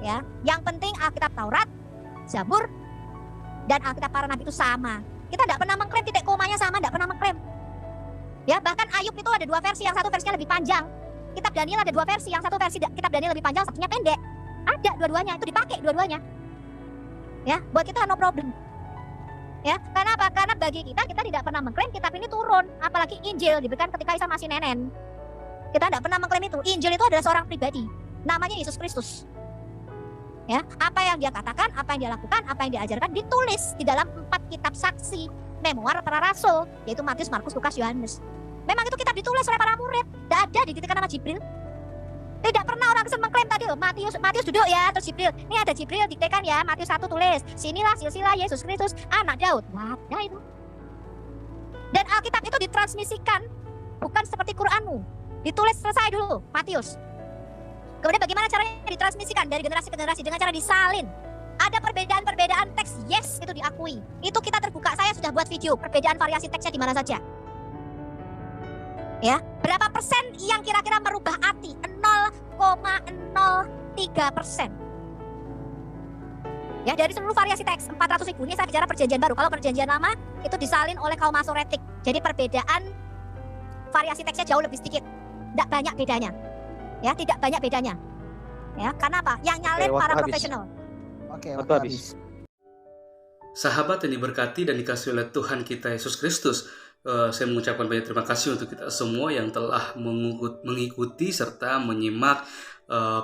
Ya, yang penting Alkitab Taurat, Zabur, dan Alkitab para Nabi itu sama. Kita tidak pernah mengklaim titik komanya sama, tidak pernah mengklaim. Ya, bahkan Ayub itu ada dua versi, yang satu versinya lebih panjang. Kitab Daniel ada dua versi, yang satu versi kitab Daniel lebih panjang, satunya pendek. Ada dua-duanya, itu dipakai dua-duanya. Ya, buat kita no problem. Ya, karena apa? Karena bagi kita tidak pernah mengklaim kitab ini turun, apalagi Injil diberikan ketika Isa masih nenen. Kita tidak pernah mengklaim itu. Injil itu adalah seorang pribadi, namanya Yesus Kristus. Ya, apa yang dia katakan, apa yang dia lakukan, apa yang dia ajarkan ditulis di dalam 4 kitab saksi, memoir para rasul, yaitu Matius, Markus, Lukas, Yohanes. Memang itu kitab ditulis oleh para murid, tidak ada didiktekan nama Jibril. Tidak pernah orang Kristen mengklaim tadi, oh, Matius duduk ya, terus Jibril, ini ada Jibril diktekan ya, Matius 1 tulis, sinilah silsilah Yesus Kristus, anak Daud. Wah, ada itu. Dan Alkitab itu ditransmisikan, bukan seperti Quranmu, ditulis selesai dulu, Matius. Kemudian bagaimana caranya ditransmisikan dari generasi ke generasi? Dengan cara disalin. Ada perbedaan-perbedaan teks, yes, itu diakui. Itu kita terbuka, saya sudah buat video, perbedaan variasi teksnya di mana saja. Ya, berapa persen yang kira-kira merubah arti? 0,03%. Ya, dari seluruh variasi teks 400.000. Ini saya bicara perjanjian baru. Kalau perjanjian lama itu disalin oleh kaum Masoretik. Jadi perbedaan variasi teksnya jauh lebih sedikit. Tidak banyak bedanya. Ya, tidak banyak bedanya. Ya, karena apa? Yang nyalin Oke, waktu para habis. profesional. Oke, Waktu waktu habis. habis. Sahabat yang diberkati dan dikasihi oleh Tuhan kita Yesus Kristus, saya mengucapkan banyak terima kasih untuk kita semua yang telah mengikuti serta menyimak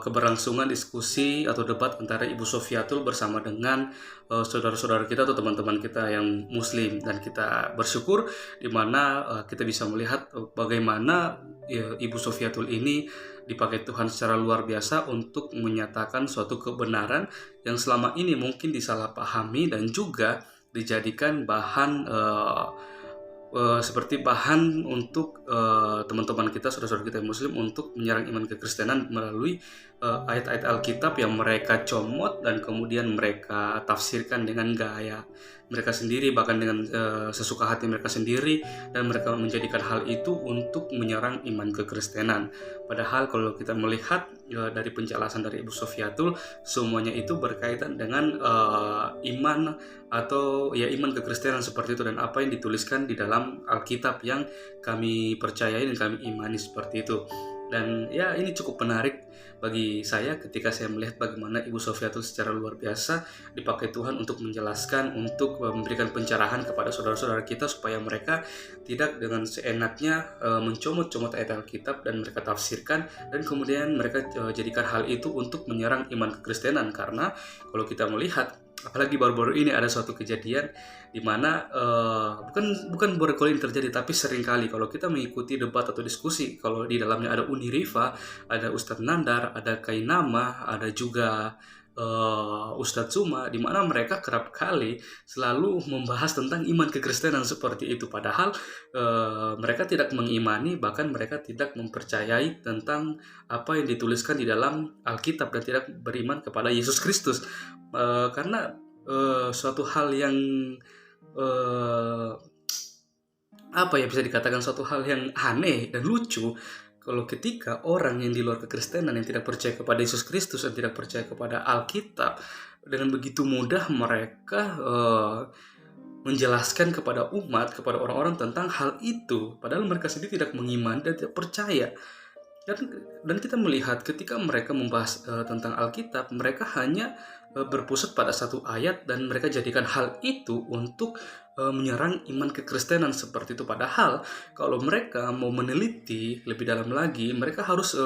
keberlangsungan diskusi atau debat antara Ibu Sofiatul bersama dengan saudara-saudara kita atau teman-teman kita yang Muslim, dan kita bersyukur di mana kita bisa melihat bagaimana Ibu Sofiatul ini dipakai Tuhan secara luar biasa untuk menyatakan suatu kebenaran yang selama ini mungkin disalahpahami dan juga dijadikan bahan seperti bahan untuk teman-teman kita, saudara-saudara kita yang Muslim untuk menyerang iman kekristenan melalui ayat-ayat Alkitab yang mereka comot dan kemudian mereka tafsirkan dengan gaya mereka sendiri, bahkan dengan sesuka hati mereka sendiri, dan mereka menjadikan hal itu untuk menyerang iman kekristenan. Padahal kalau kita melihat dari penjelasan dari Ibu Sofiatul, semuanya itu berkaitan dengan iman atau ya iman kekristenan seperti itu, dan apa yang dituliskan di dalam Alkitab yang kami percayai dan kami imani seperti itu. Dan ya ini cukup menarik bagi saya ketika saya melihat bagaimana Ibu Sofiatul secara luar biasa dipakai Tuhan untuk menjelaskan, untuk memberikan pencerahan kepada saudara-saudara kita supaya mereka tidak dengan seenaknya mencomot-comot ayat Alkitab dan mereka tafsirkan dan kemudian mereka jadikan hal itu untuk menyerang iman kekristenan. Karena kalau kita melihat, apalagi baru-baru ini ada suatu kejadian di mana bukan baru-baru ini terjadi, tapi seringkali kalau kita mengikuti debat atau diskusi, kalau di dalamnya ada Uni Rifa, ada Ustadz Nandar, ada Kainama, ada juga Ustadz Suma, di mana mereka kerap kali selalu membahas tentang iman kekristenan seperti itu, padahal mereka tidak mengimani, bahkan mereka tidak mempercayai tentang apa yang dituliskan di dalam Alkitab dan tidak beriman kepada Yesus Kristus. Karena suatu hal yang bisa dikatakan suatu hal yang aneh dan lucu kalau ketika orang yang di luar kekristenan yang tidak percaya kepada Yesus Kristus dan tidak percaya kepada Alkitab, dengan begitu mudah mereka menjelaskan kepada umat, kepada orang-orang tentang hal itu, padahal mereka sendiri tidak mengimani dan tidak percaya. Dan kita melihat ketika mereka membahas tentang Alkitab, mereka hanya berpusat pada satu ayat dan mereka jadikan hal itu untuk menyerang iman kekristenan seperti itu. Padahal kalau mereka mau meneliti lebih dalam lagi, mereka harus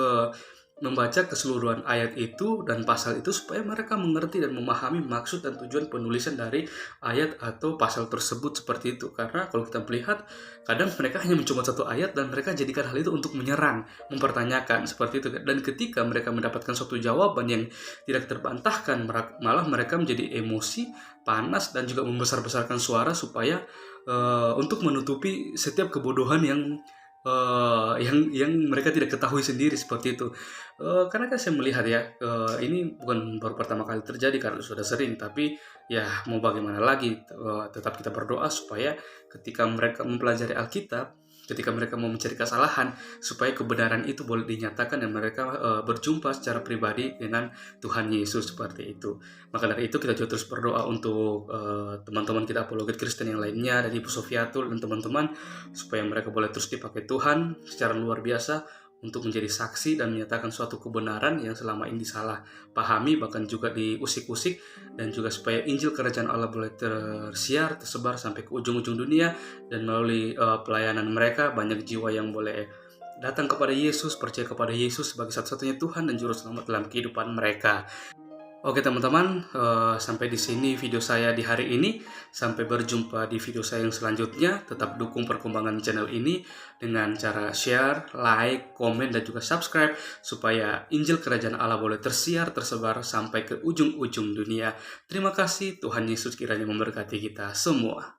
membaca keseluruhan ayat itu dan pasal itu supaya mereka mengerti dan memahami maksud dan tujuan penulisan dari ayat atau pasal tersebut seperti itu. Karena kalau kita melihat, kadang mereka hanya mencomot satu ayat dan mereka jadikan hal itu untuk menyerang, mempertanyakan seperti itu. Dan ketika mereka mendapatkan suatu jawaban yang tidak terbantahkan, malah mereka menjadi emosi, panas, dan juga membesar-besarkan suara supaya untuk menutupi setiap kebodohan yang mereka tidak ketahui sendiri seperti itu. Karena kan saya melihat ya, ini bukan baru pertama kali terjadi karena sudah sering, tapi ya mau bagaimana lagi, tetap kita berdoa supaya ketika mereka mempelajari Alkitab, ketika mereka mau mencari kesalahan, supaya kebenaran itu boleh dinyatakan dan mereka berjumpa secara pribadi dengan Tuhan Yesus seperti itu. Maka dari itu kita juga terus berdoa untuk teman-teman kita apologet Kristen yang lainnya, dari Ibu Sofiatul dan teman-teman, supaya mereka boleh terus dipakai Tuhan secara luar biasa untuk menjadi saksi dan menyatakan suatu kebenaran yang selama ini salah pahami, bahkan juga diusik-usik, dan juga supaya Injil Kerajaan Allah boleh tersiar, tersebar sampai ke ujung-ujung dunia, dan melalui pelayanan mereka banyak jiwa yang boleh datang kepada Yesus, percaya kepada Yesus sebagai satu-satunya Tuhan dan Juru Selamat dalam kehidupan mereka. Oke teman-teman, sampai di sini video saya di hari ini. Sampai berjumpa di video saya yang selanjutnya. Tetap dukung perkembangan channel ini dengan cara share, like, komen, dan juga subscribe supaya Injil Kerajaan Allah boleh tersiar, tersebar sampai ke ujung-ujung dunia. Terima kasih, Tuhan Yesus kiranya memberkati kita semua.